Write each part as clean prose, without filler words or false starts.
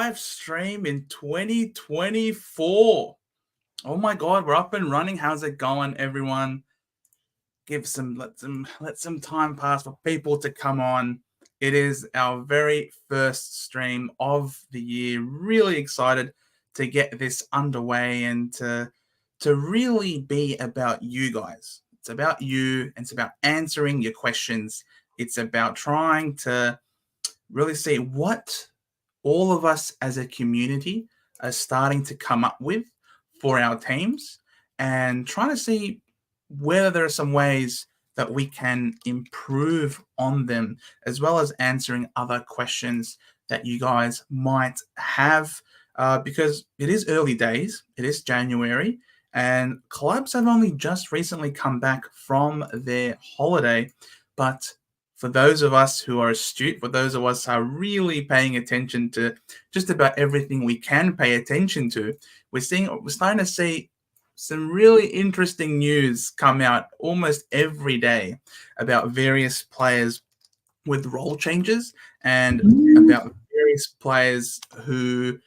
live stream in 2024. Oh my God, we're up and running. How's it going, everyone? Let some time pass for people to come on. It is our very first stream of the year. Really excited to get this underway and to really be about you guys. It's about you, and it's about answering your questions. It's about trying to really see what all of us as a community are starting to come up with for our teams, and trying to see whether there are some ways that we can improve on them, as well as answering other questions that you guys might have, because it is early days. It is January, and clubs have only just recently come back from their holiday. But for those of us who are astute, for those of us who are really paying attention to just about everything we can pay attention to, we're starting to see some really interesting news come out almost every day about various players with role changes, and about various players who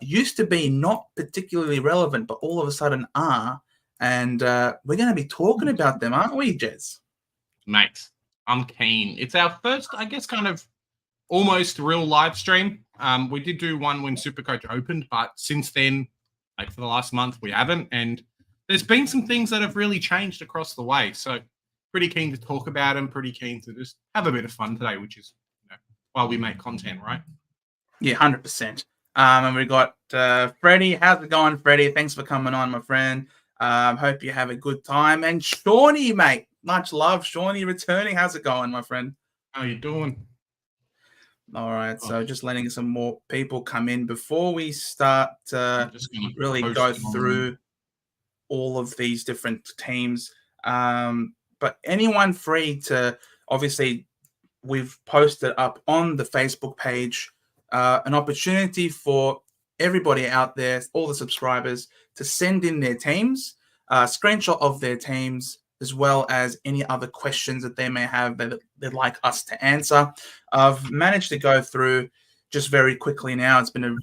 used to be not particularly relevant, but all of a sudden are. And we're going to be talking about them, aren't we, Jez? Mate, I'm keen. It's our first, I guess, kind of almost real live stream. We did do one when Supercoach opened, but since then, like for the last month, we haven't. And there's been some things that have really changed across the way. So pretty keen to talk about them, pretty keen to just have a bit of fun today, which is while we make content, right? Yeah, 100%. And we got Freddie. How's it going, Freddie? Thanks for coming on, my friend. Hope you have a good time. And Shawnee, mate. Much love. Shawnee returning. How's it going, my friend? How you doing? All right. So just letting some more people come in before we start to really go through all of these different teams. But anyone free to, obviously, we've posted up on the Facebook page an opportunity for everybody out there, all the subscribers, to send in their teams, screenshot of their teams, as well as any other questions that they may have that they'd like us to answer. I've managed to go through just very quickly now. It's been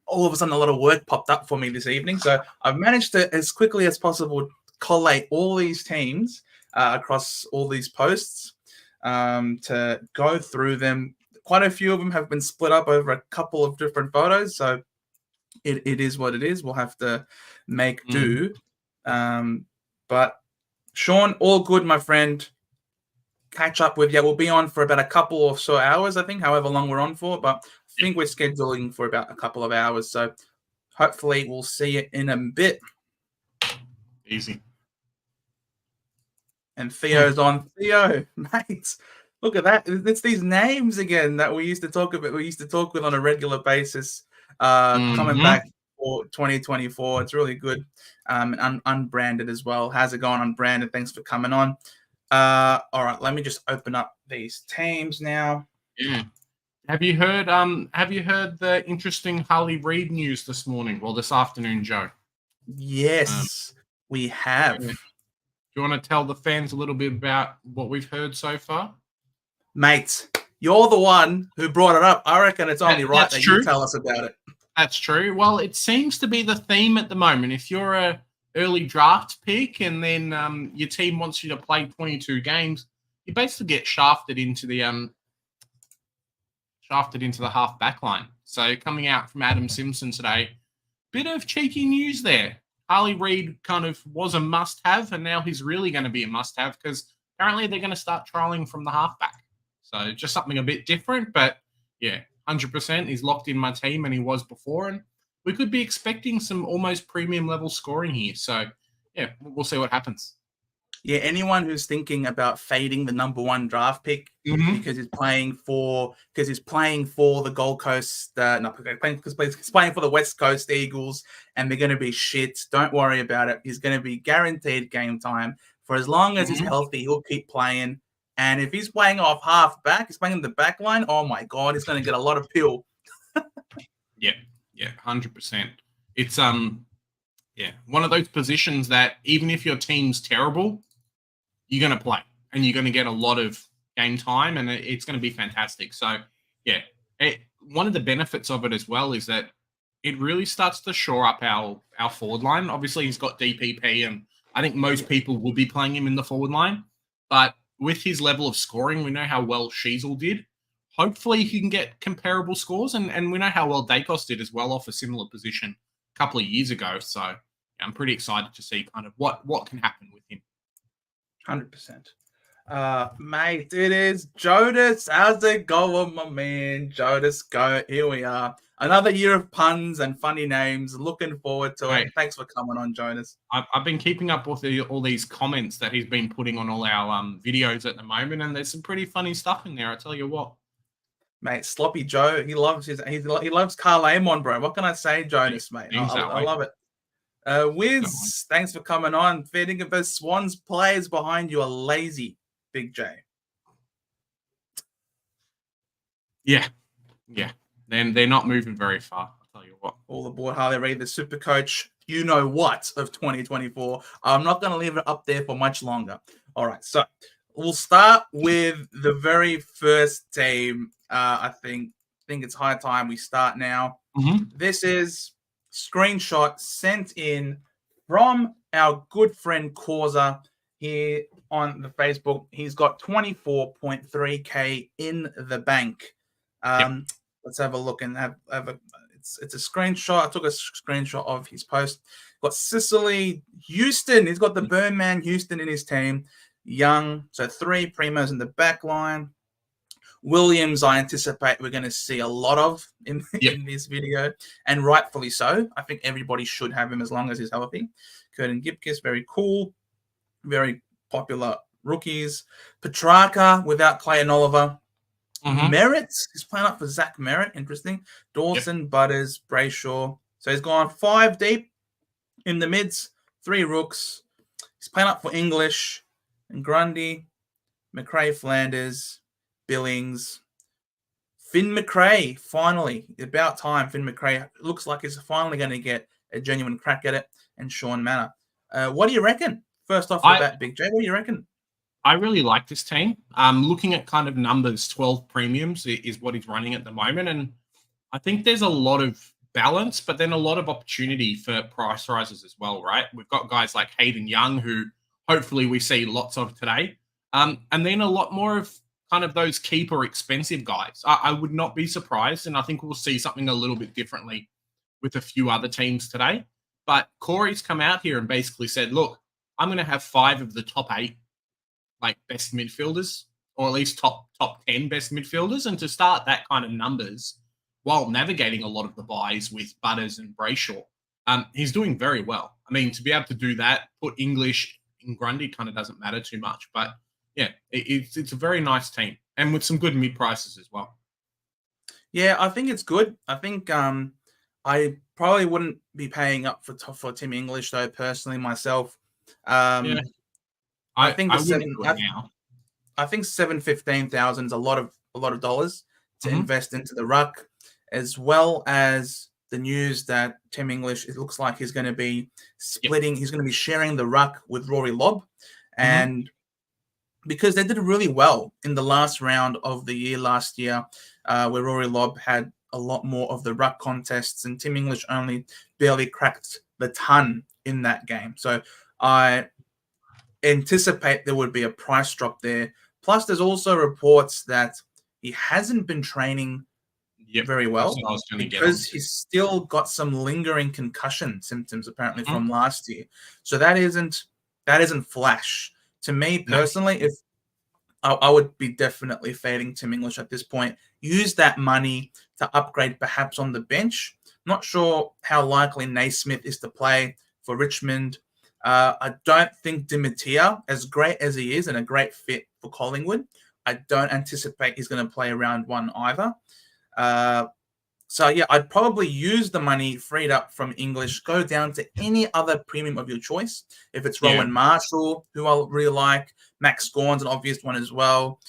all of a sudden a lot of work popped up for me this evening. So I've managed to, as quickly as possible, collate all these teams across all these posts to go through them. Quite a few of them have been split up over a couple of different photos. So it is what it is. We'll have to make do. But Sean, all good, my friend. Catch up with you. We'll be on for about a couple or so hours, I think, however long we're on for. But I think we're scheduling for about a couple of hours. So hopefully we'll see you in a bit. Easy. And Theo's on. Theo, mate, look at that. It's these names again that we used to talk about. We used to talk with on a regular basis. Coming back for 2024. It's really good. And unbranded as well. How's it going, unbranded? Thanks for coming on. All right, let me just open up these teams now. Yeah. Have you heard the interesting Harley Reid news this morning? Well, this afternoon, Joe. Yes, we have. Do you want to tell the fans a little bit about what we've heard so far? Mate, you're the one who brought it up. I reckon it's only right that you tell us about it. That's true. Well, it seems to be the theme at the moment. If you're a early draft pick and then your team wants you to play 22 games, you basically get shafted into the half back line. So coming out from Adam Simpson today, bit of cheeky news there. Harley Reid kind of was a must-have, and now he's really going to be a must-have because apparently they're going to start trialing from the halfback. So just something a bit different, but yeah, 100%. He's locked in my team, and he was before, and we could be expecting some almost premium level scoring here. So yeah, we'll see what happens. Yeah, anyone who's thinking about fading the number one draft pick because he's playing for the Gold Coast, he's playing for the West Coast Eagles, and they're going to be shit. Don't worry about it. He's going to be guaranteed game time for as long as he's healthy. He'll keep playing, and if he's playing off half back, he's playing in the back line. Oh my God, he's going to get a lot of pill. Yeah, 100%. It's one of those positions that even if your team's terrible, you're going to play and you're going to get a lot of game time, and it's going to be fantastic. So, yeah, one of the benefits of it as well is that it really starts to shore up our forward line. Obviously, he's got DPP, and I think most people will be playing him in the forward line. But with his level of scoring, we know how well Sheasel did. Hopefully, he can get comparable scores, and we know how well Dacos did as well off a similar position a couple of years ago. So yeah, I'm pretty excited to see kind of what can happen with him. 100%. Mate, it is Jonas. How's it going, my man? Jonas, go. Here we are. Another year of puns and funny names. Looking forward to it. Thanks for coming on, Jonas. I've been keeping up with all these comments that he's been putting on all our videos at the moment, and there's some pretty funny stuff in there. I tell you what, mate. Sloppy Joe, he loves he loves Carl Amon, bro. What can I say, Jonas, mate? I love it. Wiz, thanks for coming on. Feeding of those Swans players behind you are lazy, Big J. Yeah. Then they're not moving very far. I'll tell you what. All aboard Harley Reid, the super coach, you know what, of 2024. I'm not going to leave it up there for much longer. All right, so we'll start with the very first team. I think it's high time we start now. This is screenshot sent in from our good friend Causa here on the Facebook. He's got 24.3K in the bank. Let's have a look and have a. It's a screenshot. I took a screenshot of his post. Got Sicily, Houston. He's got the Birdman Houston in his team. Young, so 3 primos in the back line. Williams, I anticipate we're going to see a lot of in this video, and rightfully so. I think everybody should have him as long as he's healthy. Curtin Gipkiss, very cool, very popular rookies. Petrarca without Clay and Oliver. Merritt, he's playing up for Zach Merritt. Interesting. Dawson, Butters, Brayshaw. So he's gone 5 deep in the mids, 3 rooks. He's playing up for English and Grundy, McRae, Flanders, Billings, Finn McRae. Finally, about time. Finn McRae looks like he's finally going to get a genuine crack at it. And Sean Manor. What do you reckon? First off the bat, Big J, what do you reckon? I really like this team. Looking at kind of numbers, 12 premiums is what he's running at the moment. And I think there's a lot of balance, but then a lot of opportunity for price rises as well, right? We've got guys like Hayden Young, who hopefully we see lots of today. And then a lot more of kind of those keeper expensive guys. I would not be surprised. And I think we'll see something a little bit differently with a few other teams today. But Corey's come out here and basically said, look, I'm going to have 5 of the top 8 like best midfielders, or at least top 10 best midfielders, and to start that kind of numbers while navigating a lot of the buys with Butters and Brayshaw. He's doing very well. I mean, to be able to do that, put English in Grundy kind of doesn't matter too much. But yeah, it's a very nice team, and with some good mid prices as well. Yeah, I think it's good. I think I probably wouldn't be paying up for Tim English though, personally myself. I think 715,000 is a lot of dollars to invest into the ruck, as well as the news that Tim English, it looks like he's going to be splitting. He's going to be sharing the ruck with Rory Lobb, and because they did really well in the last round of the year last year, where Rory Lobb had a lot more of the ruck contests, and Tim English only barely cracked the ton in that game. So I anticipate there would be a price drop there. Plus, there's also reports that he hasn't been training very well because he's still got some lingering concussion symptoms apparently from last year. So that isn't flash. To me personally, if I would be definitely fading Tim English at this point. Use that money to upgrade perhaps on the bench. Not sure how likely Naismith is to play for Richmond. I don't think Dimitir, as great as he is and a great fit for Collingwood, I don't anticipate he's going to play round 1 either. So, yeah, I'd probably use the money freed up from English, go down to any other premium of your choice. If it's Rowan Marshall, who I really like, Max Gorn's an obvious one as well.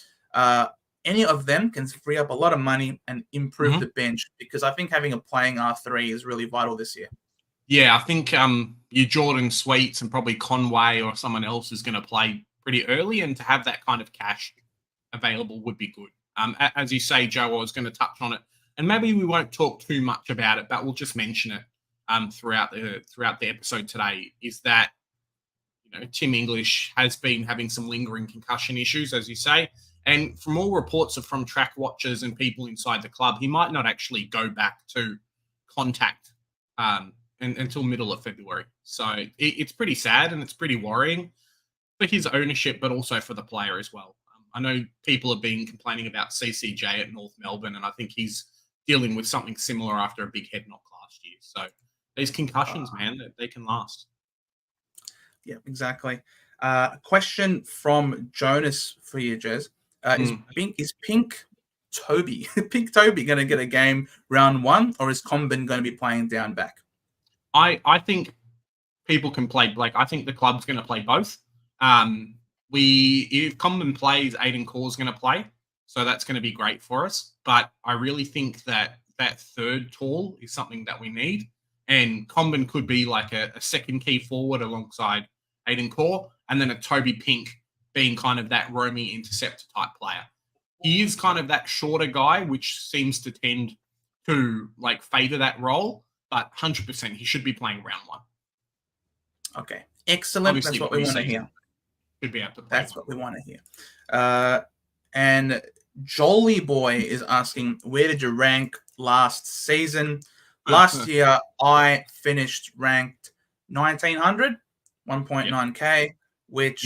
Any of them can free up a lot of money and improve the bench, because I think having a playing R3 is really vital this year. Yeah, I think your Jordan Sweets and probably Conway or someone else is going to play pretty early, and to have that kind of cash available would be good. As you say, Joe, I was going to touch on it and maybe we won't talk too much about it, but we'll just mention it throughout the episode today, is that Tim English has been having some lingering concussion issues, as you say. And from all reports from track watchers and people inside the club, he might not actually go back to contact until middle of February. So it's pretty sad and it's pretty worrying for his ownership, but also for the player as well. I know people have been complaining about CCJ at North Melbourne, and I think he's dealing with something similar after a big head knock last year. So these concussions, man, they can last. Yeah, exactly. Question from Jonas for you, Jez. Is Pink Toby Pink Toby going to get a game round 1, or is Comben going to be playing down back? I think people can play. Like, I think the club's going to play both. If Comben plays, Aiden Core's going to play, so that's going to be great for us. But I really think that third tall is something that we need, and Comben could be like a second key forward alongside Aiden Core, and then a Toby Pink being kind of that roaming interceptor type player. He is kind of that shorter guy, which seems to tend to like favor that role, but 100% he should be playing round 1. Okay, excellent. Obviously, that's what we want to hear. Should be able to play. That's what we want to hear. And Jolly Boy is asking, where did you rank last season? Last year, I finished ranked 1900, 1.9K, which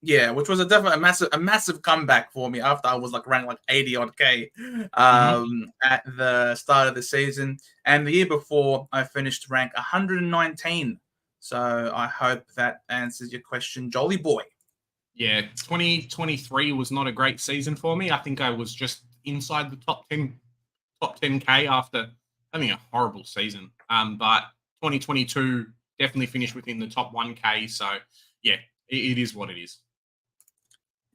which was a massive comeback for me after I was like ranked like 80 odd K at the start of the season. And the year before, I finished rank 119. So I hope that answers your question, Jolly Boy. Yeah, 2023 was not a great season for me. I think I was just inside the top 10K after having a horrible season. But 2022 definitely finished within the top 1K. So yeah, it is what it is.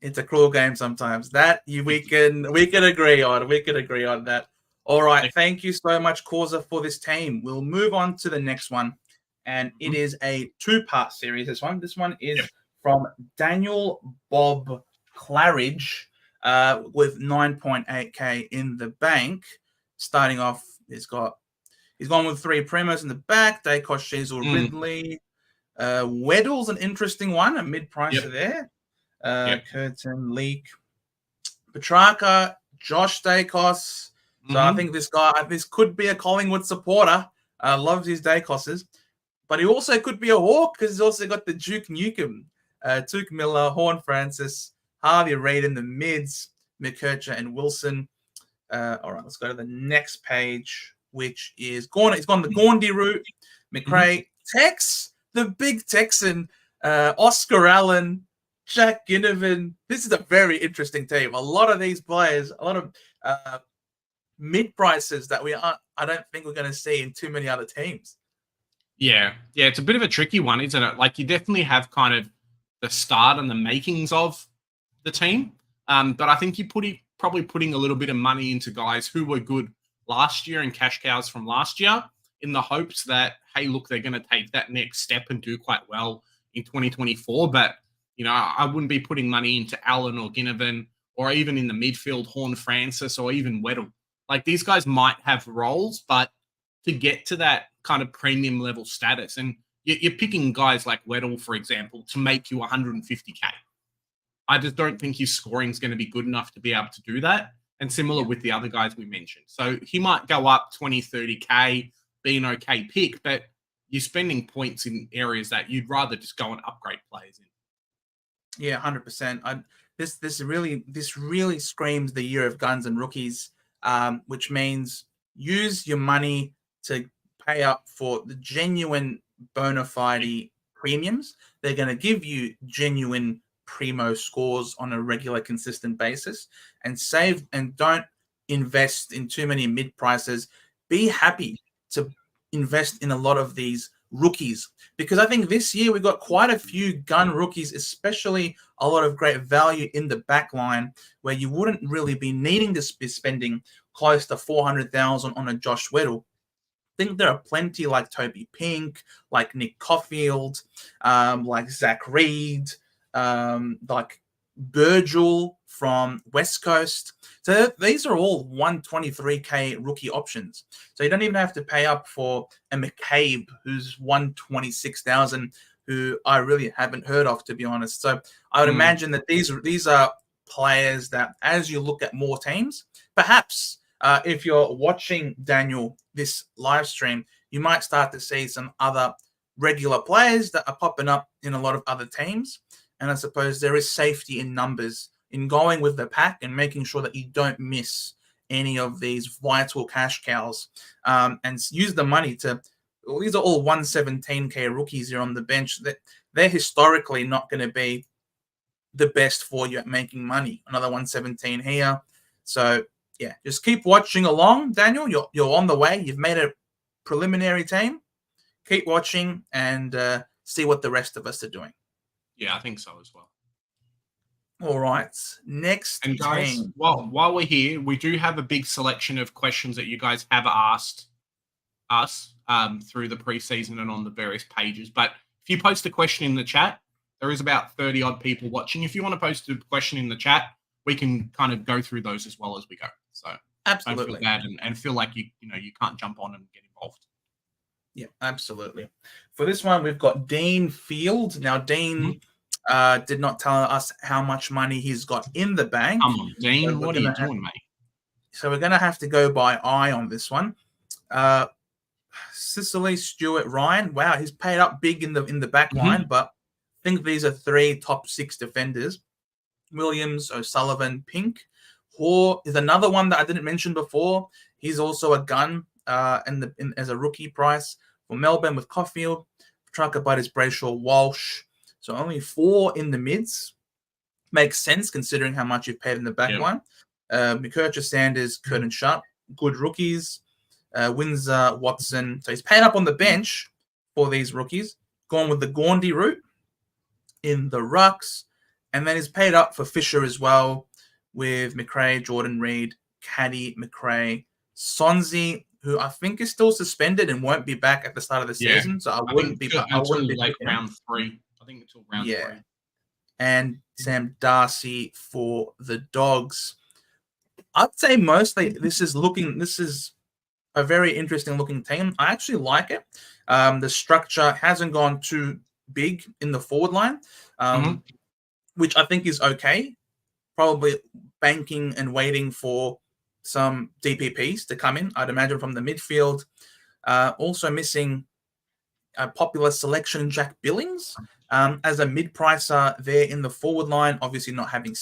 It's a cruel game sometimes. We can agree on. We can agree on that. All right. Thank you so much, Causa, for this team. We'll move on to the next one. And it is a 2-part series, this one. This one is from Daniel Bob Clarage with 9.8K in the bank. Starting off, he's gone with 3 primers in the back. Dacos, Sheasel, Ridley. Weddle's an interesting one, a mid-pricer there. Curtin, Leak, Petrarca, Josh Dacos. So I think this could be a Collingwood supporter. Loves his Dacoses. But he also could be a Hawk because he's also got the Duke Nukem, Tuke Miller, Horn Francis, Harley Reid in the mids, McKercher and Wilson. All right, let's go to the next page, which is it's gone the Gaundy route. McRae, Tex, the big Texan, Oscar Allen, Jack Ginnivan. This is a very interesting team. A lot of these players, a lot of mid-prices that I don't think we're going to see in too many other teams. Yeah, it's a bit of a tricky one, isn't it? Like, you definitely have kind of the start and the makings of the team. But I think you're probably putting a little bit of money into guys who were good last year and cash cows from last year in the hopes that, hey, look, they're going to take that next step and do quite well in 2024. But, I wouldn't be putting money into Allen or Ginnivan or even in the midfield, Horn Francis or even Weddle. Like, these guys might have roles, but to get to that kind of premium level status, and you're picking guys like Weddle, for example, to make you 150K. I just don't think his scoring is going to be good enough to be able to do that. And similar with the other guys we mentioned. So he might go up 20, 30K, be an okay pick, but you're spending points in areas that you'd rather just go and upgrade players in. Yeah, 100%. This really screams the year of guns and rookies, which means use your money to pay up for the genuine bona fide premiums. They're going to give you genuine primo scores on a regular, consistent basis, and save and don't invest in too many mid prices. Be happy to invest in a lot of these rookies, because I think this year we've got quite a few gun rookies, especially a lot of great value in the back line where you wouldn't really be needing to be spending close to 400,000 on a Josh Weddle. I think there are plenty like Toby Pink, like Nick Caulfield, like Zach Reid, like Virgil from West Coast. So these are all 123k rookie options. So you don't even have to pay up for a McCabe who's 126,000, who I really haven't heard of, to be honest. So I would imagine that these are players that, as you look at more teams, perhaps if you're watching, Daniel, this live stream, you might start to see some other regular players that are popping up in a lot of other teams. And I suppose there is safety in numbers in going with the pack and making sure that you don't miss any of these vital cash cows, and use the money to. Well, these are all 117k rookies here on the bench. That they're historically not going to be the best for you at making money. Another 117 here. So yeah, just keep watching along, Daniel. You're on the way. You've made a preliminary team. Keep watching and see what the rest of us are doing. Yeah, I think so as well. All right. Next and guys, team. While we're here, we do have a big selection of questions that you guys have asked us through the preseason and on the various pages. But if you post a question in the chat, there is about 30 odd people watching. If you want to post a question in the chat, we can kind of go through those as well as we go. So absolutely, don't feel bad and feel like you can't jump on and get involved. Yeah, absolutely. For this one, we've got Dean Field. Now, Dean did not tell us how much money he's got in the bank. Come on, Dean, what are you doing, mate? So we're going to have to go by eye on this one. Sicily, Stewart, Ryan. Wow, he's paid up big in the back line, but I think these are 3 top 6 defenders. Williams, O'Sullivan, Pink. Hoare is another one that I didn't mention before. He's also a gun as a rookie price for Melbourne with Caulfield, Trucker Butters, Brayshaw, Walsh. So only 4 in the mids. Makes sense considering how much you've paid in the back line. McKercher, Sanders, Curtin Sharp, good rookies. Windsor, Watson. So he's paid up on the bench for these rookies. Gone with the Gaundy route in the rucks. And then he's paid up for Fisher as well with McRae, Jordan Reed, Caddy, McRae, Sonzi, who I think is still suspended and won't be back at the start of the season. So I wouldn't be like round 3. I think until round 3. And Sam Darcy for the Dogs. I'd say mostly this is a very interesting looking team. I actually like it. The structure hasn't gone too big in the forward line, which I think is okay. Probably banking and waiting for some DPPs to come in, I'd imagine, from the midfield. Also missing a popular selection, Jack Billings, as a mid-pricer there in the forward line. Obviously not having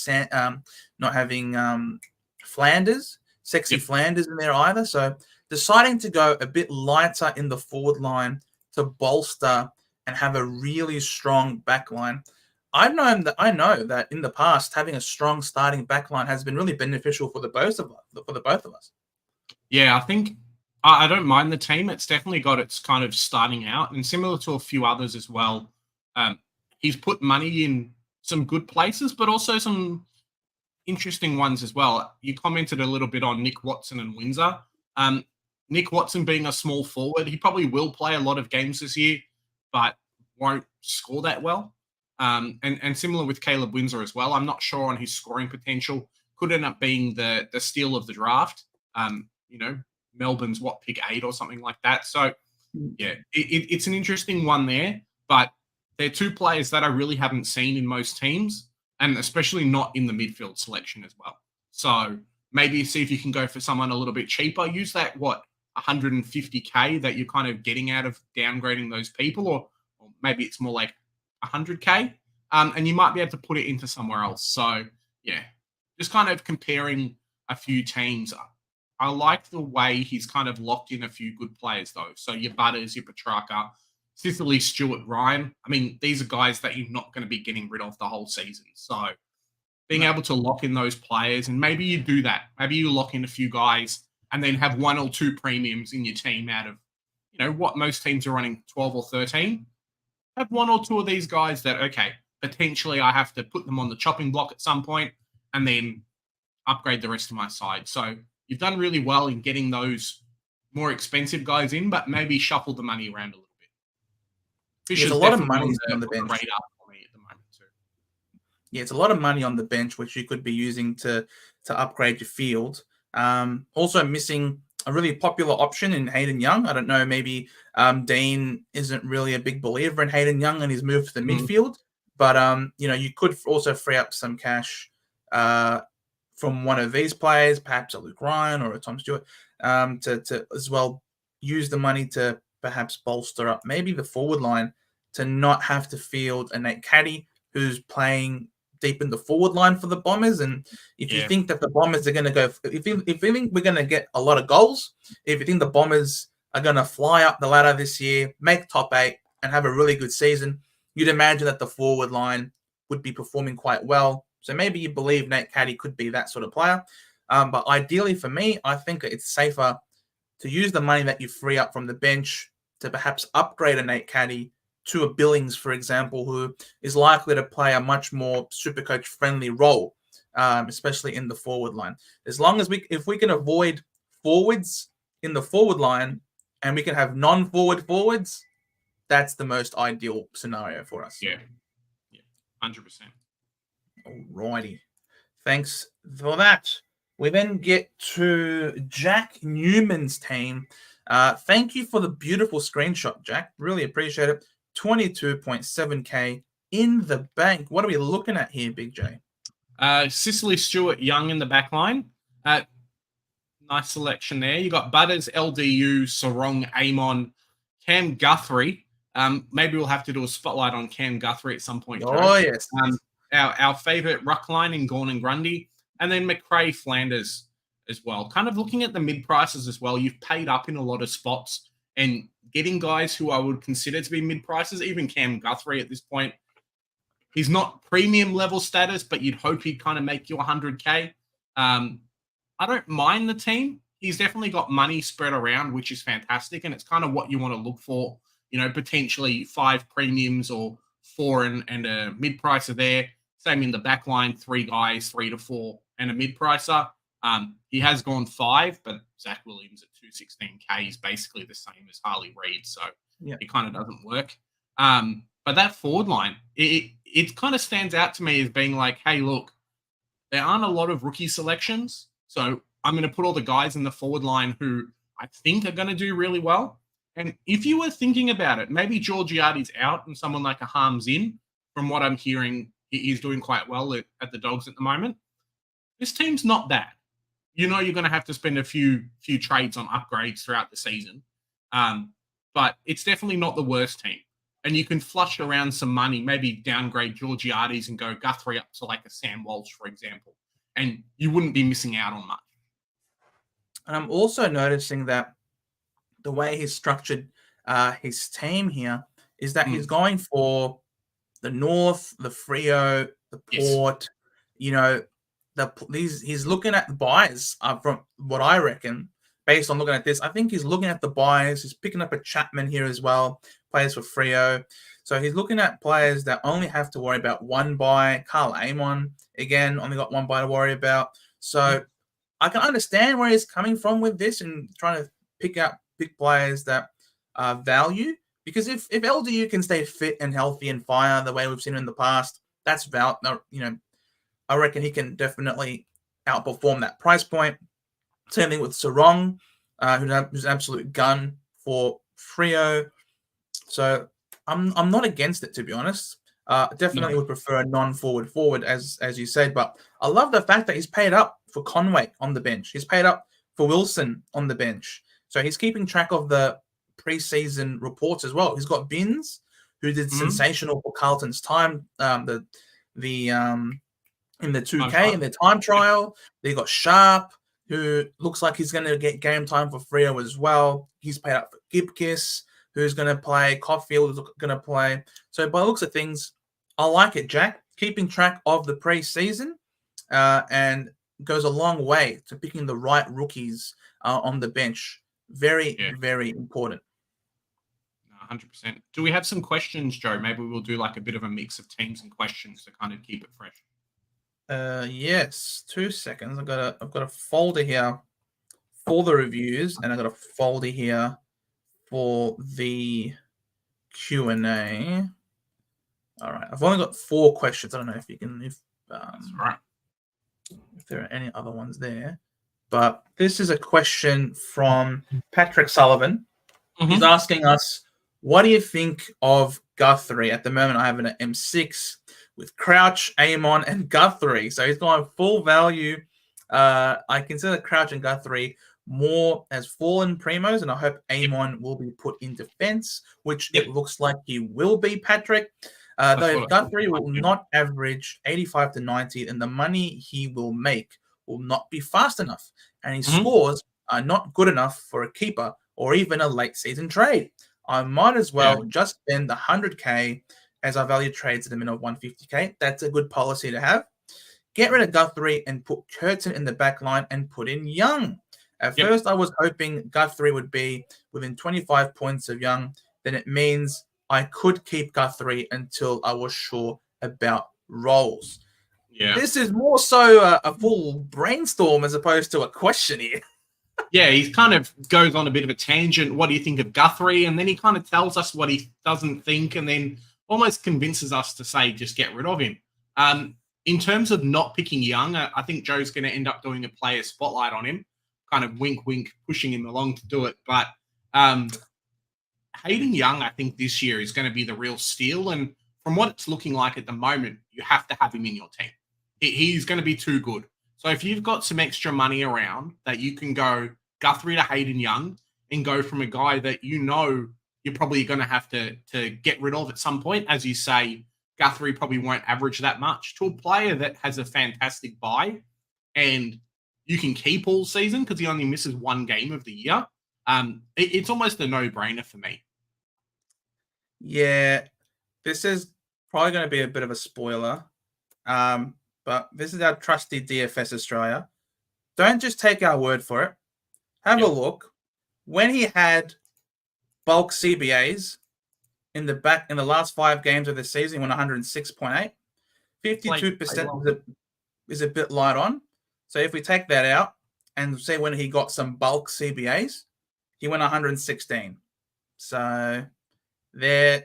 Flanders, sexy Flanders in there either. So deciding to go a bit lighter in the forward line to bolster and have a really strong back line. I know that in the past, having a strong starting back line has been really beneficial for the both of us. Yeah, I think I don't mind the team. It's definitely got its kind of starting out, and similar to a few others as well. He's put money in some good places, but also some interesting ones as well. You commented a little bit on Nick Watson and Windsor. Nick Watson being a small forward, he probably will play a lot of games this year, but won't score that well. And similar with Caleb Windsor as well. I'm not sure on his scoring potential. Could end up being the steal of the draft. Melbourne's pick 8 or something like that. So yeah, it's an interesting one there, but they're 2 players that I really haven't seen in most teams, and especially not in the midfield selection as well. So maybe see if you can go for someone a little bit cheaper. Use that 150k that you're kind of getting out of downgrading those people, or maybe it's more like 100k, and you might be able to put it into somewhere else. So yeah, just kind of comparing a few teams. I like the way he's kind of locked in a few good players though. So your Butters, your Petrarca, Sicily, Stewart, Ryan. I mean, these are guys that you're not going to be getting rid of the whole season. So being able to lock in those players, and maybe you do that. Maybe you lock in a few guys and then have 1 or 2 premiums in your team out of, what most teams are running 12 or 13. Have 1 or 2 of these guys that, okay, potentially I have to put them on the chopping block at some point and then upgrade the rest of my side. So you've done really well in getting those more expensive guys in, but maybe shuffle the money around a little bit. There's a lot of money on the bench. Radar for me at the moment too. Yeah, it's a lot of money on the bench, which you could be using to upgrade your field. Also missing a really popular option in Hayden Young. I don't know, maybe Dean isn't really a big believer in Hayden Young and he's moved to the midfield. But, you could also free up some cash from one of these players, perhaps a Luke Ryan or a Tom Stewart, to as well use the money to perhaps bolster up maybe the forward line to not have to field a Nate Caddy who's playing deep in the forward line for the Bombers. And if you think that the Bombers are going to go, if you think we're going to get a lot of goals, if you think the Bombers are going to fly up the ladder this year, make top 8 and have a really good season, you'd imagine that the forward line would be performing quite well. So maybe you believe Nate Caddy could be that sort of player. But ideally for me, I think it's safer to use the money that you free up from the bench to perhaps upgrade a Nate Caddy to a Billings, for example, who is likely to play a much more Supercoach friendly role, especially in the forward line. As long as if we can avoid forwards in the forward line and we can have non-forward forwards, that's the most ideal scenario for us. Yeah, 100%. Alrighty. Thanks for that. We then get to Jack Newman's team. Thank you for the beautiful screenshot, Jack. Really appreciate it. 22.7K in the bank. What are we looking at here, Big J? Cicely Stewart Young in the back line. Nice selection there. You got Butters, LDU, Sarong, Amon, Cam Guthrie. Maybe we'll have to do a spotlight on Cam Guthrie at some point. Oh, yes. Our favourite ruck line in Gawn and Grundy. And then McRae Flanders as well. Kind of looking at the mid-prices as well. You've paid up in a lot of spots and getting guys who I would consider to be mid-prices, even Cam Guthrie at this point. He's not premium level status, but you'd hope he'd kind of make you 100K. I don't mind the team. He's definitely got money spread around, which is fantastic. And it's kind of what you want to look for. Potentially 5 premiums or 4 and a mid-pricer there. Same in the back line, 3 guys, 3 to 4 and a mid-pricer. He has gone 5, but Zach Williams at 216K is basically the same as Harley Reid. So it kind of doesn't work. But that forward line, it kind of stands out to me as being like, hey, look, there aren't a lot of rookie selections. So I'm going to put all the guys in the forward line who I think are going to do really well. And if you were thinking about it, maybe Georgiades out and someone like a Harms in. From what I'm hearing, he's doing quite well at the Dogs at the moment. This team's not bad. You're going to have to spend a few trades on upgrades throughout the season. But it's definitely not the worst team. And you can flush around some money, maybe downgrade Georgiades and go Guthrie up to like a Sam Walsh, for example. And you wouldn't be missing out on much. And I'm also noticing that the way he's structured his team here is that he's going for the North, the Freo, the Port. He's looking at the buys from what I reckon. Based on looking at this, I think he's looking at the buys. He's picking up a Chapman here as well, players for Freo. So he's looking at players that only have to worry about one buy. Carl Amon, again, only got one buy to worry about. So I can understand where he's coming from with this and trying to pick players that value. Because if LDU can stay fit and healthy and fire the way we've seen in the past, that's I reckon he can definitely outperform that price point. Same thing with Sarong, who's an absolute gun for Freo. So I'm not against it, to be honest. Definitely would prefer a non-forward as you said, but I love the fact that he's paid up for Conway on the bench. He's paid up for Wilson on the bench. So he's keeping track of the preseason reports as well. He's got Binns, who did sensational for Carlton's time, in the 2K in their time trial. They got Sharp, who looks like he's going to get game time for Freo as well. He's paid up for Gibkiss, who's going to play. Caulfield is going to play. So by the looks of things, I like it, Jack. Keeping track of the preseason and goes a long way to picking the right rookies on the bench. Very, very important. 100%. Do we have some questions, Joe? Maybe we'll do like a bit of a mix of teams and questions to kind of keep it fresh. Yes. 2 seconds. I've got a folder here for the reviews, and I've got a folder here for the Q&A. All right. I've only got 4 questions. I don't know if you can, if Right. if there are any other ones there. But this is a question from Patrick Sullivan. He's asking us, what do you think of Guthrie? At the moment, I have an M6 with Crouch, Amon, and Guthrie. So he's going full value. I consider Crouch and Guthrie more as fallen primos, and I hope Amon will be put in defense, which it looks like he will be, Patrick. Though if Guthrie will not average 85 to 90, then the money he will make will not be fast enough, and his scores are not good enough for a keeper or even a late season trade. I might as well just spend 100k as I value trades at a minimum of 150k. That's a good policy to have. Get rid of Guthrie and put Curtin in the back line and put in Young. At first, I was hoping Guthrie would be within 25 points of Young. Then it means I could keep Guthrie until I was sure about roles. Yeah. This is more so a full brainstorm as opposed to a question here. Yeah, he kind of goes on a bit of a tangent. What do you think of Guthrie? And then he kind of tells us what he doesn't think and then almost convinces us to say, just get rid of him. In terms of not picking Young, I think Joe's going to end up doing a player spotlight on him, kind of wink, wink, pushing him along to do it. But Hayden Young, I think this year is going to be the real steal. And from what it's looking like at the moment, you have to have him in your team. He's going to be too good. So if you've got some extra money around that you can go Guthrie to Hayden Young and go from a guy that you know you're probably going to have to get rid of at some point, as you say, Guthrie probably won't average that much, to a player that has a fantastic buy and you can keep all season because he only misses 1 game of the year. It's almost a no-brainer for me. Yeah, this is probably going to be a bit of a spoiler. But this is our trusty DFS Australia. Don't just take our word for it. Have a look. When he had bulk CBAs in the last 5 games of the season, he went 106.8. 52% is a bit light on. So if we take that out and say when he got some bulk CBAs, he went 116. So there's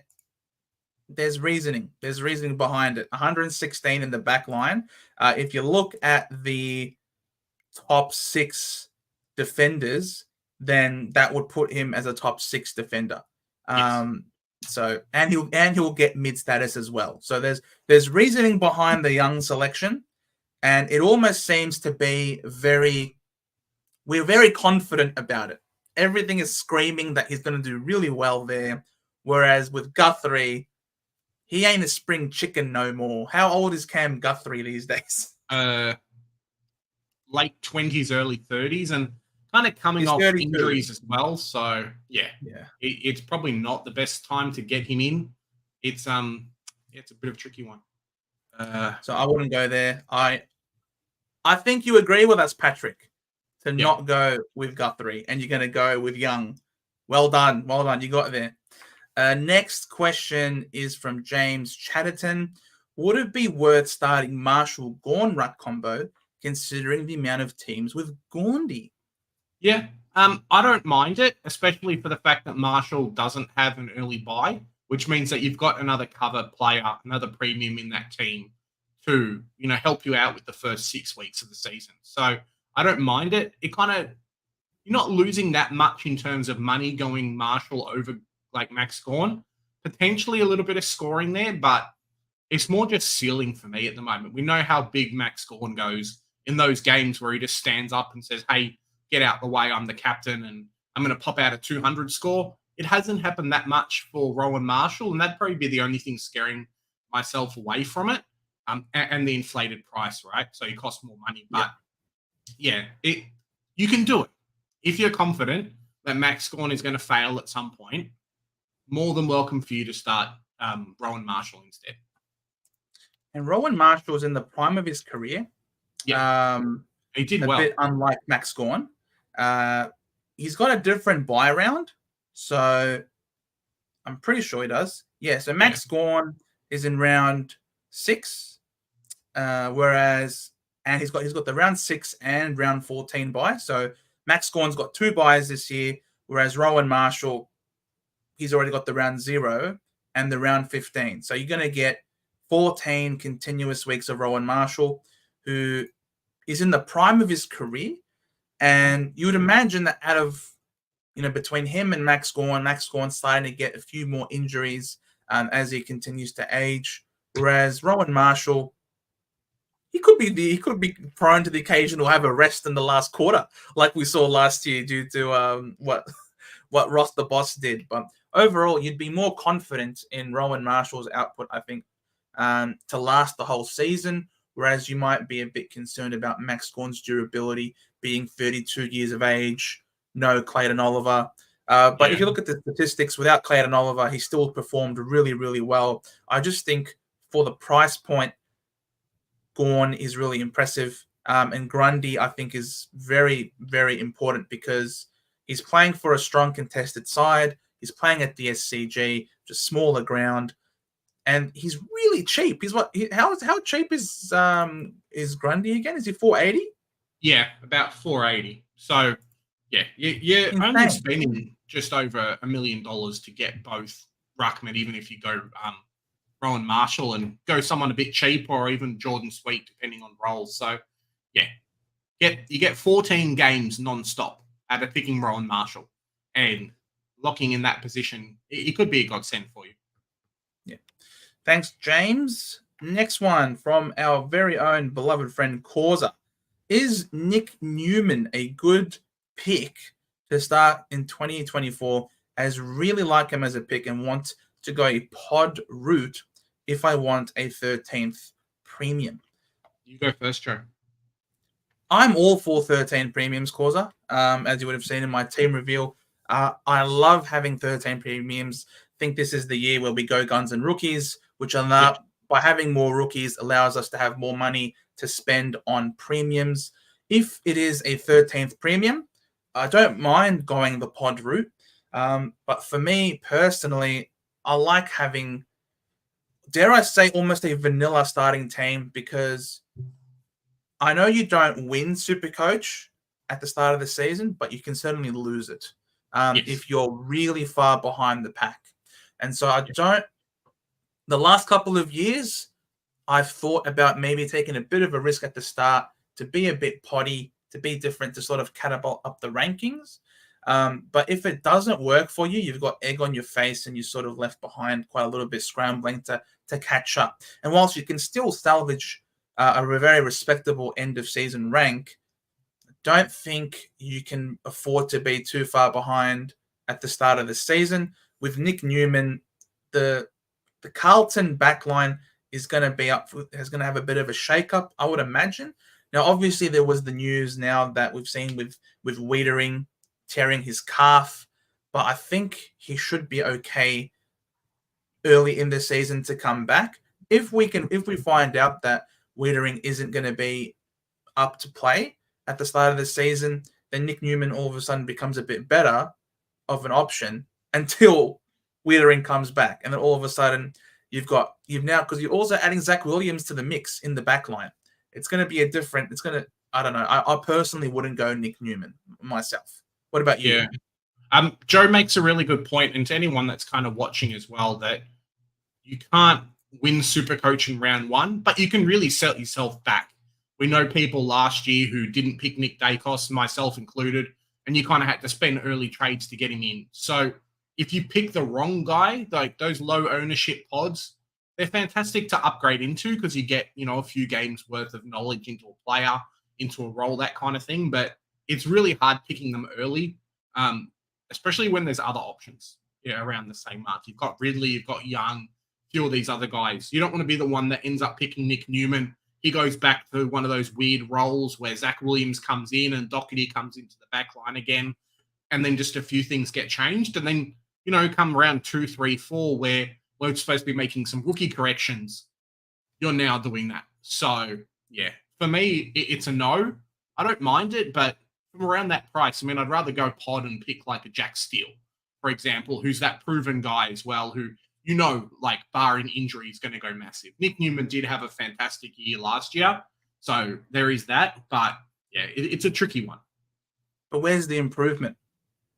reasoning. There's reasoning behind it. 116 in the back line. If you look at the top 6 defenders, then that would put him as a top 6 defender. So he'll get mid status as well. So there's reasoning behind the Young selection, and it almost seems to be we're very confident about it. Everything is screaming that he's going to do really well there. Whereas with Guthrie, he ain't a spring chicken no more. How old is Cam Guthrie these days? Late 20s, early 30s, and kind of coming off 32. injuries as well. So it's probably not the best time to get him in. It's a bit of a tricky one. So I wouldn't go there. I think you agree with us, Patrick, to not go with Guthrie, and you're going to go with Young. Well done. You got there. Next question is from James Chatterton. Would it be worth starting Marshall-Gawn-Ruck combo considering the amount of teams with Gaundy? Yeah, I don't mind it, especially for the fact that Marshall doesn't have an early buy, which means that you've got another cover player, another premium in that team to, help you out with the first 6 weeks of the season. So I don't mind it. It kind of, you're not losing that much in terms of money going Marshall over like Max Gawn. Potentially a little bit of scoring there, but it's more just ceiling for me at the moment. We know how big Max Gawn goes in those games where he just stands up and says, hey, get out the way, I'm the captain, and I'm going to pop out a 200 score. It hasn't happened that much for Rowan Marshall, and that'd probably be the only thing scaring myself away from it, and the inflated price, right? So it costs more money. But, you can do it. If you're confident that Max Gawn is going to fail at some point, more than welcome for you to start Rowan Marshall instead. And Rowan Marshall's in the prime of his career. Yeah, he did well. A bit unlike Max Gawn. He's got a different buy round, so I'm pretty sure he does. Yeah, so Max Gawn is in round 6, whereas he's got the round 6 and round 14 buy. So Max Gawn's got 2 buys this year, whereas Rowan Marshall, he's already got the round 0 and the round 15. So you're going to get 14 continuous weeks of Rowan Marshall, who is in the prime of his career. And you would imagine that out of, between him and Max Gorn's starting to get a few more injuries as he continues to age. Whereas Rowan Marshall, he could be prone to the occasional have a rest in the last quarter, like we saw last year due to what Ross the Boss did. But overall, you'd be more confident in Rowan Marshall's output, I think, to last the whole season. Whereas you might be a bit concerned about Max Gorn's durability, being 32 years of age, no Clayton Oliver. But if you look at the statistics, without Clayton Oliver, he still performed really, really well. I just think for the price point, Gorn is really impressive. And Grundy, I think, is very, very important because he's playing for a strong contested side. He's playing at the SCG, just smaller ground. And he's really cheap. He's how cheap is Grundy again? Is he 480? Yeah, about 480. So yeah, you're only spending just over $1 million to get both ruckman, even if you go Rowan Marshall and go someone a bit cheap, or even Jordan Sweet, depending on roles. So yeah, you get 14 games non-stop out of picking Rowan Marshall, and locking in that position, it could be a godsend for you. Yeah. Thanks, James. Next one from our very own beloved friend Causa. Is Nick Newman a good pick to start in 2024? As really like him as a pick and want to go a pod route if I want a 13th premium. You go first, Joe. I'm all for 13 premiums, Causa. As you would have seen in my team reveal, I love having 13 premiums. I think this is the year where we go guns and rookies, which by having more rookies allows us to have more money to spend on premiums. If it is a 13th premium, I don't mind going the pod route. But for me personally, I like having, dare I say, almost a vanilla starting team, because I know you don't win Supercoach at the start of the season, but you can certainly lose it if you're really far behind the pack. And so the last couple of years, I've thought about maybe taking a bit of a risk at the start to be a bit potty, to be different, to sort of catapult up the rankings. But if it doesn't work for you, you've got egg on your face and you're sort of left behind quite a little bit, scrambling to catch up. And whilst you can still salvage a very respectable end of season rank, don't think you can afford to be too far behind at the start of the season. With Nick Newman, the Carlton backline is going to have a bit of a shake-up, I would imagine. Now, obviously, there was the news now that we've seen with Wiedering tearing his calf, but I think he should be okay early in the season to come back. If we find out that Wiedering isn't going to be up to play at the start of the season, then Nick Newman all of a sudden becomes a bit better of an option until Wiedering comes back. And then all of a sudden because you're also adding Zach Williams to the mix in the back line. It's going to be I don't know. I personally wouldn't go Nick Newman myself. What about you? Yeah. Joe makes a really good point, and to anyone that's kind of watching as well, that you can't win Supercoach in round one, but you can really set yourself back. We know people last year who didn't pick Nick Dacos, myself included, and you kind of had to spend early trades to get him in. So if you pick the wrong guy, like those low ownership pods, they're fantastic to upgrade into because you get, a few games worth of knowledge into a player, into a role, that kind of thing. But it's really hard picking them early, especially when there's other options around the same mark. You've got Ridley, you've got Young, a few of these other guys. You don't want to be the one that ends up picking Nick Newman. He goes back to one of those weird roles where Zach Williams comes in and Doherty comes into the back line again, and then just a few things get changed. And then, come around 2, 3, 4, where we're supposed to be making some rookie corrections, you're now doing that. So, yeah, for me, it's a no. I don't mind it, but from around that price, I'd rather go pod and pick like a Jack Steele, for example, who's that proven guy as well, who, like barring injury, is going to go massive. Nick Newman did have a fantastic year last year, so there is that. But, yeah, it's a tricky one. But where's the improvement?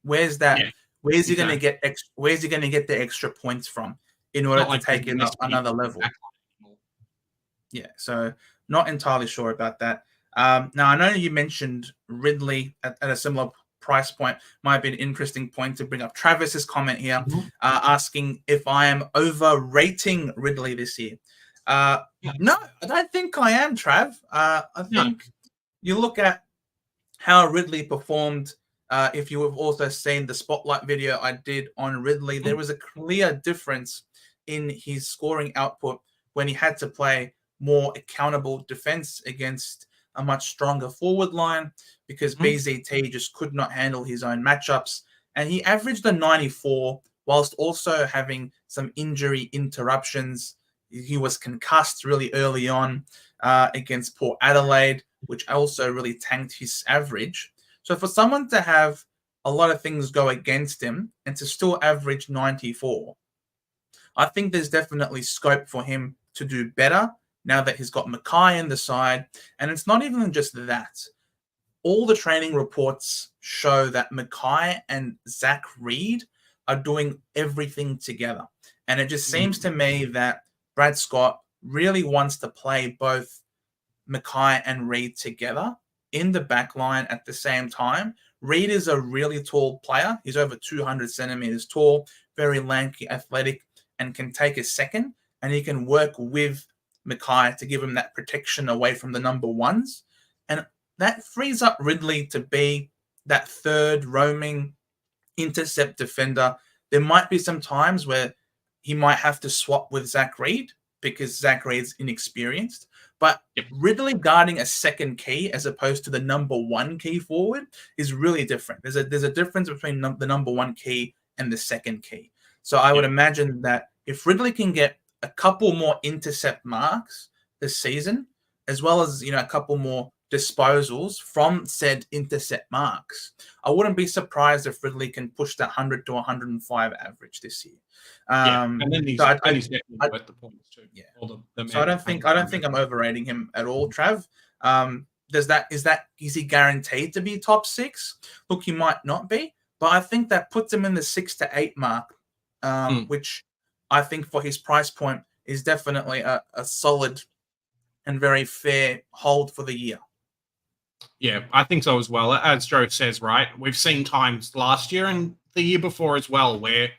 Where's that? Yeah, where's he going to get? Where's he going to get the extra points from in order to take it up another level? Yeah, so not entirely sure about that. Now, I know you mentioned Ridley at a similar price point. Might be an interesting point to bring up. Travis's comment here, asking if I am overrating Ridley this year. No, I don't think I am, Trav. I think you look at how Ridley performed. If you have also seen the spotlight video I did on Ridley, there was a clear difference in his scoring output when he had to play more accountable defense against a much stronger forward line because BZT just could not handle his own matchups. And he averaged a 94 whilst also having some injury interruptions. He was concussed really early on against Port Adelaide, which also really tanked his average. So for someone to have a lot of things go against him and to still average 94, I think there's definitely scope for him to do better now that he's got Mackay in the side. And it's not even just that. All the training reports show that Mackay and Zach Reid are doing everything together. And it just seems to me that Brad Scott really wants to play both Mackay and Reid together in the back line at the same time. Reid is a really tall player. He's over 200 centimeters tall, very lanky, athletic, and can take a second. And he can work with Mackay to give him that protection away from the number ones. And that frees up Ridley to be that third roaming intercept defender. There might be some times where he might have to swap with Zach Reid because Zach Reid's inexperienced. But Ridley guarding a second key as opposed to the number one key forward is really different. There's a difference between the number one key and the second key. So I would imagine that if Ridley can get a couple more intercept marks this season, as well as a couple more disposals from said intercept marks, I wouldn't be surprised if Ridley can push that 100 to 105 average this year. And then he's definitely worth the points too. Yeah. So I don't think I'm overrating him at all, Trav. Is he guaranteed to be top 6? Look, he might not be, but I think that puts him in the 6 to 8 mark, which I think for his price point is definitely a solid and very fair hold for the year. Yeah, I think so as well. As Joe says, right, we've seen times last year and the year before as well where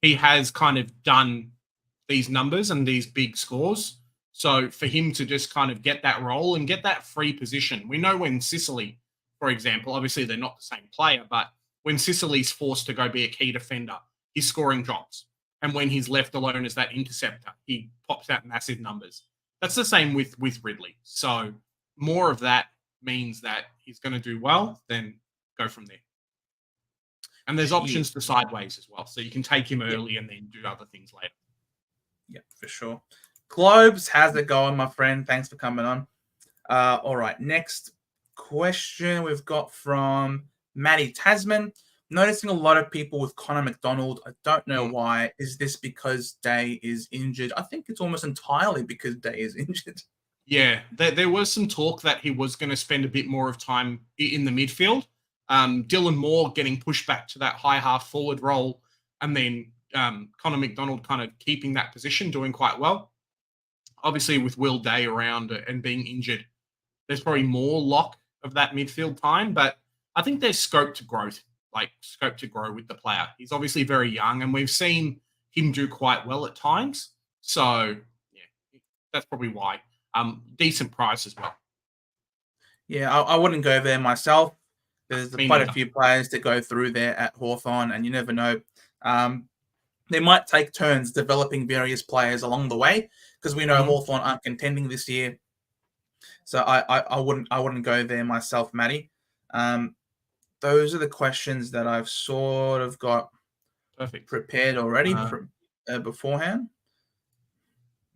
he has kind of done these numbers and these big scores. So for him to just kind of get that role and get that free position. We know when Sicily, for example, obviously they're not the same player, but when Sicily's forced to go be a key defender, he's scoring drops. And when he's left alone as that interceptor, he pops out massive numbers. That's the same with Ridley. So more of that means that he's going to do well, then go from there. And there's options for sideways as well. So you can take him early and then do other things later. Yeah, for sure. Globes, how's it going, my friend? Thanks for coming on. All right, next question we've got from Matty Tasman. Noticing a lot of people with Connor McDonald. I don't know why. Is this because Day is injured? I think it's almost entirely because Day is injured. Yeah, there was some talk that he was going to spend a bit more of time in the midfield. Dylan Moore getting pushed back to that high half forward role, and then Connor McDonald kind of keeping that position, doing quite well. Obviously, with Will Day around and being injured, there's probably more lock of that midfield time, but I think there's scope to grow with the player. He's obviously very young, and we've seen him do quite well at times. So, yeah, that's probably why. Decent price as well. Yeah, I wouldn't go there myself. There's quite a few players that go through there at Hawthorn, and you never know. They might take turns developing various players along the way, because we know Hawthorn aren't contending this year. So I wouldn't go there myself, Matty. Those are the questions that I've sort of got prepared already beforehand.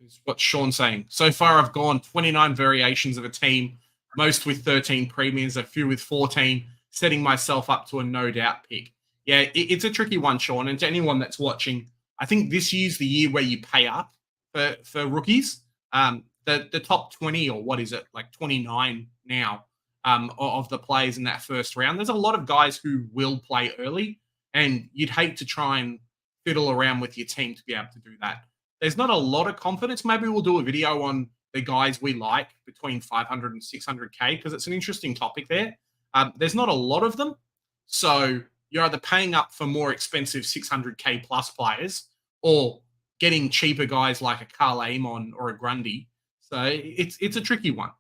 Is what Sean's saying. So far, I've gone 29 variations of a team, most with 13 premiums, a few with 14, setting myself up to a no doubt pick. Yeah, it's a tricky one, Sean. And to anyone that's watching, I think this year's the year where you pay up for rookies. The top 20, or what is it, like 29 now, of the players in that first round. There's a lot of guys who will play early, and you'd hate to try and fiddle around with your team to be able to do that. There's not a lot of confidence. Maybe we'll do a video on the guys we like between 500 and 600K, because it's an interesting topic there. There's not a lot of them. So you're either paying up for more expensive 600K plus players or getting cheaper guys like a Carl Amon or a Grundy. So it's a tricky one.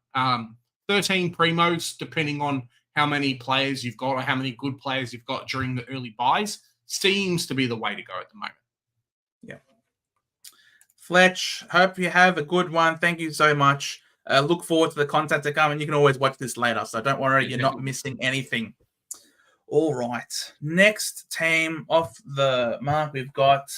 13 primos, depending on how many players you've got or how many good players you've got during the early buys, seems to be the way to go at the moment. Yeah. Fletch, hope you have a good one. Thank you so much. Look forward to the content to come, and you can always watch this later, so don't worry, you're not missing anything. All right. Next team off the mark, we've got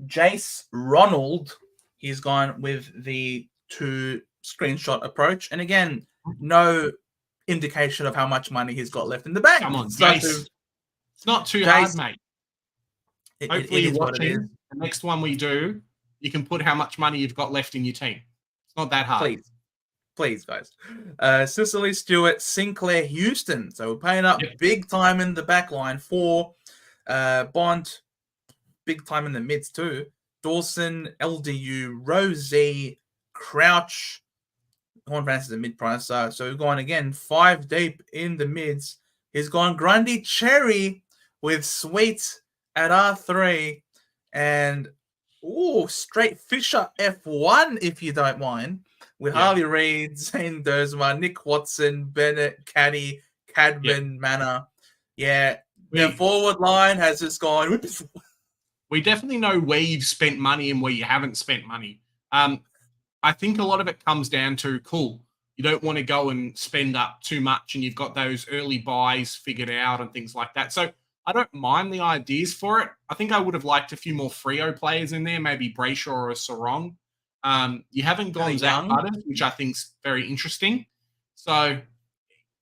Jace Ronald. He's gone with the 2 screenshot approach. And again, no indication of how much money he's got left in the bank. Come on, Jace. It's not too hard, mate. Hopefully you're watching. The next one we do, you can put how much money you've got left in your team. It's not that hard. Please, guys. Cicely Stewart, Sinclair, Houston. So we're paying up big time in the back line for Bond, big time in the mids too. Dawson, LDU, Rosie, Crouch. Horn Vance is a mid price. So we're going again 5 deep in the mids. He's gone Grundy Cherry with Sweet at R3. And straight Fisher F1, if you don't mind. With Harley Reid, Zane Dersma, Nick Watson, Bennett, Caddy, Cadman, Manor. Yeah, the forward line has just gone. We definitely know where you've spent money and where you haven't spent money. I think a lot of it comes down to, you don't want to go and spend up too much and you've got those early buys figured out and things like that. So I don't mind the ideas for it. I think I would have liked a few more Freo players in there, maybe Brayshaw or a Sarong. You haven't gone Zach Butters, which I think is very interesting. So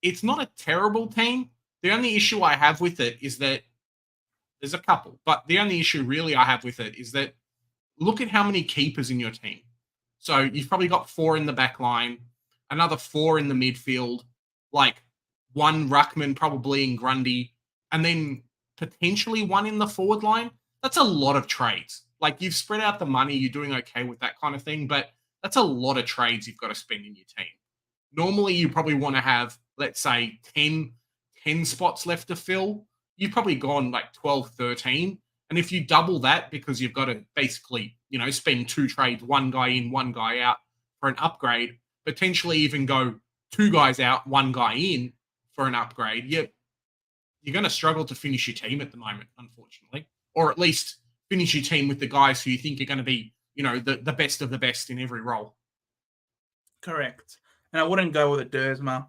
it's not a terrible team. The only issue I have with it is that there's a couple, but the only issue really I have with it is that look at how many keepers in your team. So you've probably got 4 in the back line, another 4 in the midfield, like 1 Ruckman probably in Grundy, and then potentially 1 in the forward line. That's a lot of trades. Like, you've spread out the money, you're doing okay with that kind of thing, but that's a lot of trades you've got to spend in your team. Normally, you probably want to have, let's say, 10 spots left to fill. You've probably gone like 12, 13. And if you double that because you've got to basically, spend 2 trades, 1 guy in, 1 guy out for an upgrade, potentially even go 2 guys out, 1 guy in for an upgrade, you're going to struggle to finish your team at the moment, unfortunately. Or at least finish your team with the guys who you think are going to be, the best of the best in every role. Correct. And I wouldn't go with a Dersma,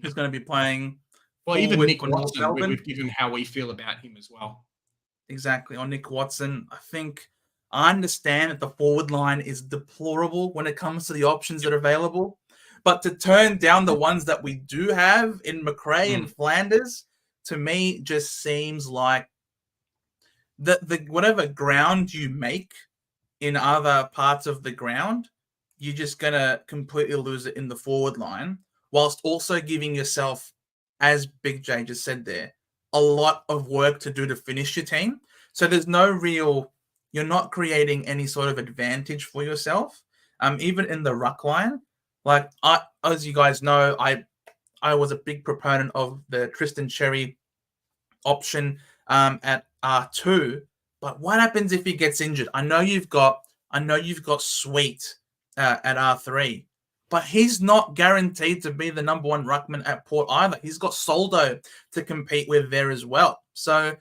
who's going to be playing. Well, even Nick Watson, we've given how we feel about him as well. Exactly. On Nick Watson, I understand that the forward line is deplorable when it comes to the options that are available. But to turn down the ones that we do have in McRae and Flanders, to me, just seems like the whatever ground you make in other parts of the ground, you're just going to completely lose it in the forward line, whilst also giving yourself, as Big J just said there, a lot of work to do to finish your team. So there's no real, you're not creating any sort of advantage for yourself. Even in the ruck line, like as you guys know, I was a big proponent of the Tristan Cherry option at R2. But what happens if he gets injured? I know you've got Sweet at R3. But he's not guaranteed to be the number 1 ruckman at Port either. He's got Soldo to compete with there as well. So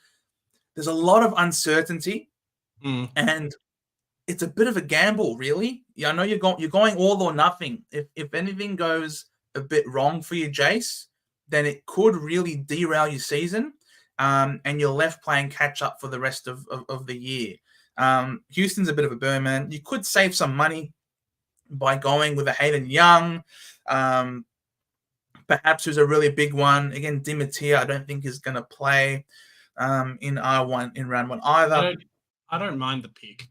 there's a lot of uncertainty, and it's a bit of a gamble, really. Yeah, I know you're going all or nothing. If anything goes a bit wrong for you, Jace, then it could really derail your season, and you're left playing catch up for the rest of the year. Houston's a bit of a burn, man. You could save some money by going with a Hayden Young, perhaps who's a really big one. Again, Dimatia, I don't think is going to play in R1 in round 1 either. I don't mind the pick,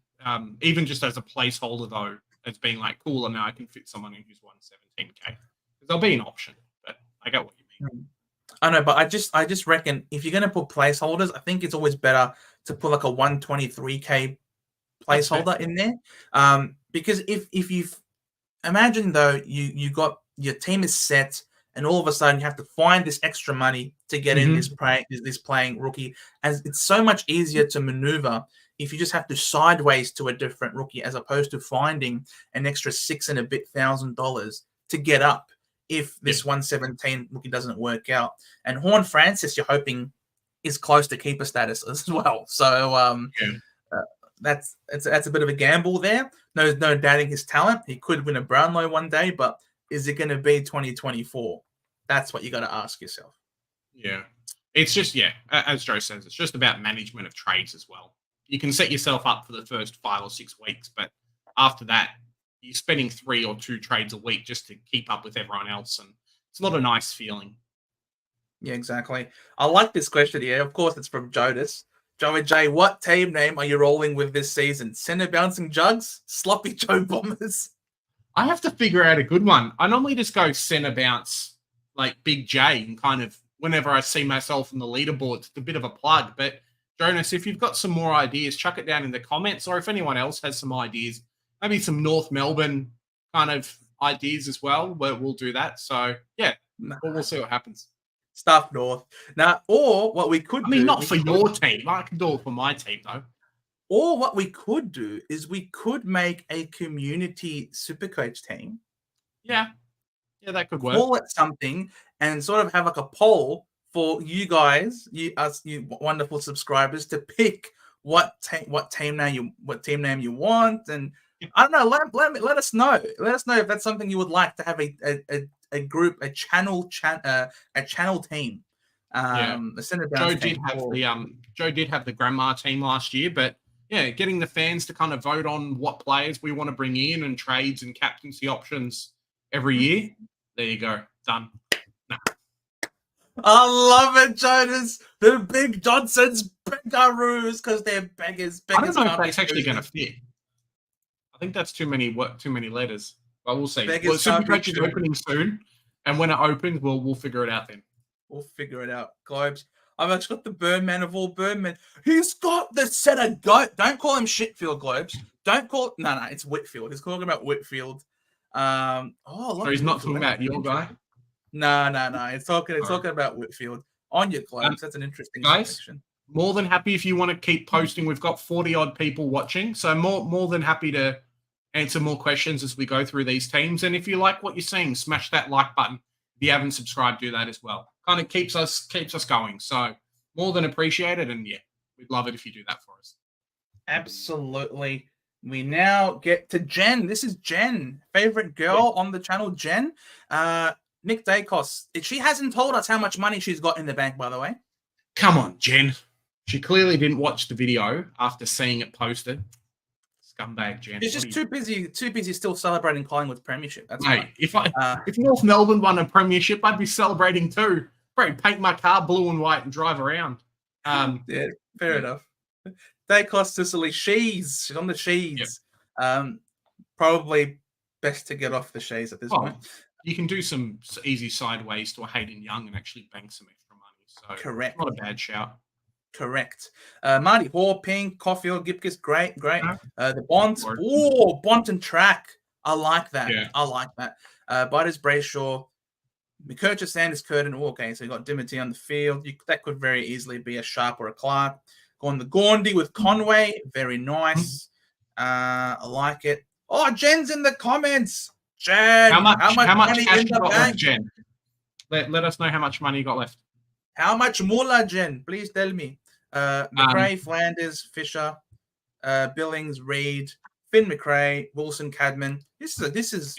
even just as a placeholder though, as being like, cool, and now I can fit someone in who's 117K because there'll be an option. But I get what you mean. I know, but I just reckon if you're going to put placeholders, I think it's always better to put like a 123K placeholder in there, because if imagine though, you got your team is set, and all of a sudden you have to find this extra money to get in this playing rookie, as it's so much easier to maneuver if you just have to sideways to a different rookie as opposed to finding an extra $6,000 and a bit to get up if this 117 rookie doesn't work out. And Horn Francis, you're hoping, is close to keeper status as well. So that's a bit of a gamble there. No doubting his talent. He could win a Brownlow one day, but is it going to be 2024? That's what you got to ask yourself. Yeah. It's just, as Joe says, it's just about management of trades as well. You can set yourself up for the first 5 or 6 weeks, but after that, you're spending 3 or 2 trades a week just to keep up with everyone else, and it's not a nice feeling. Yeah, exactly. I like this question here. Of course, it's from Jonas. Joey J, what team name are you rolling with this season? Center Bouncing Jugs? Sloppy Joe Bombers? I have to figure out a good one. I normally just go center bounce, like Big J, and kind of whenever I see myself on the leaderboard, it's a bit of a plug. But Jonas, if you've got some more ideas, chuck it down in the comments, or if anyone else has some ideas, maybe some North Melbourne kind of ideas as well, we'll do that. So, we'll see what happens. Stuff North. Now, or what we could do... not for your team. I can do it for my team, though. Or what we could do is we could make a community Supercoach team. Yeah, that could work. Call it something and sort of have like a poll for you guys, you wonderful subscribers, to pick what team name you want, and I don't know. Let us know. Let us know if that's something you would like to have a group, a channel team. Joe did have the grandma team last year, but getting the fans to kind of vote on what players we want to bring in and trades and captaincy options every year. There you go, done. Nah. I love it, Jonas. The Big Johnson's Beckaroos, because they're beggars. I don't know if that's actually going to fit. I think that's too many letters. But we'll see. Well, Supercoach is opening soon, and when it opens, we'll figure it out then. We'll figure it out. Globes. I've actually got the Birdman of all Birdmen. He's got the set of goat. Don't call him Shitfield, Globes. Don't call... No, it's Whitfield. He's talking about Whitfield. So he's not talking about your guy? No. It's talking about Whitfield. On your Globes. That's an interesting section. More than happy if you want to keep posting. We've got 40-odd people watching, so more than happy to answer more questions as we go through these teams. And if you like what you're seeing, smash that like button. If you haven't subscribed, do that as well. Kind of keeps us going. So more than appreciated, and we'd love it if you do that for us. Absolutely. We now get to Jen. This is Jen, favorite girl on the channel, Jen. Nick Dacos. She hasn't told us how much money she's got in the bank, by the way. Come on, Jen. She clearly didn't watch the video after seeing it posted. Scumbag Jen. She's just too busy still celebrating Collingwood's premiership. That's right. If North Melbourne won a premiership, I'd be celebrating too. Probably paint my car blue and white and drive around. Fair enough. Dacos Sicily. She's on the she's. Yep. Probably best to get off the she's at this point. You can do some easy sideways to a Hayden Young and actually bank some extra money. So correct. Not a bad shout. Correct. Marty Hoare, Pink, Caulfield, Gipkiss, great. The Bont. Bont and Track. I like that. Yeah. I like that. Biters, Brayshaw, McKercher, Sanders, Curtin. Okay, so you got Dimity on the field. That could very easily be a Sharp or a Clark. Going the Gaundy with Conway. Very nice. I like it. Oh, Jen's in the comments. Jen, how much money cash in the you got bank? left, Jen? Let us know how much money you got left. How much moolah, Jen? Please tell me. McRae, Flanders, Fisher, Billings, Reid, Finn McRae, Wilson, Cadman. This is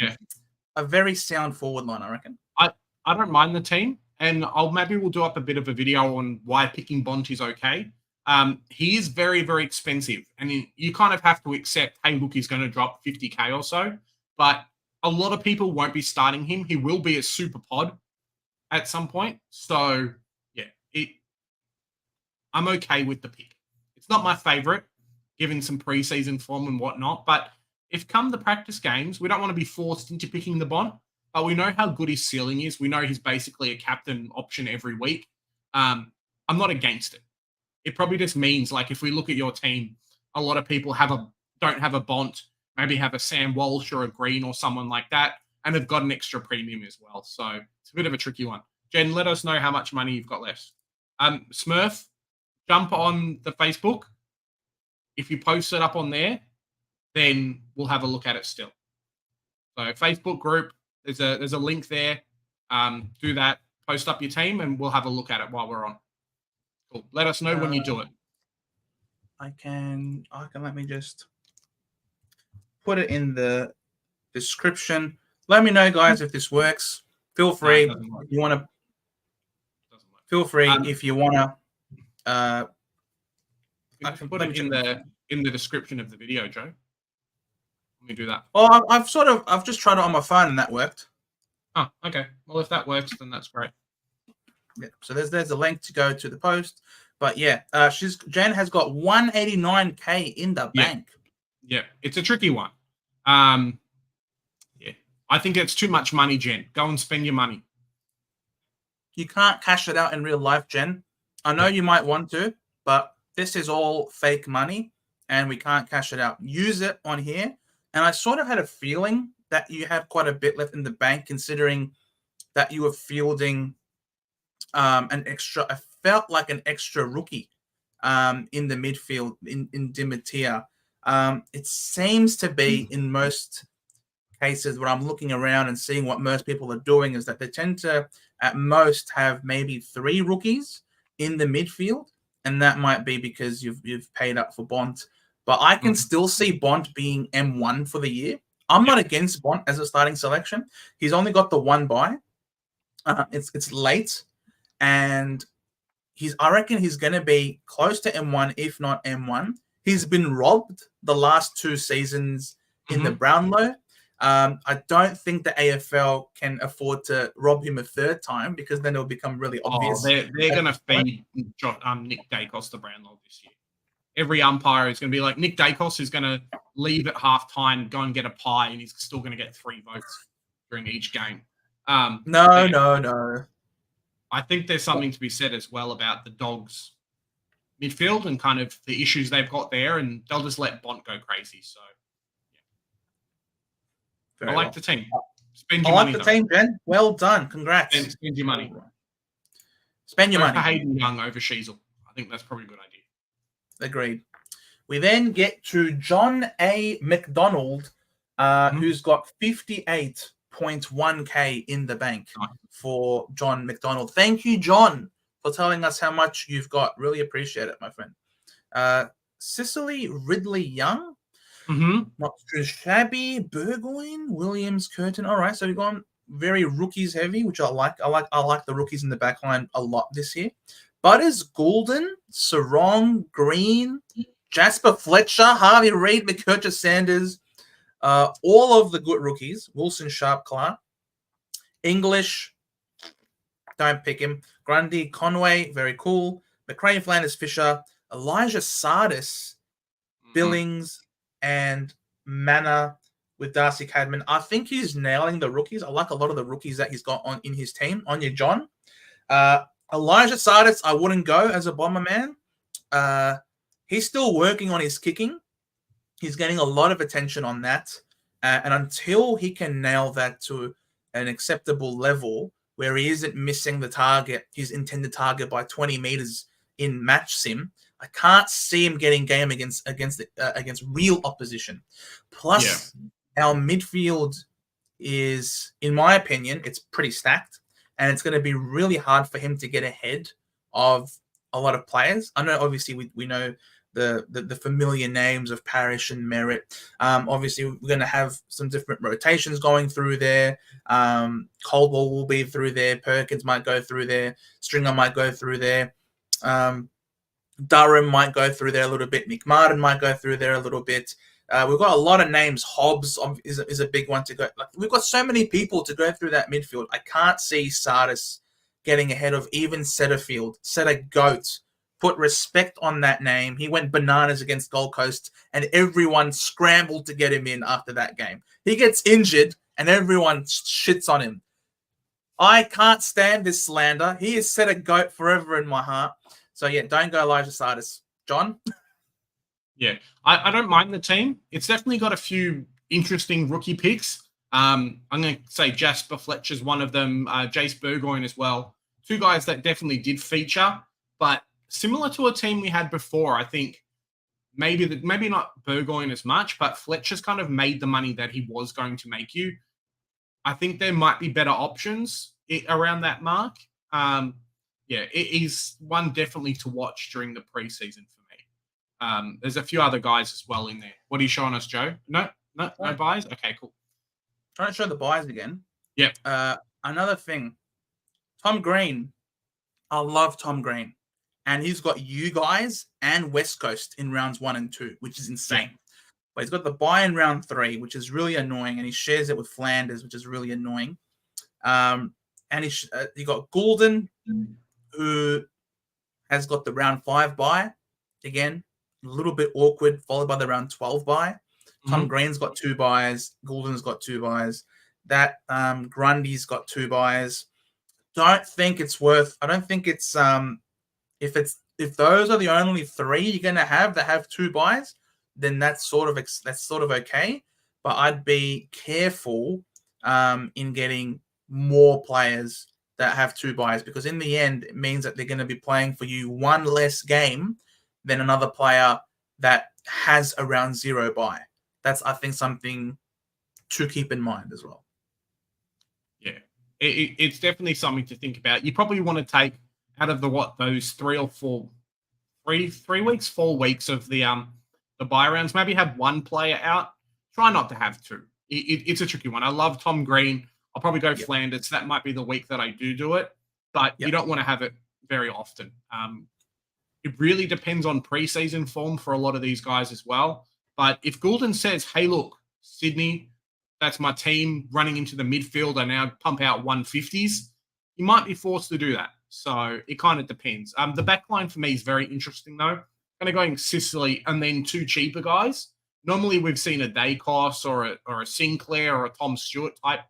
a very sound forward line, I reckon. I don't mind the team, and maybe we'll do up a bit of a video on why picking Bont is okay. He is very, very expensive, and you kind of have to accept, hey, look, he's going to drop 50K or so, but a lot of people won't be starting him. He will be a super pod at some point. So, I'm okay with the pick. It's not my favorite, given some preseason form and whatnot, but if come the practice games, we don't want to be forced into picking the Bont, but we know how good his ceiling is. We know he's basically a captain option every week. I'm not against it. It probably just means, like, if we look at your team, a lot of people don't have a Bont maybe have a Sam Walsh or a Green or someone like that, and have got an extra premium as well. So it's a bit of a tricky one. Jen, let us know how much money you've got left. Smurf, jump on the Facebook. If you post it up on there, then we'll have a look at it still. So Facebook group, there's a link there. Do that, post up your team, and we'll have a look at it while we're on. Cool. Let us know when you do it. I can let me just put it in the description. Let me know, guys, if this works. Feel free if you want to. Feel free if you want to. I can put it in the description of the video, Joe. Let me do that. Well, I've just tried it on my phone and that worked. Oh, okay. Well, if that works, then that's great. Yeah. So there's a link to go to the post. But yeah, Jen has got 189K in the bank. Yeah, it's a tricky one. Yeah, I think it's too much money, Jen. Go and spend your money. You can't cash it out in real life, Jen. I know you might want to, but this is all fake money, and we can't cash it out. Use it on here. And I sort of had a feeling that you had quite a bit left in the bank, considering that you were fielding an extra. I felt like an extra rookie in the midfield in Dimatia. It seems to be in most cases when I'm looking around and seeing what most people are doing is that they tend to at most have maybe 3 rookies in the midfield, and that might be because you've paid up for Bont. But I can still see Bont being M1 for the year. I'm not against Bont as a starting selection. He's only got the 1 bye. It's late, and I reckon he's going to be close to M1, if not M1. He's been robbed the last 2 seasons in the Brownlow. I don't think the AFL can afford to rob him a 3rd time, because then it'll become really obvious. They're going to feed Nick Dacos the Brownlow this year. Every umpire is going to be like, Nick Dacos is going to leave at halftime, go and get a pie, and he's still going to get 3 votes during each game. No. I think there's something to be said as well about the Dogs midfield and kind of the issues they've got there, and they'll just let Bont go crazy. So, yeah. I like the team. Spend your money. I like the team, Jen. Well done. Congrats. Spend your money. Spend your money. For Hayden Young over Sheasel. I think that's probably a good idea. Agreed. We then get to John A. McDonald, who's got 58.1K in the bank for John McDonald. Thank you, John, for telling us how much you've got. Really appreciate it, my friend. Cicely Ridley Young, not too shabby. Burgoyne, Williams, Curtin. All right, so we've gone very rookies heavy, which I like. I like the rookies in the back line a lot this year. Butters, Goulden, Sarong, Green, Jasper Fletcher, Harley Reid, McKercher Sanders, all of the good rookies. Wilson, Sharp, Clark. English, don't pick him. Grundy, Conway, very cool. McRae, Flanders, Fisher, Elijah Sardis, Billings, and Manor with Darcy Cadman. I think he's nailing the rookies. I like a lot of the rookies that he's got on in his team. On your John. Elijah Sardis, I wouldn't go as a bomber man. He's still working on his kicking. He's getting a lot of attention on that. And until he can nail that to an acceptable level where he isn't missing the target, his intended target by 20 meters in match sim, I can't see him getting game against real opposition. Plus, our midfield is, in my opinion, it's pretty stacked. And it's going to be really hard for him to get ahead of a lot of players. I know, obviously, we know the familiar names of Parrish and Merritt. Obviously, we're going to have some different rotations going through there. Caldwell will be through there. Perkins might go through there. Stringer might go through there. Durham might go through there a little bit. Nick Martin might go through there a little bit. We've got a lot of names. Hobbs is a big one to go. Like, we've got so many people to go through that midfield. I can't see Sardis getting ahead of even Setterfield. Goat. Put respect on that name. He went bananas against Gold Coast, and everyone scrambled to get him in after that game. He gets injured, and everyone shits on him. I can't stand this slander. He is Goat forever in my heart. So, yeah, don't go Elijah Sardis. John? Yeah, I don't mind the team. It's definitely got a few interesting rookie picks. I'm going to say Jasper Fletcher's one of them, Jace Burgoyne as well. Two guys that definitely did feature, but similar to a team we had before, I think maybe not Burgoyne as much, but Fletcher's kind of made the money that he was going to make you. I think there might be better options around that mark. Yeah, it is one definitely to watch during the preseason for me. There's a few other guys as well in there. What are you showing us, Joe? No buys? Okay, cool. Trying to show the buys again. Yeah. Another thing, Tom Green. I love Tom Green. And he's got you guys and West Coast in rounds 1 and 2, which is insane. Yeah. But he's got the buy in round 3, which is really annoying. And he shares it with Flanders, which is really annoying. And he got Goulden, who has got the round 5 buy. Again, a little bit awkward, followed by the round 12 buy. Mm-hmm. Tom Green's got 2 buys. Goulden's got 2 buys. That Grundy's got 2 buys. I don't think it's if those are the only 3 you're going to have that have 2 buys, then that's sort of okay. But I'd be careful in getting more players that have 2 buys, because in the end, it means that they're going to be playing for you 1 less game than another player that has a round 0 buy. That's, I think, something to keep in mind as well. Yeah, it's definitely something to think about. You probably want to take out of those 3 or 4 weeks, 4 weeks of the buy rounds, maybe have 1 player out. Try not to have 2. It's a tricky one. I love Tom Green. I'll probably go Flanders. That might be the week that I do it, but you don't want to have it very often. It really depends on preseason form for a lot of these guys as well. But if Goulden says, hey, look, Sydney, that's my team running into the midfield, I now pump out 150s, you might be forced to do that. So it kind of depends. The back line for me is very interesting, though. Kind of going Sicily and then 2 cheaper guys. Normally we've seen a Dacos or a Sinclair or a Tom Stewart type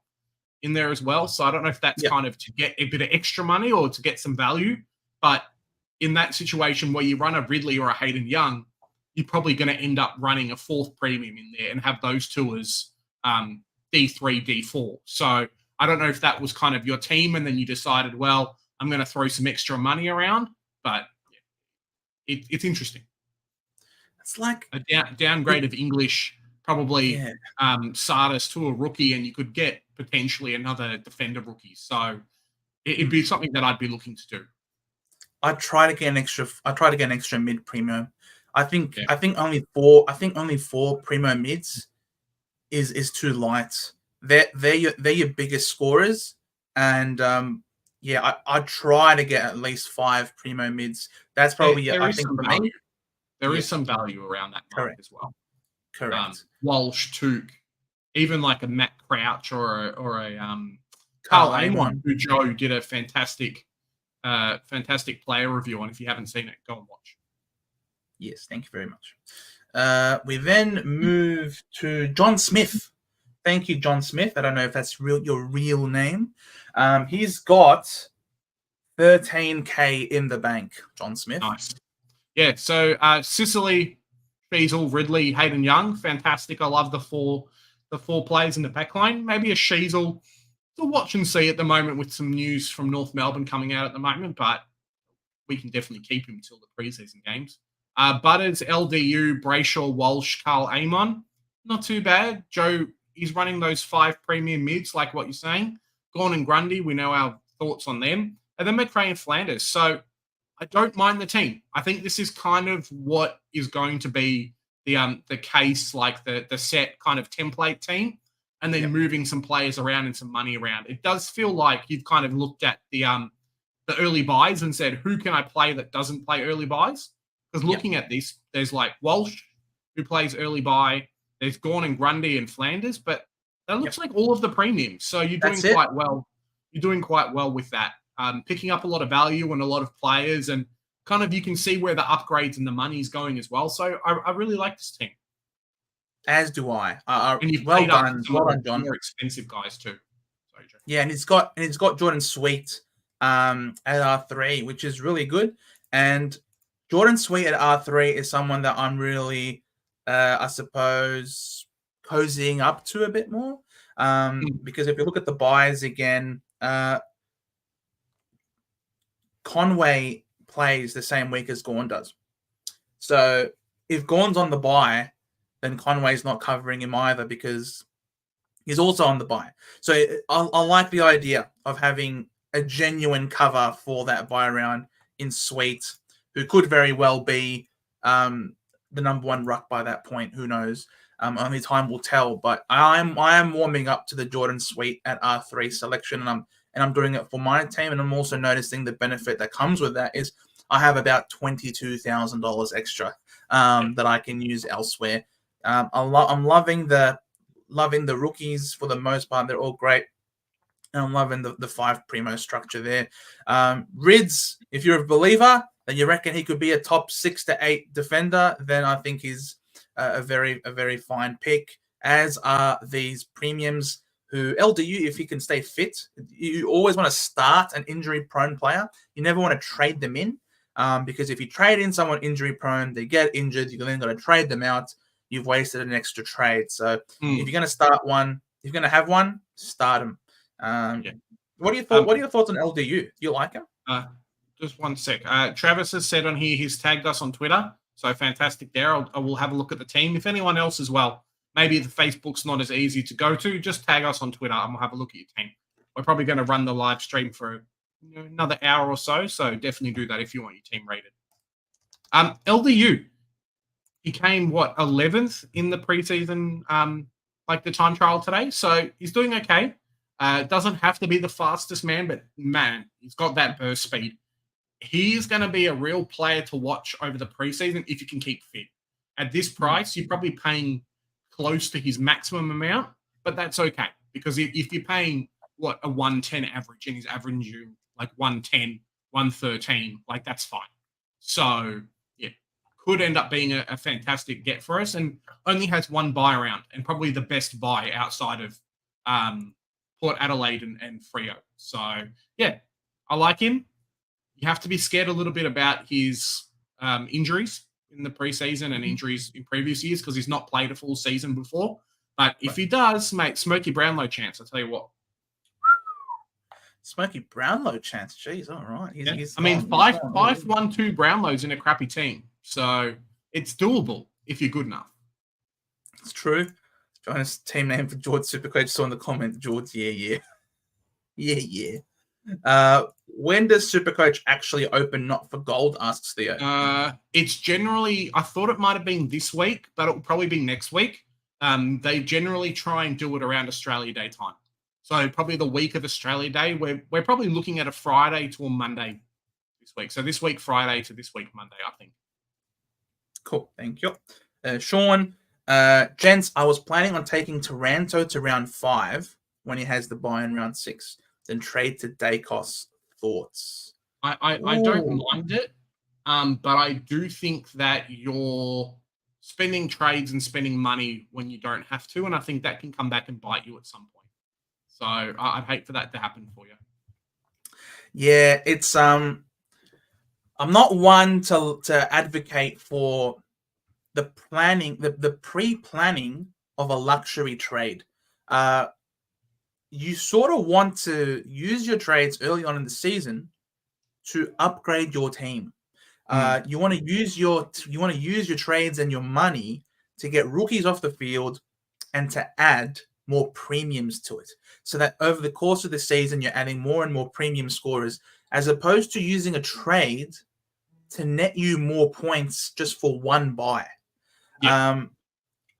in there as well. So I don't know if that's kind of to get a bit of extra money or to get some value. But in that situation where you run a Ridley or a Hayden Young, you're probably going to end up running a 4th premium in there and have those 2 as D3, D4. So I don't know if that was kind of your team and then you decided, well, I'm going to throw some extra money around. But it's interesting. It's like a downgrade of English, probably Sardis to a rookie, and you could get potentially another defender rookie. So it'd be something that I'd be looking to do. I try to get an extra mid premium. I think only 4 primo mids is too light. They're your biggest scorers, and I try to get at least 5 primo mids. That's probably I think for me. There is some value around that mark as well. Correct. Walsh, Took, even like a Matt Crouch or a Carl Amon, who Joe did a fantastic player review on. If you haven't seen it, go and watch. Yes, thank you very much. We then move to John Smith. Thank you, John Smith. I don't know if that's your real name. He's got 13K in the bank, John Smith. Nice. Yeah, so Sicily, Sheasel, Ridley, Hayden Young, fantastic. I love the four players in the back line. Maybe a Sheasel to watch and see at the moment with some news from North Melbourne coming out at the moment, but we can definitely keep him until the preseason games. Butters, LDU, Brayshaw, Walsh, Carl Amon. Not too bad. Joe, he's running those 5 premium mids, like what you're saying. Gawn and Grundy, we know our thoughts on them. And then McRae and Flanders. So I don't mind the team. I think this is kind of what is going to be the case, like the set kind of template team, and then moving some players around and some money around. It does feel like you've kind of looked at the early buys and said, who can I play that doesn't play early buys? Because looking at this, there's like Walsh, who plays early buy. There's Gawn and Grundy and Flanders, but that looks like all of the premiums. So you're doing quite well. You're doing quite well with that. Picking up a lot of value and a lot of players, and kind of you can see where the upgrades and the money is going as well. So I really like this team. As do I. And you've well played done, up some well done, John. More expensive guys too. Sorry, Joe. Yeah, and it's got Jordan Sweet at R3, which is really good. And Jordan Sweet at R3 is someone that I'm really, I suppose, cozying up to a bit more. Because if you look at the buys again, Conway plays the same week as Gawn does. So if Gawn's on the buy, then Conway's not covering him either because he's also on the buy. So I like the idea of having a genuine cover for that buy round in Sweet, who could very well be the number one ruck by that point. Who knows? Only time will tell. But I am warming up to the Jordan Sweet at R3 selection, and I'm doing it for my team. And I'm also noticing the benefit that comes with that is I have about $22,000 extra that I can use elsewhere. I'm loving the rookies for the most part. They're all great. And I'm loving the 5 primo structure there. Rids, if you're a believer and you reckon he could be a top 6 to 8 defender, then I think he's a very fine pick, as are these premiums who LDU, if he can stay fit. You always want to start an injury-prone player. You never want to trade them in because if you trade in someone injury-prone, they get injured. You're then going to trade them out. You've wasted an extra trade. So if you're going to start one, if you're going to have one, start him. What are your thoughts on LDU? Do you like him? Just one sec. Travis has said on here he's tagged us on Twitter, so fantastic there. I will have a look at the team. If anyone else as well, maybe the Facebook's not as easy to go to, just tag us on Twitter and we'll have a look at your team. We're probably going to run the live stream for another hour or so, so definitely do that if you want your team rated. LDU, he came 11th in the preseason, like the time trial today, so he's doing okay. Doesn't have to be the fastest man, but man, he's got that burst speed. He's going to be a real player to watch over the preseason if you can keep fit. At this price, you're probably paying close to his maximum amount, but that's okay because if you're paying a 110 average and he's averaging like 110, 113, like that's fine. So yeah, could end up being a fantastic get for us, and only has one buy around and probably the best buy outside of Port Adelaide and Freo. So yeah, I like him. You have to be scared a little bit about his injuries in the preseason and injuries in previous years because he's not played a full season before. But if he does, mate, Smokey Brownlow chance. I'll tell you what. Smokey Brownlow chance. Jeez, all right. He's 5-1-2 Brownlows in a crappy team. So it's doable if you're good enough. It's true. Trying to team name for George Supercoach. Saw in the comment, George, yeah. When does Supercoach actually open not for gold, asks Theo. It's generally, I thought it might have been this week, but it will probably be next week. They generally try and do it around Australia Day time. So probably the week of Australia Day, we're probably looking at a Friday to a Monday this week. So this week Friday to this week Monday, I think. Cool, thank you. Sean, gents, I was planning on taking Taranto to round 5 when he has the buy in round 6, then trade to Dacos. Thoughts? I don't mind it, but I do think that you're spending trades and spending money when you don't have to, and I think that can come back and bite you at some point. So I'd hate for that to happen for you. Yeah, it's I'm not one to advocate for the planning, the pre-planning of a luxury trade. You sort of want to use your trades early on in the season to upgrade your team. You want to use your trades and your money to get rookies off the field and to add more premiums to it, so that over the course of the season you're adding more and more premium scorers, as opposed to using a trade to net you more points just for one buy. Yeah.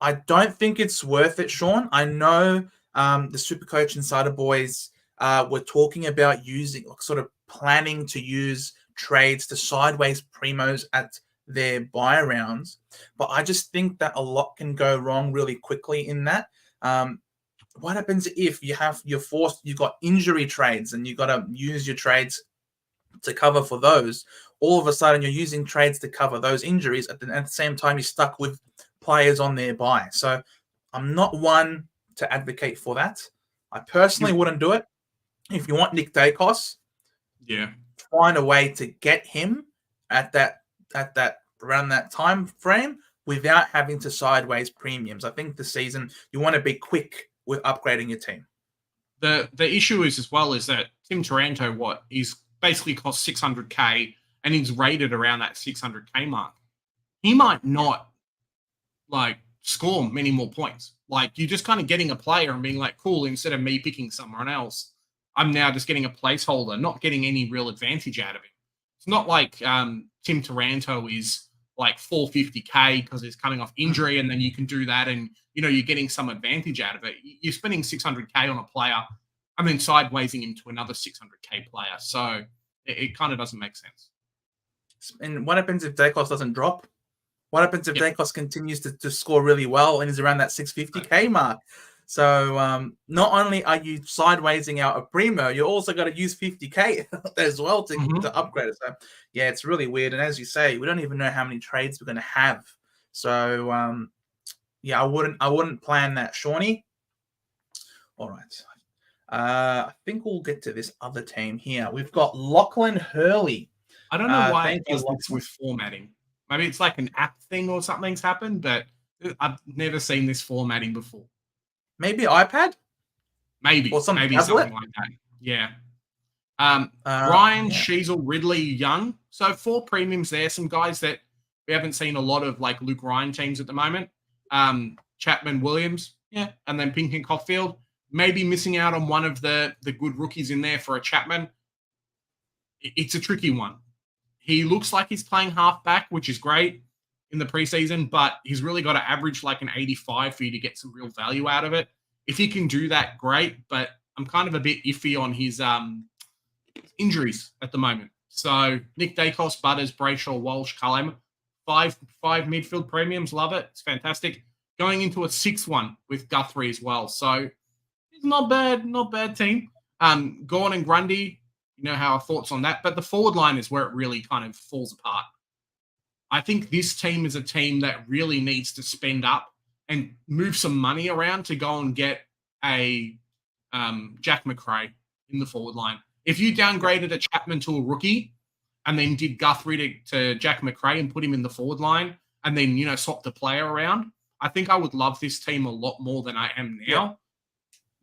I don't think it's worth it, Sean. I know the Supercoach Insider boys were talking about planning to use trades to sideways primos at their buy rounds, but I just think that a lot can go wrong really quickly in that. What happens if you've got injury trades and you've got to use your trades to cover for those? All of a sudden you're using trades to cover those injuries at the same time you're stuck with players on their buy. So I'm not one to advocate for that. I personally wouldn't do it. If you want Nick Dacos, yeah, find a way to get him at that at that around that time frame without having to sideways premiums. I think this season you want to be quick with upgrading your team. The issue is as well is that Tim Taranto, he's basically cost 600k and he's rated around that 600k mark. He might not like score many more points. Like you're just kind of getting a player and being like, cool, instead of me picking someone else, I'm now just getting a placeholder, not getting any real advantage out of it. It's not like Tim Taranto is like 450k because he's coming off injury and then you can do that and, you're getting some advantage out of it. You're spending 600k on a player and then sidewaysing him to another 600k player. So it kind of doesn't make sense. And what happens if Dacos doesn't drop? What happens if Dacos continues to score really well and is around that 650k mark? So not only are you sidewaysing out a primo, you also got to use 50k as well to upgrade it. So yeah, it's really weird. And as you say, we don't even know how many trades we're going to have. So yeah, I wouldn't plan that, Shawnee. All right. I think we'll get to this other team here. We've got Lachlan Hurley. I don't know why it does this with formatting. Maybe it's like an app thing or something's happened, but I've never seen this formatting before. Maybe iPad? Maybe. Or something like that. Yeah. Ryan, Sheasel, Ridley, Young. So 4 premiums there. Some guys that we haven't seen a lot of, like Luke Ryan teams at the moment. Chapman, Williams. Yeah. And then Pink and Caulfield. Maybe missing out on one of the good rookies in there for a Chapman. It's a tricky one. He looks like he's playing halfback, which is great in the preseason, but he's really got to average like an 85 for you to get some real value out of it. If he can do that, great, but I'm kind of a bit iffy on his injuries at the moment. So Nick Dacos, Butters, Brayshaw, Walsh, Cullum, five midfield premiums, love it. It's fantastic. Going into a 6th one with Guthrie as well. So it's not bad team. Gorn and Grundy, how our thoughts on that. But the forward line is where it really kind of falls apart. I think this team is a team that really needs to spend up and move some money around to go and get a Jack McRae in the forward line. If you downgraded a Chapman to a rookie and then did Guthrie to Jack McRae and put him in the forward line and then, swap the player around, I think I would love this team a lot more than I am now. Yeah.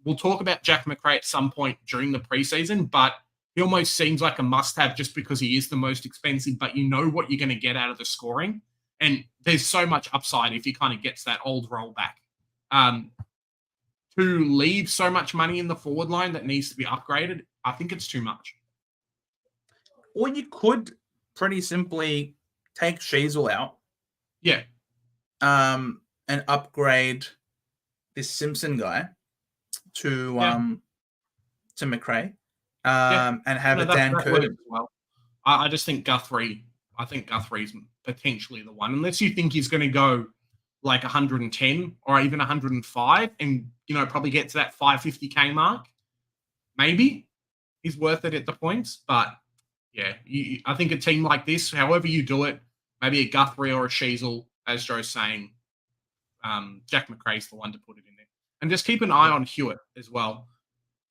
We'll talk about Jack McRae at some point during the preseason, but he almost seems like a must-have just because he is the most expensive, but you know what you're going to get out of the scoring. And there's so much upside if he kind of gets that old rollback. To leave so much money in the forward line that needs to be upgraded, I think it's too much. Or you could pretty simply take Sheasel out. Yeah. And upgrade this Simpson guy to McRae. And have a Dan Curtin. Well, I just think Guthrie. I think Guthrie's potentially the one, unless you think he's going to go like 110 or even 105, and probably get to that 550k mark. Maybe he's worth it at the points, but yeah, I think a team like this, however you do it, maybe a Guthrie or a Sheasel, as Joe's saying, Jack McRae's the one to put it in there, and just keep an eye on Hewitt as well.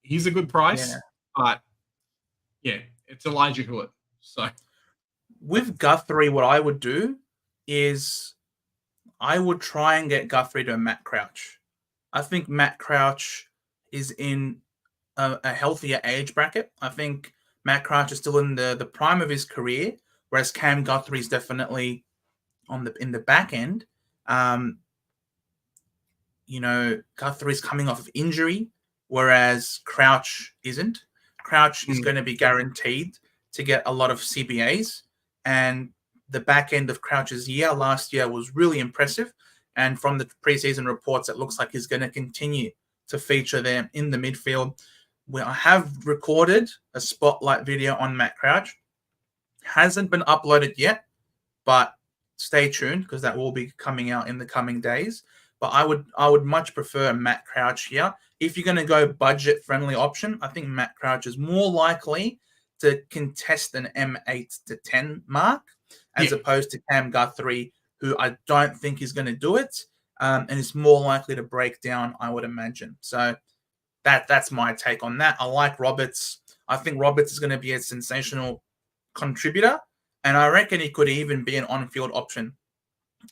He's a good price. Yeah. But, yeah, it's Elijah Hewitt. So, with Guthrie, what I would do is I would try and get Guthrie to Matt Crouch. I think Matt Crouch is in a healthier age bracket. I think Matt Crouch is still in the prime of his career, whereas Cam Guthrie is definitely in the back end. Guthrie's coming off of injury, whereas Crouch isn't. Crouch is going to be guaranteed to get a lot of CBAs, and the back end of Crouch's last year was really impressive. And from the preseason reports, it looks like he's going to continue to feature there in the midfield. I have recorded a spotlight video on Matt Crouch. Hasn't been uploaded yet, but stay tuned because that will be coming out in the coming days. But I would much prefer Matt Crouch here. If you're going to go budget-friendly option, I think Matt Crouch is more likely to contest an M8 to 10 mark as opposed to Cam Guthrie, who I don't think is going to do it, and is more likely to break down, I would imagine. So that's my take on that. I like Roberts. I think Roberts is going to be a sensational contributor. And I reckon he could even be an on-field option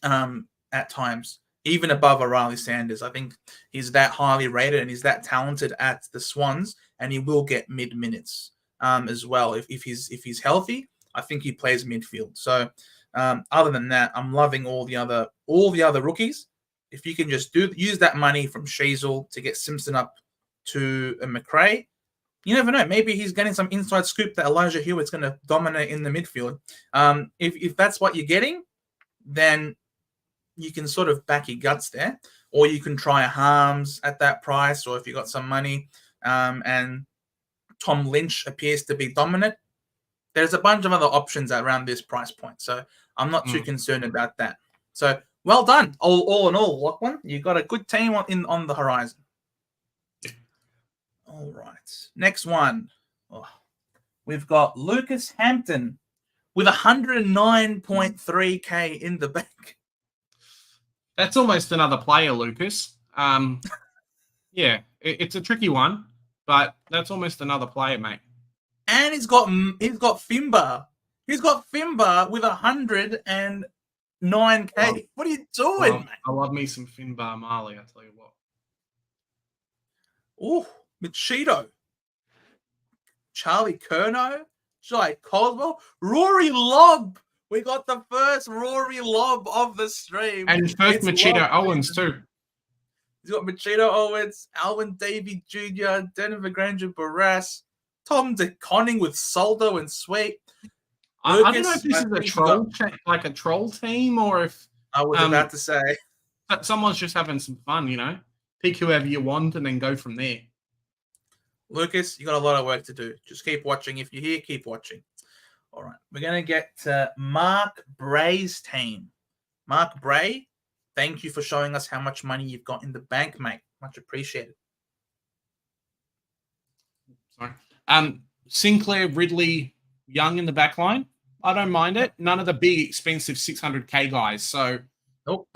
at times, even above a Riley Sanders. I think he's that highly rated and he's that talented at the Swans, and he will get mid minutes as well if he's healthy. I think he plays midfield. So other than that, I'm loving all the other rookies. If you can just use that money from Sheasel to get Simpson up to a McRae, you never know. Maybe he's getting some inside scoop that Elijah Hewitt's going to dominate in the midfield. If that's what you're getting, then you can sort of back your guts there, or you can try a Harms at that price, or if you got some money and Tom Lynch appears to be dominant, there's a bunch of other options around this price point. So I'm not too concerned about that. So well done. All in all, Lachlan, you've got a good team on the horizon. All right. Next one. Oh, we've got Lucas Hampton with 109.3K in the bank. That's almost another player, Lucas. Yeah, it's a tricky one, but that's almost another player, mate. And he's got Fimba. He's got Fimba with 109K. Well, what are you doing, mate? I love me some Finbar Marley, I tell you what. Oh, Machito. Charlie Curnow. Jai Caldwell. Rory Lobb. We got the first Rory Lobb of the stream. And first Machito Owens, too. He's got Machito Owens, Alvin Davey Jr., Denver Granger Barras, Tom DeConning with Soldo and Sweet. I don't know if this is a troll, like a troll team, or if I was about to say someone's just having some fun, you know. Pick whoever you want and then go from there. Lucas, you got a lot of work to do. Just keep watching. If you're here, keep watching. All right, we're going to get to Mark Bray's team. Mark Bray, thank you for showing us how much money you've got in the bank, mate. Much appreciated. Sorry. Sinclair, Ridley, Young in the back line. I don't mind it. None of the big, expensive 600K guys. So nope.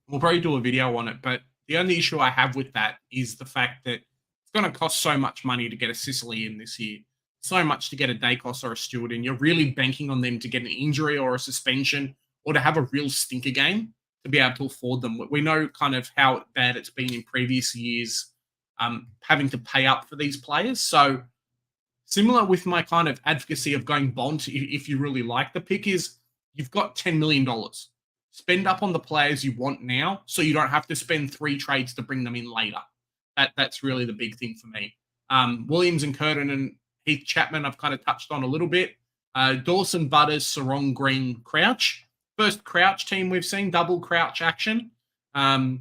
We'll probably do a video on it. But the only issue I have with that is the fact that it's going to cost so much money to get a Sicily in this year. So much to get a Dacos or a Stewart in. You're really banking on them to get an injury or a suspension or to have a real stinker game to be able to afford them. We know kind of how bad it's been in previous years, having to pay up for these players. So similar with my kind of advocacy of going Bond, if you really like the pick, is you've got $10 million. Spend up on the players you want now so you don't have to spend 3 trades to bring them in later. That's really the big thing for me. Williams and Curtin and Heath Chapman I've kind of touched on a little bit. Dawson, Butters, Sarong, Green, Crouch. First Crouch team we've seen, double Crouch action. 2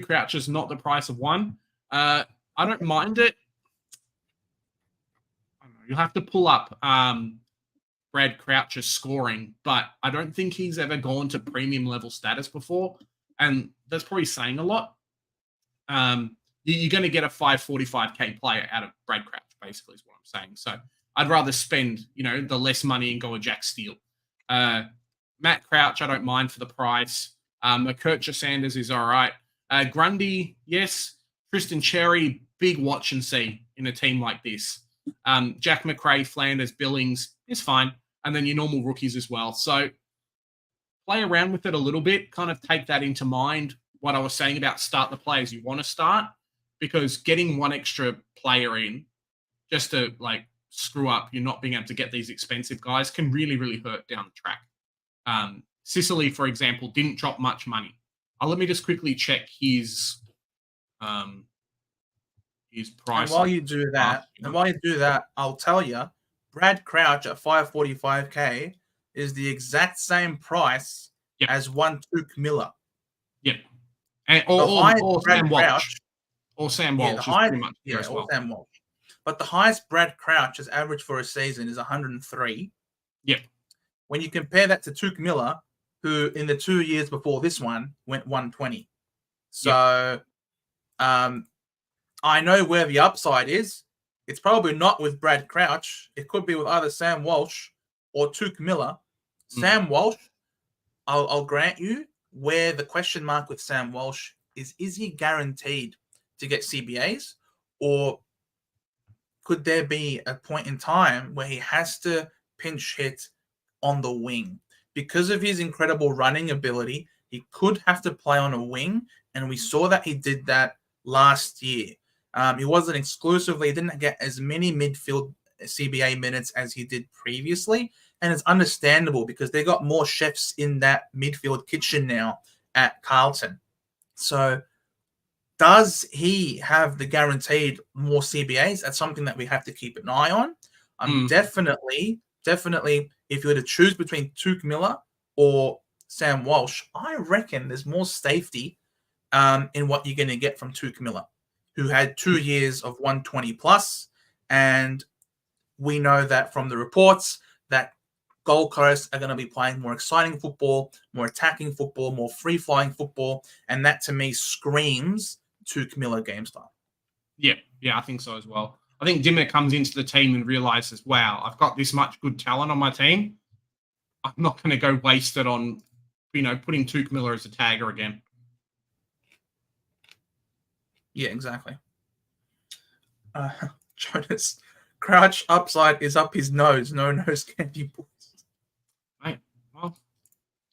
Crouches, not the price of 1. I don't mind it. You'll have to pull up Brad Crouch's scoring, but I don't think he's ever gone to premium level status before, and that's probably saying a lot. You're going to get a 545K player out of Brad Crouch, basically, is what I'm saying. So I'd rather spend, the less money and go a Jack Steele. Matt Crouch, I don't mind for the price. McKercher Sanders is all right. Grundy, yes. Tristan Cherry, big watch and see in a team like this. Jack McRae, Flanders, Billings is fine. And then your normal rookies as well. So play around with it a little bit. Kind of take that into mind, what I was saying about start the players you want to start. Because getting 1 extra player in just to, screw up you not being able to get these expensive guys can really, really hurt down the track. Sicily, for example, didn't drop much money. Let me just quickly check his price. And while you do that, I'll tell you, Brad Crouch at 545K is the exact same price as 1 Tuke Miller. Yep. And, or Sam Walsh. Or Sam Walsh is pretty much there as well. Sam Walsh. But the highest Brad Crouch has averaged for a season is 103. Yep. When you compare that to Tuke Miller, who in the 2 years before this one went 120. So I know where the upside is. It's probably not with Brad Crouch. It could be with either Sam Walsh or Tuke Miller. Sam Walsh, I'll grant you, where the question mark with Sam Walsh is he guaranteed to get CBAs? Or could there be a point in time where he has to pinch hit on the wing. Because of his incredible running ability, he could have to play on a wing, and we saw that he did that last year. He wasn't exclusively, he didn't get as many midfield CBA minutes as he did previously, and it's understandable because they got more chefs in that midfield kitchen now at Carlton. So does he have the guaranteed more CBAs? That's something that we have to keep an eye on. Definitely, if you were to choose between Tuke Miller or Sam Walsh, I reckon there's more safety in what you're going to get from Tuke Miller, who had 2 years of 120 plus, and we know that from the reports that Gold Coast are going to be playing more exciting football, more attacking football, more free-flying football, and that to me screams Tuke Miller game style. Yeah, I think so as well. I think Dimmer comes into the team and realizes, wow, I've got this much good talent on my team. I'm not going to go waste it on, putting Tuke Miller as a tagger again. Yeah, exactly. Jonas, Crouch upside is up his nose. No nose candy boys. Mate, well,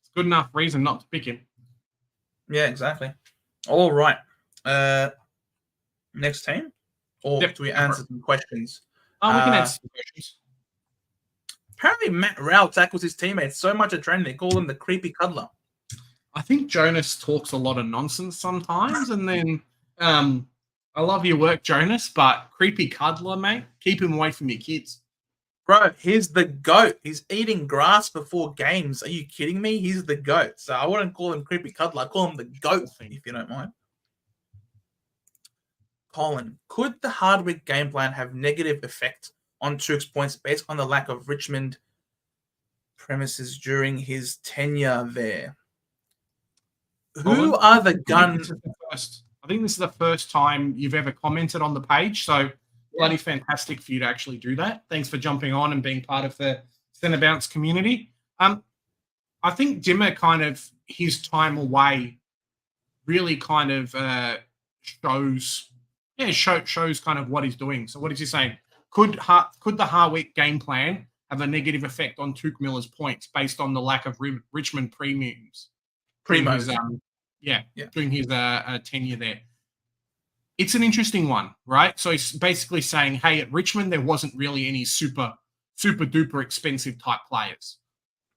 it's good enough reason not to pick him. Yeah, exactly. All right. Next team? Or do we answer some questions? Oh, we can answer some questions. Apparently, Matt Rowell tackles his teammates so much a trend they call him the creepy cuddler. I think Jonas talks a lot of nonsense sometimes, and then I love your work, Jonas, but creepy cuddler, mate, keep him away from your kids. Bro, he's the GOAT. He's eating grass before games. Are you kidding me? He's the GOAT. So I wouldn't call him creepy cuddler. I call him the GOAT, if you don't mind. Colin, could the Hardwick game plan have negative effect on Tuke's points based on the lack of Richmond premises during his tenure there? Who are the guns? I think this is the first time you've ever commented on the page, so bloody fantastic for you to actually do that. Thanks for jumping on and being part of the Centre Bounce community. I think Dimmer kind of, his time away really kind of shows kind of what he's doing. So what is he saying? Could the Hardwick game plan have a negative effect on Tuke Miller's points based on the lack of Richmond premiums? During his tenure there. It's an interesting one, right? So he's basically saying, hey, at Richmond, there wasn't really any super duper expensive type players.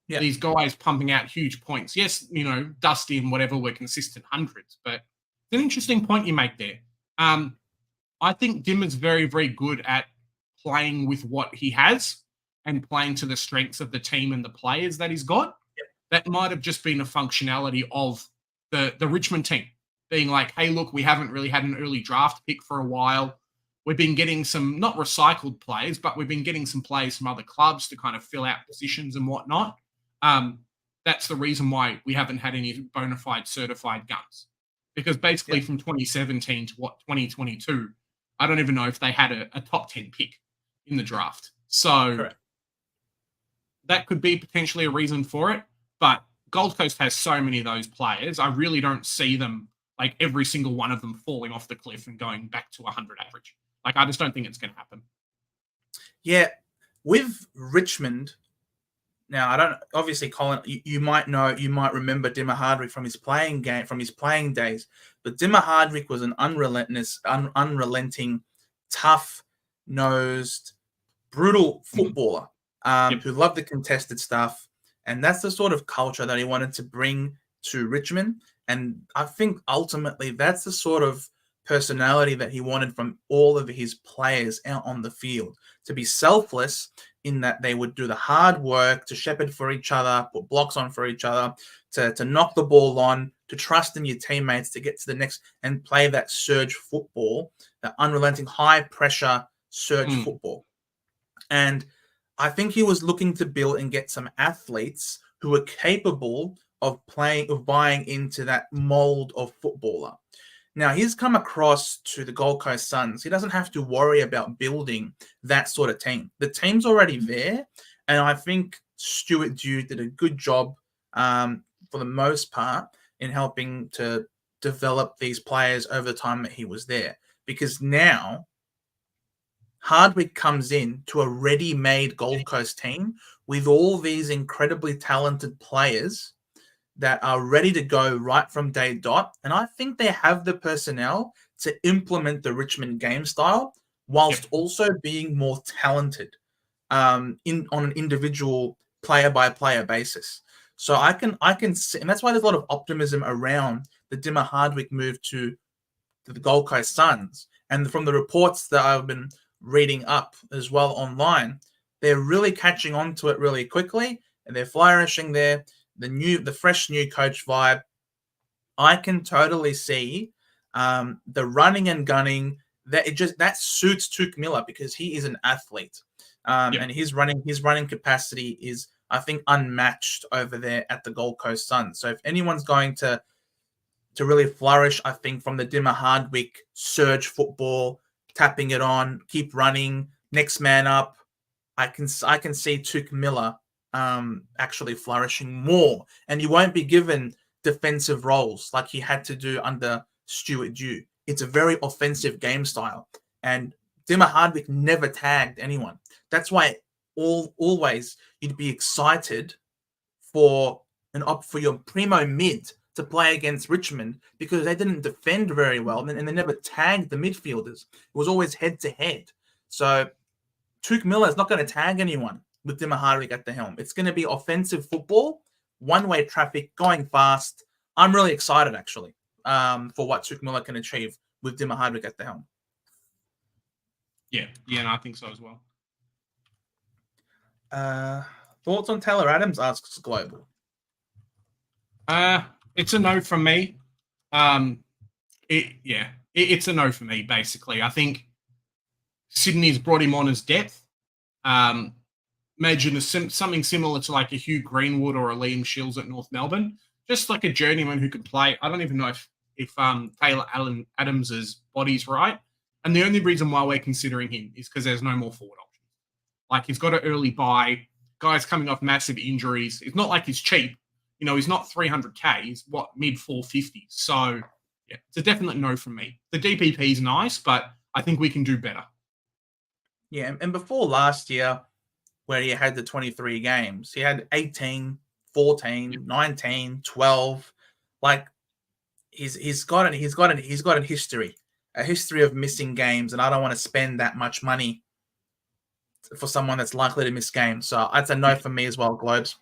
Yeah. These guys pumping out huge points. Yes, Dusty and whatever were consistent hundreds, but it's an interesting point you make there. I think Dimmer's very, very good at playing with what he has and playing to the strengths of the team and the players that he's got. Yep. That might have just been a functionality of the Richmond team being like, hey, look, we haven't really had an early draft pick for a while. We've been getting some, not recycled players, but we've been getting some players from other clubs to kind of fill out positions and whatnot. That's the reason why we haven't had any bona fide certified guns. Because basically from 2017 to 2022, I don't even know if they had a top 10 pick in the draft. So that could be potentially a reason for it. But Gold Coast has so many of those players. I really don't see them, like every single one of them falling off the cliff and going back to 100 average. Like, I just don't think it's going to happen. Yeah. With Richmond, now I don't, obviously, Colin, you might remember Dimmer Hardwick from his playing days, but Dimmer Hardwick was an unrelenting, tough-nosed, brutal footballer who loved the contested stuff. And that's the sort of culture that he wanted to bring to Richmond. And I think ultimately that's the sort of personality that he wanted from all of his players out on the field, to be selfless in that they would do the hard work to shepherd for each other, put blocks on for each other, to knock the ball on, to trust in your teammates to get to the next and play that surge football, that unrelenting high pressure surge football. And I think he was looking to build and get some athletes who were capable of buying into that mold of footballer. Now, he's come across to the Gold Coast Suns. He doesn't have to worry about building that sort of team. The team's already there, and I think Stuart Dew did a good job for the most part in helping to develop these players over the time that he was there. Because now Hardwick comes in to a ready-made Gold Coast team with all these incredibly talented players that are ready to go right from day dot. And I think they have the personnel to implement the Richmond game style whilst also being more talented on an individual player by player basis. So I can see, and that's why there's a lot of optimism around the Dimmer Hardwick move to the Gold Coast Suns. And from the reports that I've been reading up as well online, they're really catching on to it really quickly, and they're flourishing there. The fresh new coach vibe. I can totally see the running and gunning that suits Tuke Miller because he is an athlete, and his running capacity is, I think, unmatched over there at the Gold Coast Suns. So if anyone's going to really flourish, I think from the Dimmer Hardwick surge football, tapping it on, keep running, next man up, I can see Tuke Miller actually flourishing more, and he won't be given defensive roles like he had to do under Stuart Dew. It's a very offensive game style, and Dimmer Hardwick never tagged anyone. That's why always you'd be excited for your primo mid to play against Richmond because they didn't defend very well and they never tagged the midfielders. It was always head to head. So Tuke Miller is not going to tag anyone with Dimmer Hardwick at the helm. It's going to be offensive football, one-way traffic, going fast. I'm really excited, actually, for what Tuke Miller can achieve with Dimmer Hardwick at the helm. Yeah, and I think so as well. Thoughts on Taylor Adams, asks Global. It's a no from me. It's a no for me, basically. I think Sydney's brought him on as depth. Imagine something similar to like a Hugh Greenwood or a Liam Shields at North Melbourne. Just like a journeyman who could play. I don't even know if Taylor Adams' body's right. And the only reason why we're considering him is because there's no more forward options. Like, he's got an early buy. Guys coming off massive injuries. It's not like he's cheap. You know, he's not 300K. He's mid 450s. So, yeah, it's a definite no from me. The DPP is nice, but I think we can do better. Yeah, and before last year, where he had the 23 games, he had 18, 14, 19, 12. Like, he's got a history of missing games, and I don't want to spend that much money for someone that's likely to miss games. So that's a no for me as well, Globes.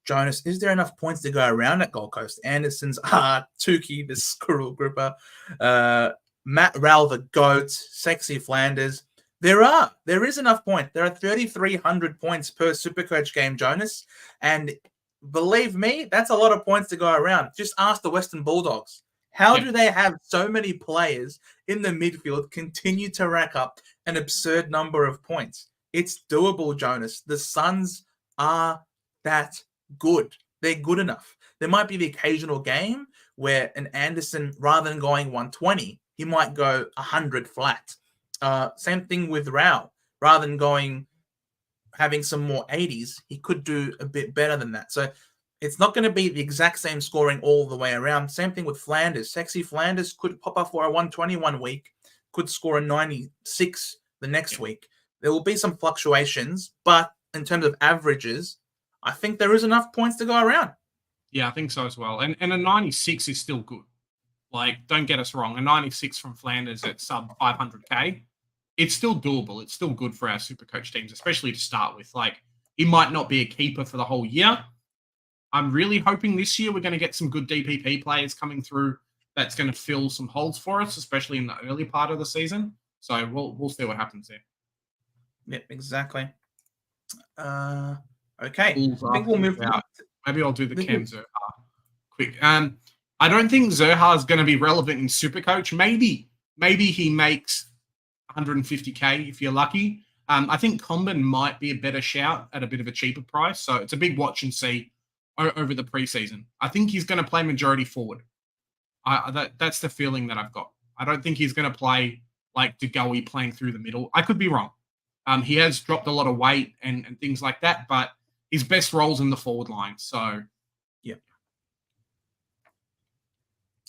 Jonas, is there enough points to go around at Gold Coast? Anderson's Tukey, the squirrel gripper, Matt Rowell, the goat, Sexy Flanders. There is enough points. There are 3,300 points per Supercoach game, Jonas. And believe me, that's a lot of points to go around. Just ask the Western Bulldogs. How do they have so many players in the midfield continue to rack up an absurd number of points? It's doable, Jonas. The Suns are that good. They're good enough. There might be the occasional game where an Anderson, rather than going 120, he might go 100 flat. Same thing with Rao. Rather than having some more 80s, he could do a bit better than that. So it's not going to be the exact same scoring all the way around. Same thing with Flanders. Sexy Flanders could pop up for a 120 one week, could score a 96 the next week. There will be some fluctuations, but in terms of averages, I think there is enough points to go around. Yeah, I think so as well. And a 96 is still good. Like, don't get us wrong. A 96 from Flanders at sub 500K, it's still doable. It's still good for our Supercoach teams, especially to start with. Like, he might not be a keeper for the whole year. I'm really hoping this year we're going to get some good DPP players coming through that's going to fill some holes for us, especially in the early part of the season. So we'll see what happens there. Yep, exactly. Okay. Bulls I think we'll move out. Maybe I'll do the Cam Zerha quick. I don't think Zerha is going to be relevant in Supercoach. Maybe he makes 150K if you're lucky. I think Comben might be a better shout at a bit of a cheaper price. So it's a big watch and see over the preseason. I think he's going to play majority forward. That's the feeling that I've got. I don't think he's going to play like DeGoey playing through the middle. I could be wrong. He has dropped a lot of weight and things like that, but his best role's in the forward line. So, yeah.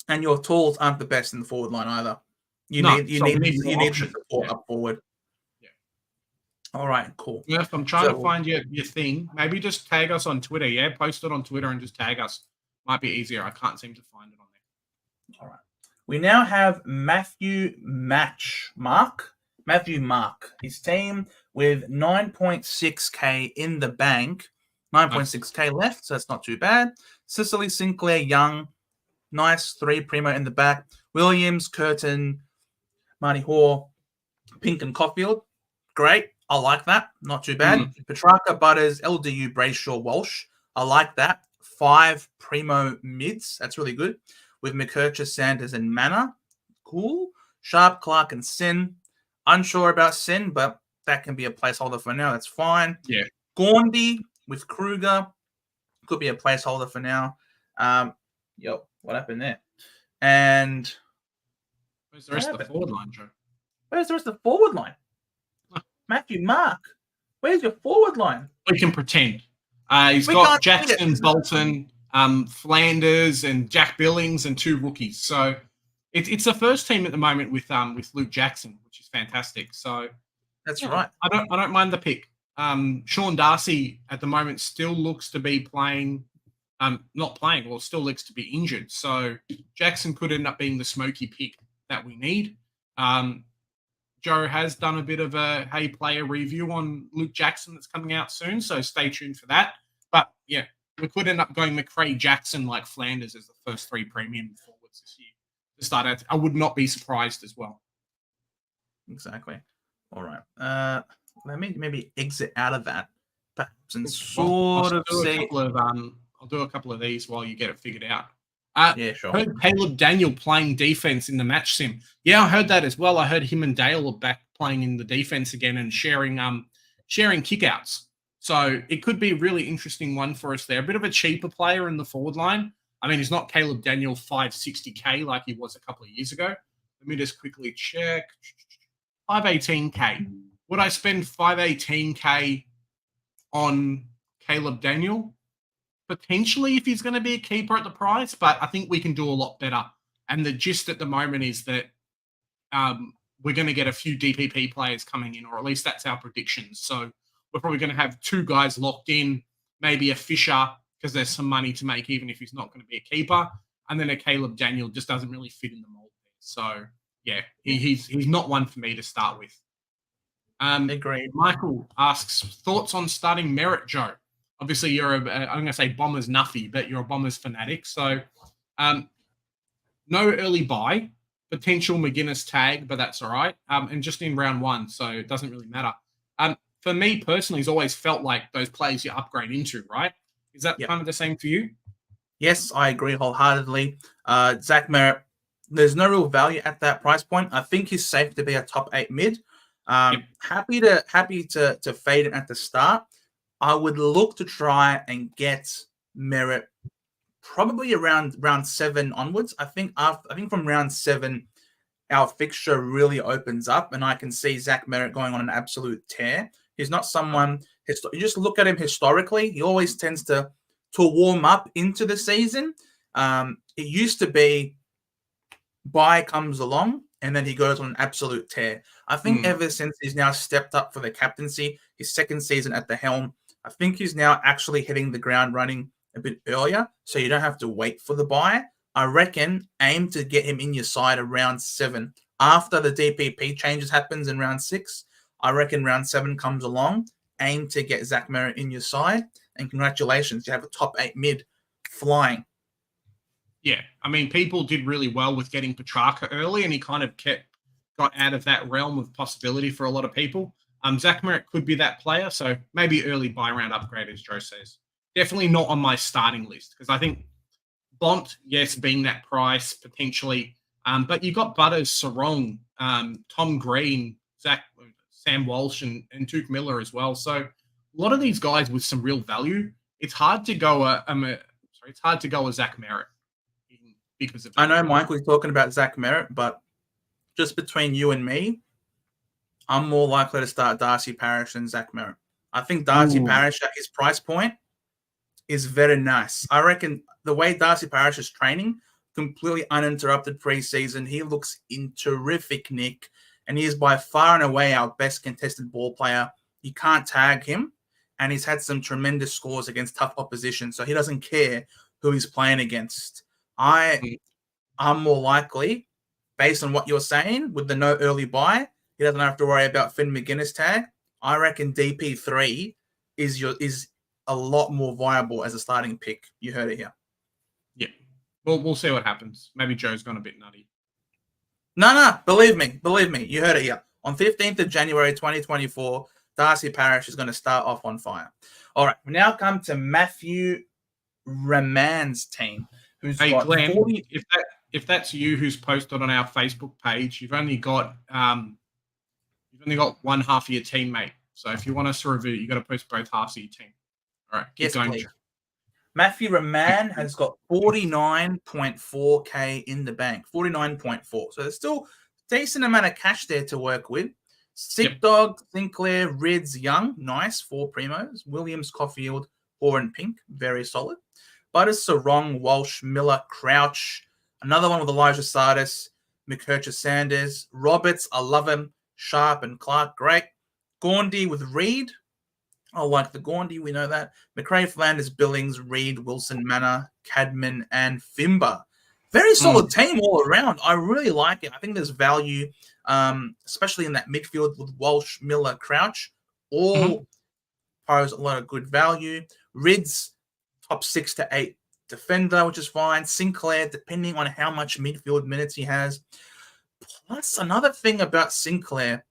And your tools aren't the best in the forward line either. You need support up forward. Yeah. All right, cool. Murph, I'm trying to find your thing. Maybe just tag us on Twitter, yeah? Post it on Twitter and just tag us. Might be easier. I can't seem to find it on there. All right. We now have Matthew Mark. His team with 9.6K in the bank. 9.6K left, so that's not too bad. Cicely Sinclair Young. Nice 3 primo in the back. Williams, Curtin, Marty Hoare, Pink and Caulfield. Great. I like that. Not too bad. Petrarca, Butters, LDU, Brayshaw, Walsh. I like that. 5 primo mids. That's really good. With McKercher, Sanders, and Manor. Cool. Sharp, Clark, and Sin. Unsure about Sin, but that can be a placeholder for now. That's fine. Yeah. Gaundy with Kruger. Could be a placeholder for now. What happened there? And where's the rest of the forward line, Joe? Where's the rest of the forward line? Matthew Mark, where's your forward line? We can pretend. He's got Jackson, Bolton, Flanders, and Jack Billings, and 2 rookies. So it's the first team at the moment with Luke Jackson, which is fantastic. So that's right. I don't mind the pick. Sean Darcy at the moment still looks to be playing. Still looks to be injured. So Jackson could end up being the smoky pick that we need. Joe has done a bit of a player review on Luke Jackson that's coming out soon, so stay tuned for that. But yeah, we could end up going McRae, Jackson, like Flanders as the first 3 premium forwards this year to start out. I would not be surprised as well. Exactly. All right. Let me maybe exit out of that perhaps and I'll do a couple of these while you get it figured out. Yeah, sure. I heard Caleb Daniel playing defense in the match sim. Yeah, I heard that as well. I heard him and Dale are back playing in the defense again and sharing kickouts. So it could be a really interesting one for us there. A bit of a cheaper player in the forward line. I mean, he's not Caleb Daniel 560K like he was a couple of years ago. Let me just quickly check. 518K. Would I spend 518K on Caleb Daniel? Potentially, if he's going to be a keeper at the price, but I think we can do a lot better. And the gist at the moment is that we're going to get a few DPP players coming in, or at least that's our predictions. So we're probably going to have 2 guys locked in, maybe a Fisher, because there's some money to make, even if he's not going to be a keeper. And then a Caleb Daniel just doesn't really fit in the mold. So, yeah, he's not one for me to start with. Agreed. Michael asks, thoughts on starting Merritt, Joe? Obviously, you're I'm going to say Bombers nuffy, but you're a Bombers fanatic. So, no early buy, potential McGuinness tag, but that's all right. And just in round 1, so it doesn't really matter. For me personally, it's always felt like those players you upgrade into, right? Is that kind of the same for you? Yes, I agree wholeheartedly. Zach Merritt, there's no real value at that price point. I think he's safe to be a top 8 mid. Happy to fade him at the start. I would look to try and get Merritt probably around round 7 onwards. I think from round 7, our fixture really opens up, and I can see Zach Merritt going on an absolute tear. He's not someone. You just look at him historically; he always tends to warm up into the season. It used to be bye comes along, and then he goes on an absolute tear. I think ever since he's now stepped up for the captaincy, his 2nd season at the helm, I think he's now actually hitting the ground running a bit earlier, so you don't have to wait for the bye. I reckon aim to get him in your side around 7. After the DPP changes happens in round 6, I reckon round 7 comes along. Aim to get Zach Merritt in your side, and congratulations, you have a top 8 mid flying. Yeah, I mean, people did really well with getting Petrarca early, and he kind of got out of that realm of possibility for a lot of people. Zach Merritt could be that player, so maybe early buy round upgrade, as Joe says. Definitely not on my starting list, because I think Bont, yes, being that price, potentially. But you got Butters, Sarong, Tom Green, Sam Walsh, and Tuke Miller as well. So a lot of these guys with some real value. It's hard to go a Zach Merritt because of that. I know Michael's talking about Zach Merritt, but just between you and me, I'm more likely to start Darcy Parish than Zach Merritt. I think Darcy Parish at his price point is very nice. I reckon the way Darcy Parish is training, completely uninterrupted preseason, he looks in terrific nick, and he is by far and away our best contested ball player you can't tag him, and he's had some tremendous scores against tough opposition, so he doesn't care who he's playing against. I'm more likely, based on what you're saying, with the no early buy, he doesn't have to worry about Finn McGuinness tag. I reckon DP3 is a lot more viable as a starting pick. You heard it here. Yeah. We'll see what happens. Maybe Joe's gone a bit nutty. No, believe me. You heard it here. On 15th of January 2024, Darcy Parish is going to start off on fire. All right, we now come to Matthew Raman's team, who's got Glenn, 40... If that's you who's posted on our Facebook page, you've only got one half of your team, mate. So if you want us to review, you got to post both halves of your team. All right, keep going. Please. Matthew Raman has got 49.4K in the bank. 49.4. So there's still a decent amount of cash there to work with. Sick Dog, Sinclair, Rids, Young, nice, 4 primos. Williams, Caulfield, Hoare and Pink, very solid. Butters, Sarong, Walsh, Miller, Crouch. Another one with Elijah Sardis, McKercher, Sanders. Roberts, I love him. Sharp and Clark, great. Gaundy with Reid. I like the Gaundy, we know that. McRae, Flanders, Billings, Reid, Wilson, Manor, Cadman, and Fimber. Very solid team all around. I really like it. I think there's value, especially in that midfield with Walsh, Miller, Crouch. All pose a lot of good value. Rids, top 6 to 8 defender, which is fine. Sinclair, depending on how much midfield minutes he has. Plus, another thing about Sinclair,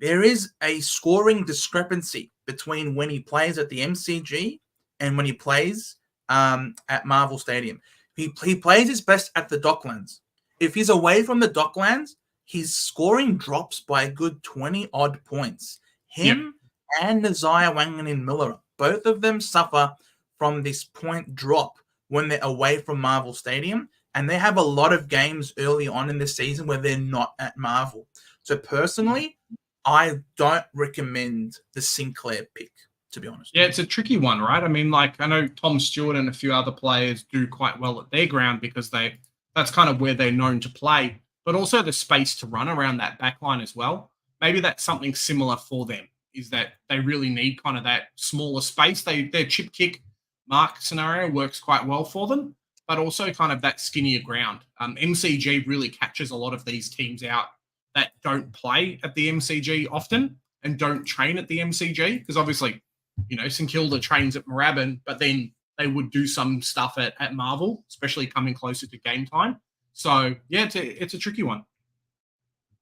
there is a scoring discrepancy between when he plays at the MCG and when he plays at Marvel Stadium. He plays his best at the Docklands. If he's away from the Docklands, his scoring drops by a good 20-odd points. Him and Nazaya Wangan Miller, both of them suffer from this point drop when they're away from Marvel Stadium, and they have a lot of games early on in the season where they're not at Marvel. So personally, I don't recommend the Sinclair pick, to be honest. Yeah, it's a tricky one, right? I mean, like, I know Tom Stewart and a few other players do quite well at their ground because that's kind of where they're known to play, but also the space to run around that back line as well. Maybe that's something similar for them, is that they really need kind of that smaller space. Their chip kick mark scenario works quite well for them, but also kind of that skinnier ground. MCG really catches a lot of these teams out that don't play at the MCG often and don't train at the MCG, because obviously, you know, St Kilda trains at Moorabbin, but then they would do some stuff at Marvel, especially coming closer to game time. So, yeah, it's a tricky one.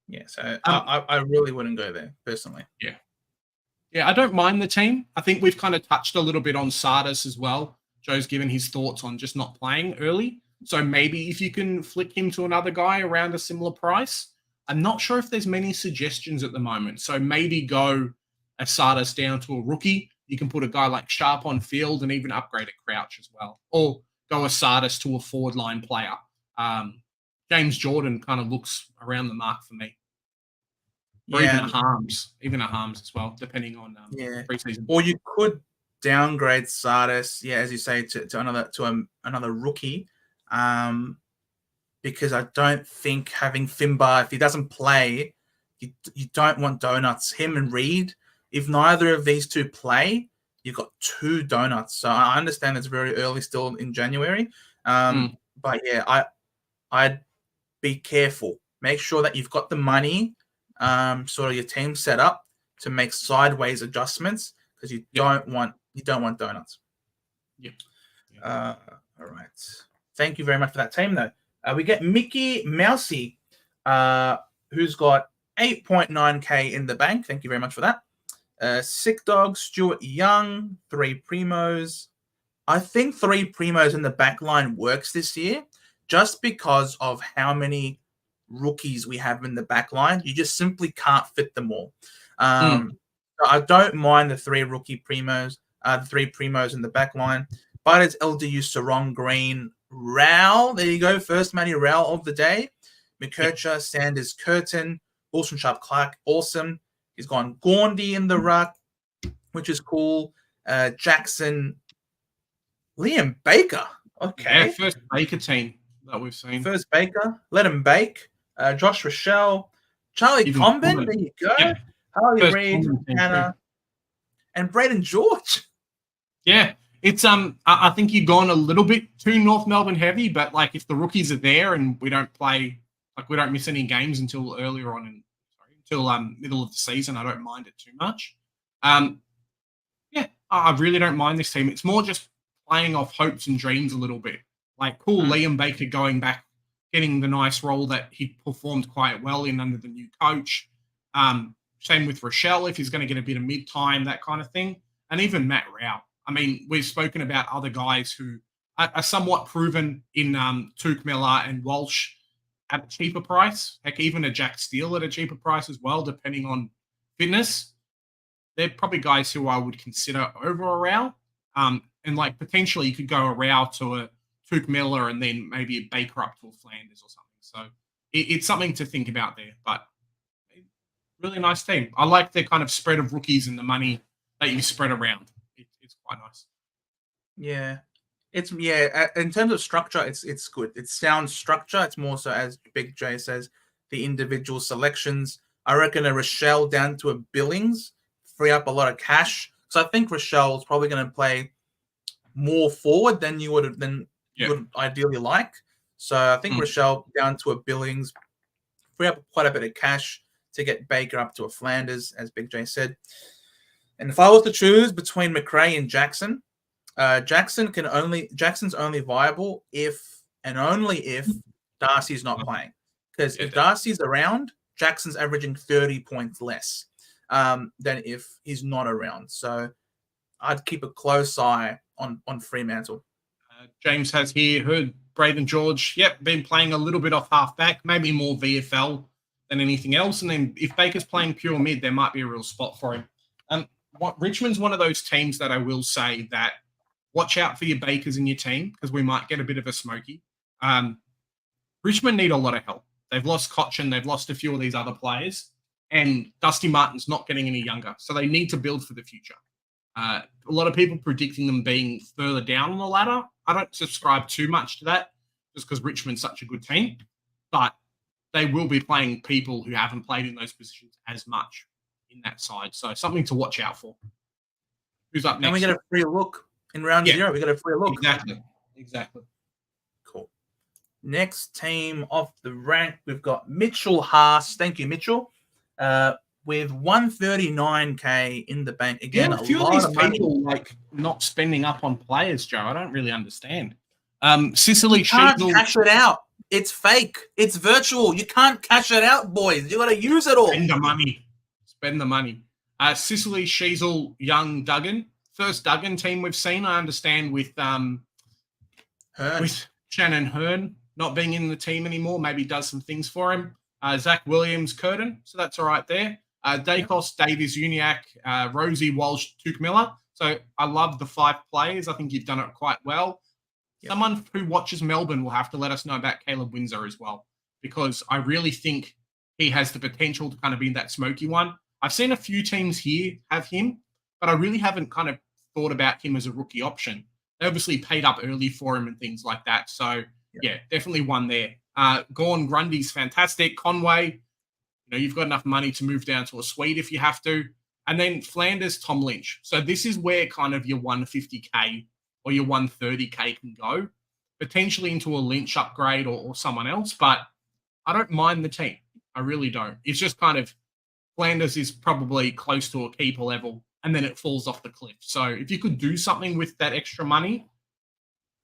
Yeah, so I really wouldn't go there, personally. Yeah. Yeah, I don't mind the team. I think we've kind of touched a little bit on Sardis as well. Joe's given his thoughts on just not playing early. So maybe if you can flick him to another guy around a similar price. I'm not sure if there's many suggestions at the moment. So maybe go a Sardis down to a rookie. You can put a guy like Sharp on field and even upgrade a Crouch as well. Or go a Sardis to a forward line player. James Jordan kind of looks around the mark for me. Or even a Harms as well, depending on preseason. Or you could downgrade Sardis, as you say, to another rookie. Because I don't think having Fimber, if he doesn't play, you don't want donuts. Him and Reid, if neither of these two play, you've got 2 donuts. So I understand it's very early still in January. But yeah, I'd be careful. Make sure that you've got the money, sort of your team set up to make sideways adjustments, because you don't want donuts. Yep. All right. Thank you very much for that team, though. We get Mickey Mousie, who's got 8.9K in the bank. Thank you very much for that. Sick Dog, Stuart Young, 3 primos. I think 3 primos in the back line works this year just because of how many rookies we have in the back line. You just simply can't fit them all. I don't mind the 3 rookie primos, the 3 primos in the back line. But it's LDU, Sarong, Green, Rowell. There you go. First Matty Rowell of the day. McKercher, Sanders, Curtin, Wilson, Sharp, Clark. Awesome. He's gone Gaundy in the ruck, which is cool. Jackson, Liam Baker. Okay. Yeah, first Baker team that we've seen. First Baker. Let him bake. Josh Rochelle. Charlie Comben. There you go. Yep. Harley First Reid, tournament team too. Hannah, and Braden George. Yeah, it's I think you've gone a little bit too North Melbourne heavy, but like if the rookies are there and we don't miss any games until earlier on until middle of the season, I don't mind it too much. Yeah, I really don't mind this team. It's more just playing off hopes and dreams a little bit. Like, cool, Liam Baker going back, getting the nice role that he performed quite well in under the new coach. Same with Rochelle, if he's going to get a bit of mid-time, that kind of thing. And even Matt Rao. I mean, we've spoken about other guys who are somewhat proven in Touk Miller and Walsh at a cheaper price. Heck, even a Jack Steele at a cheaper price as well, depending on fitness. They're probably guys who I would consider over a Rao. And like potentially you could go a Rao to a Touk Miller and then maybe a Baker up to a Flanders or something. So it's something to think about there. But really nice team. I like the kind of spread of rookies and the money that you spread around. It's quite nice. Yeah. In terms of structure, it's good. It's sound structure. It's more so, as Big J says, the individual selections. I reckon a Rochelle down to a Billings free up a lot of cash. So I think Rochelle's probably going to play more forward than you would ideally like. So I think Rochelle down to a Billings, free up quite a bit of cash to get Baker up to a Flanders, as Big J said. And if I was to choose between McRae and Jackson, Jackson's only viable if and only if Darcy's not playing. Because if Darcy's around, Jackson's averaging 30 points less than if he's not around. So I'd keep a close eye on Fremantle. James has here heard Braden George, been playing a little bit off halfback, maybe more VFL than anything else. And then if Baker's playing pure mid, there might be a real spot for him. Richmond's one of those teams that I will say that watch out for your Bakers in your team because we might get a bit of a smoky. Richmond need a lot of help. They've lost Cochin, they've lost a few of these other players, and Dusty Martin's not getting any younger. So they need to build for the future. A lot of people predicting them being further down on the ladder. I don't subscribe too much to that just because Richmond's such a good team, but they will be playing people who haven't played in those positions as much in that side. So something to watch out for. Who's up next? And we get a free look in round 0. We get a free look. Exactly. Cool. Next team off the rank, we've got Mitchell Haas. Thank you, Mitchell. With 139K in the bank. Again, a few of these people like not spending up on players, Joe. I don't really understand. Sicily you can't cash it out. It's fake. It's virtual. You can't cash it out, boys. You got to use it all. Spend the money. Sicily, Sheasel, Young, Duggan. First Duggan team we've seen, I understand, with Shannon Hearn not being in the team anymore. Maybe does some things for him. Zach Williams, Curtin. So that's all right there. Dacos, Davies, Uniac, Rosie, Walsh, Touk Miller. So I love the 5 players. I think you've done it quite well. Yep. Someone who watches Melbourne will have to let us know about Caleb Windsor as well, because I really think he has the potential to kind of be that smoky one. I've seen a few teams here have him, but I really haven't kind of thought about him as a rookie option. They obviously paid up early for him and things like that. So, definitely one there. Gorn Grundy's fantastic. Conway, you've got enough money to move down to a suite if you have to. And then Flanders, Tom Lynch. So this is where kind of your 150K or your 130K can go, potentially into a Lynch upgrade or someone else. But I don't mind the team. I really don't. It's just kind of Flanders is probably close to a keeper level, and then it falls off the cliff. So if you could do something with that extra money,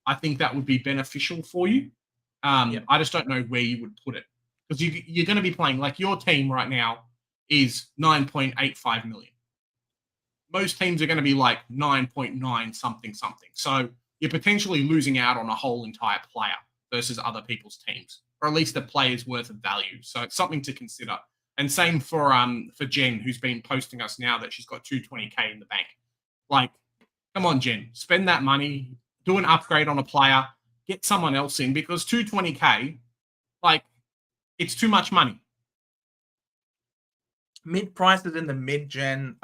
I think that would be beneficial for you. I just don't know where you would put it, because you're going to be playing, like your team right now is 9.85 million. Most teams are going to be like 9.9 something. So you're potentially losing out on a whole entire player versus other people's teams, or at least a player's worth of value. So it's something to consider. And same for Jen, who's been posting us now that she's got 220K in the bank. Like, come on, Jen, spend that money, do an upgrade on a player, get someone else in, because 220K, like, it's too much money. Mid prices in the mid-gen,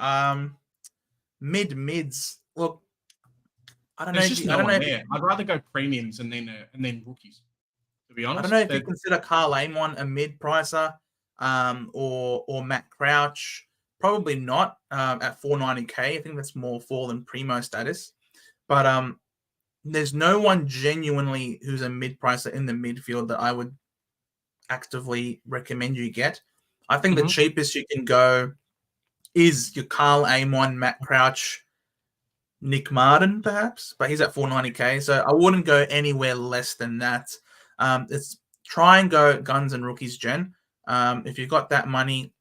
mids. Look, I don't know. I'd rather go premiums and then rookies, to be honest. I don't know if you consider Carl Amon a mid pricer, or Matt Crouch. Probably not at 490k. I think that's more fall than primo status. But there's no one genuinely who's a mid-pricer in the midfield that I would actively recommend you get. I think the cheapest you can go is your Carl Amon, Matt Crouch, Nick Martin, perhaps, but he's at 490k, so I wouldn't go anywhere less than that. It's try and go guns and rookies gen. If you've got that money,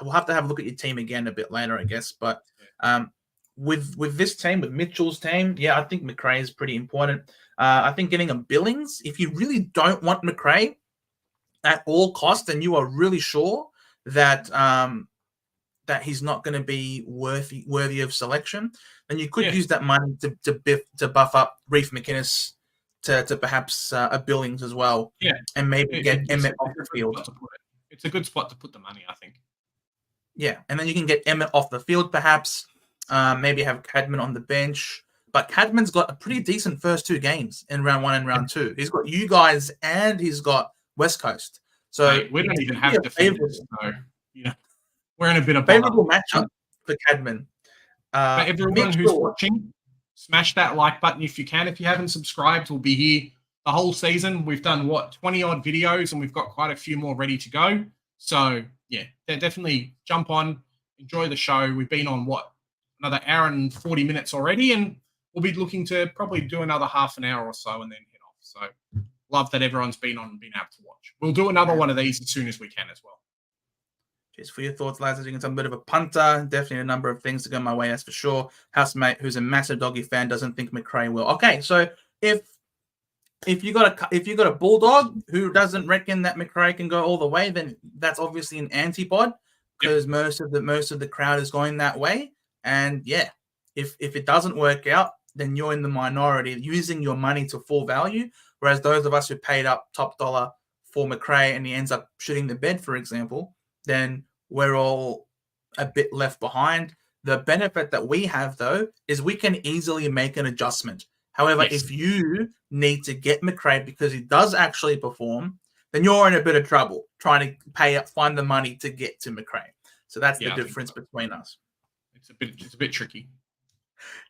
we'll have to have a look at your team again a bit later, I guess. But with this team, with Mitchell's team, yeah, I think McRae is pretty important. I think getting a Billings, if you really don't want McRae at all costs, and you are really sure that that he's not going to be worthy of selection, then you could use that money to buff up Reef McInnes to perhaps a Billings as well. Yeah, and maybe get Emmett off the field. It's a good spot to put the money, I think. Yeah, and then you can get Emmett off the field, perhaps. Maybe have Cadman on the bench. But Cadman's got a pretty decent first 2 games in round 1 and round 2. He's got you guys and he's got West Coast. So mate, we don't even have defenders. So, we're in a bit of favorable matchup for Cadman. But everyone who's watching, smash that like button if you can. If you haven't subscribed, we'll be here the whole season. We've done 20-odd videos, and we've got quite a few more ready to go. So yeah, definitely jump on, enjoy the show. We've been on another hour and 40 minutes already, and we'll be looking to probably do another half an hour or so and then head off. So love that everyone's been on and been able to watch. We'll do another one of these as soon as we can as well. Just for your thoughts, lads, I think it's a bit of a punter. Definitely a number of things to go my way, that's for sure. Housemate, who's a massive doggy fan, doesn't think McRae will. Okay, so if you got a bulldog who doesn't reckon that McRae can go all the way, then that's obviously an antipod, because most of the crowd is going that way. And yeah, if it doesn't work out, then you're in the minority using your money to full value. Whereas those of us who paid up top dollar for McRae and he ends up shitting the bed, for example, then we're all a bit left behind. The benefit that we have, though, is we can easily make an adjustment. However, if you need to get McRae because he does actually perform, then you're in a bit of trouble trying to find the money to get to McRae. So that's the difference between us. It's a bit tricky.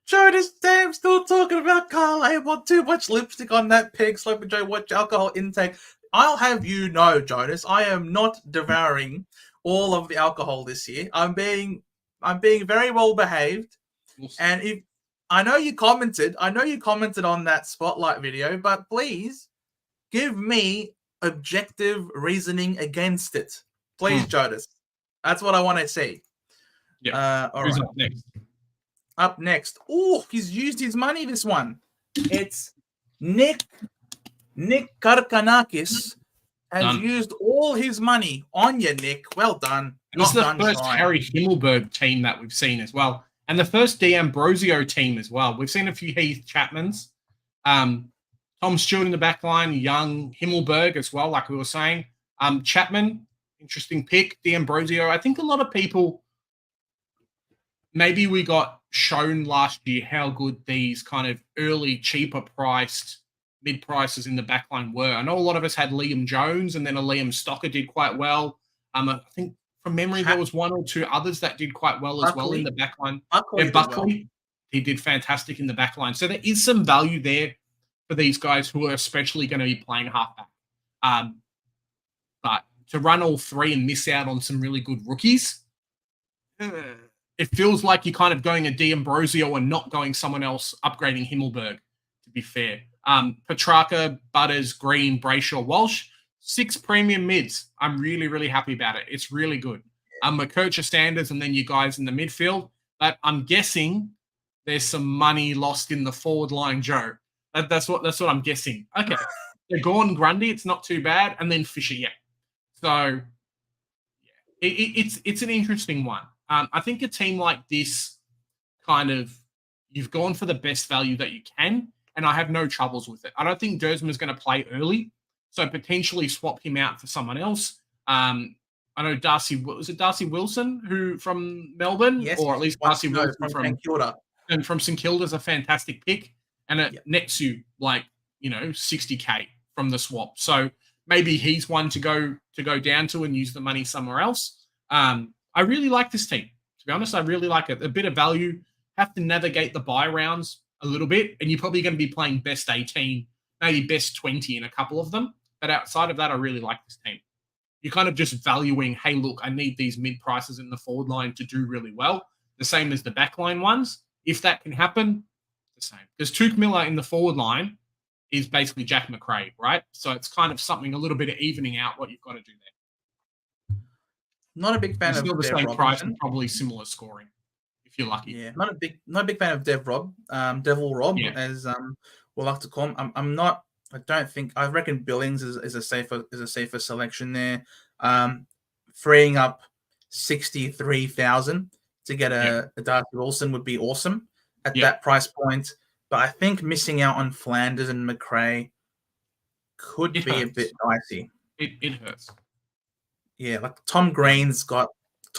Jonas, damn, still talking about Carl Amon. Too much lipstick on that pig. Sloping Joe, watch alcohol intake. I'll have you know, Jonas, I am not devouring all of the alcohol this year. I'm being very well behaved. And if I know you commented on that spotlight video, but please give me objective reasoning against it. Please, Jonas. That's what I want to see. Yeah. All Who's right. Up next. Oh, he's used his money this one. It's Nick Karkanakis has used all his money on you, Nick. Well done. This is the first Harry Himmelberg team that we've seen as well. And the first D'Ambrosio team as well. We've seen a few Heath Chapmans. Tom Stewart in the back line, young Himmelberg as well, like we were saying. Chapman, interesting pick. D'Ambrosio. I think a lot of people, maybe we got shown last year how good these kind of early, cheaper priced mid-prices in the backline were. I know a lot of us had Liam Jones, and then a Liam Stocker did quite well. I think from memory, there was one or two others that did quite well as well in the backline. Buckley, he did fantastic in the backline. So there is some value there for these guys who are especially going to be playing halfback. But to run all three and miss out on some really good rookies, it feels like you're kind of going a D'Ambrosio and not going someone else, upgrading Himmelberg, to be fair. Petrarca, Butters, Green, Brayshaw, Walsh, 6 premium mids. I'm really, really happy about it. It's really good. McKercher, Sanders, and then you guys in the midfield. But I'm guessing there's some money lost in the forward line, Joe. That's what I'm guessing. Okay. They're Gordon, Grundy, it's not too bad. And then Fisher, So it's an interesting one. I think a team like this, kind of, you've gone for the best value that you can, and I have no troubles with it. I don't think Dersman is going to play early, so potentially swap him out for someone else. I know Darcy Wilson, who from Melbourne, or at least Darcy Wilson from St Kilda. And from St Kilda is a fantastic pick, and it nets you 60K from the swap. So maybe he's one to go down to and use the money somewhere else. I really like this team. To be honest, I really like it. A bit of value. Have to navigate the bye rounds a little bit, and you're probably going to be playing best 18, maybe best 20 in a couple of them. But outside of that, I really like this team. You're kind of just valuing, hey, look, I need these mid prices in the forward line to do really well. The same as the backline ones. If that can happen, the same. Because Tuke Miller in the forward line is basically Jack McRae, right? So it's kind of something a little bit of evening out what you've got to do there. Not a big fan of still the Dev same price Robinson. and probably similar scoring, if you're lucky. Yeah, not a big fan of Devil Rob, as we'll like to call him. I'm not. I don't think. I reckon Billings is a safer selection there. Freeing up 63,000 to get a Darcy Wilson would be awesome at that price point. But I think missing out on Flanders and McRae could be a bit dicey. It hurts. Yeah, like Tom Green's got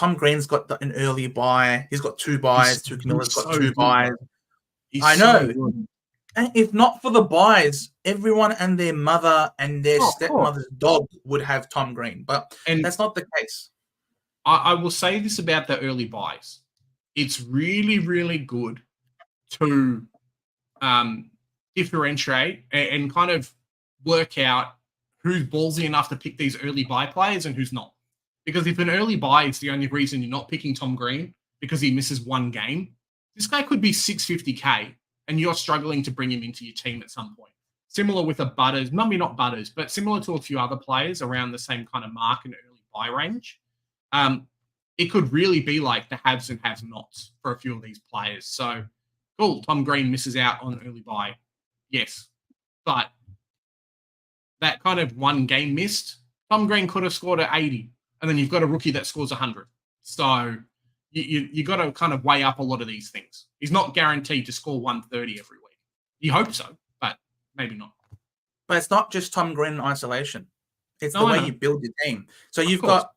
an early buy. He's got 2 buys. Tuke Miller's got 2 buys. I know. And if not for the buys, everyone and their mother and their stepmother's dog would have Tom Green. But that's not the case. I will say this about the early buys. It's really, really good to differentiate and kind of work out who's ballsy enough to pick these early buy players and who's not. Because if an early buy is the only reason you're not picking Tom Green because he misses 1 game, this guy could be 650K and you're struggling to bring him into your team at some point. Similar with a Butters, maybe not Butters, but similar to a few other players around the same kind of mark and early buy range. It could really be like the haves and have-nots for a few of these players. So, cool, Tom Green misses out on early buy. Yes. But that kind of 1 game missed, Tom Green could have scored at 80. And then you've got a rookie that scores 100. So you got to kind of weigh up a lot of these things. He's not guaranteed to score 130 every week. You hope so, but maybe not. But it's not just Tom Green in isolation. It's the way you build your team. So you've got,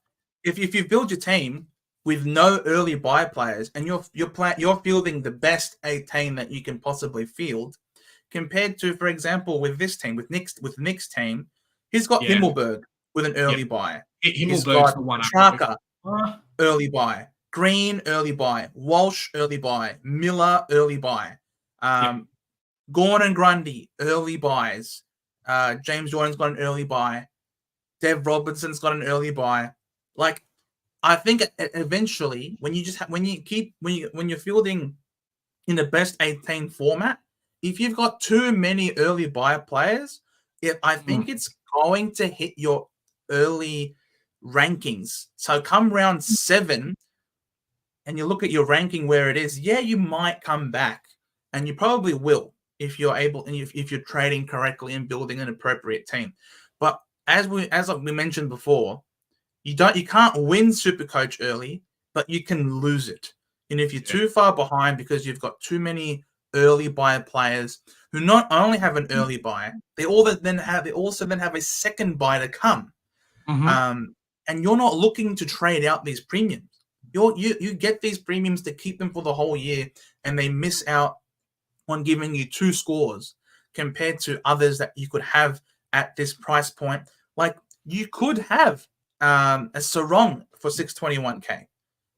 if you build your team with no early buy players and you're fielding the best 18 that you can possibly field, compared to, for example, with this team, with Nick's team, he's got Himmelberg with an early buy. He's got Petrarca, early buy. Green, early buy. Walsh, early buy. Miller, early buy. Gordon Grundy, early buys. James Jordan's got an early buy. Dev Robinson's got an early buy. Like, I think eventually, when you're fielding in the best 18 format, if you've got too many early buy players, I think it's going to hit your early rankings. So come round 7 and you look at your ranking where it is, you might come back, and you probably will if you're able and if you're trading correctly and building an appropriate team. But as we mentioned before, you can't win Supercoach early, but you can lose it. And if you're too far behind because you've got too many early buy players who not only have an early buy, they also then have a second buy to come. And you're not looking to trade out these premiums. You get these premiums to keep them for the whole year, and they miss out on giving you 2 scores compared to others that you could have at this price point. Like, you could have a Sarong for 621K,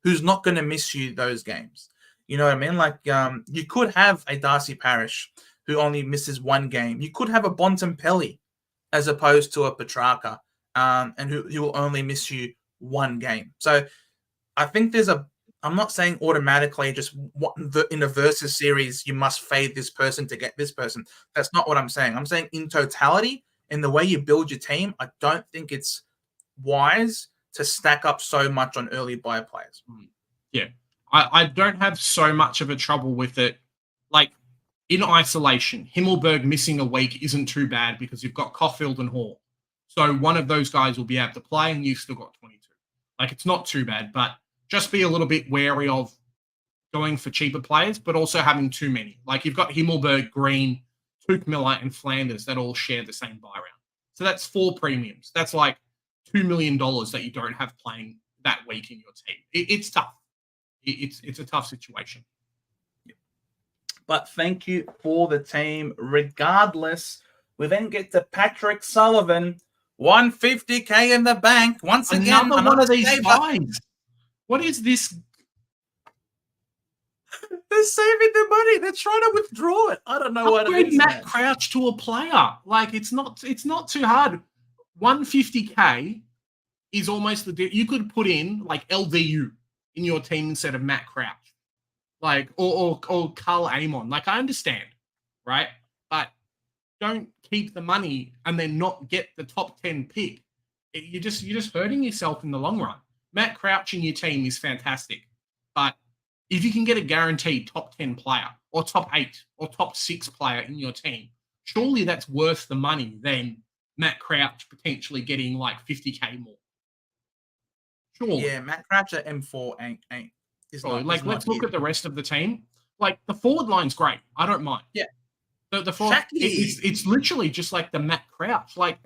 who's not going to miss you those games. You know what I mean? Like, you could have a Darcy Parish who only misses 1 game. You could have a Bontempelli as opposed to a Petrarca, and who will only miss you 1 game. So I think I'm not saying automatically just in a versus series, you must fade this person to get this person. That's not what I'm saying. I'm saying in totality, in the way you build your team, I don't think it's wise to stack up so much on early buy players. Yeah. I don't have so much of a trouble with it. Like, in isolation, Himmelberg missing a week isn't too bad because you've got Caulfield and Hall. So one of those guys will be able to play and you've still got 22. Like, it's not too bad, but just be a little bit wary of going for cheaper players, but also having too many. Like, you've got Himmelberg, Green, Tuke Miller, and Flanders that all share the same buy round. So that's 4 premiums. That's like $2 million that you don't have playing that week in your team. It's tough. It's a tough situation. But thank you for the team. Regardless, we then get to Patrick Sullivan, 150K in the bank. Once again, another one of these buys. What is this? They're saving their money. They're trying to withdraw it. I don't know what it Upgrade is. Matt Crouch to a player. Like it's not too hard. 150k is almost you could put in like LVU in your team instead of Matt Crouch, like or Carl Amon. Like I understand, right? But don't keep the money and then not get the top 10 pick. You're just hurting yourself in the long run. Matt Crouch in your team is fantastic, but if you can get a guaranteed top 10 player or top 8 or top 6 player in your team, surely that's worth the money than Matt Crouch potentially getting like 50k more. Surely. Yeah, Matt Crouch at M4 ain't is surely. not. Like, let's look at the rest of the team. Like, the forward line's great. I don't mind. Yeah. The forward, it's literally just like the Matt Crouch. Like,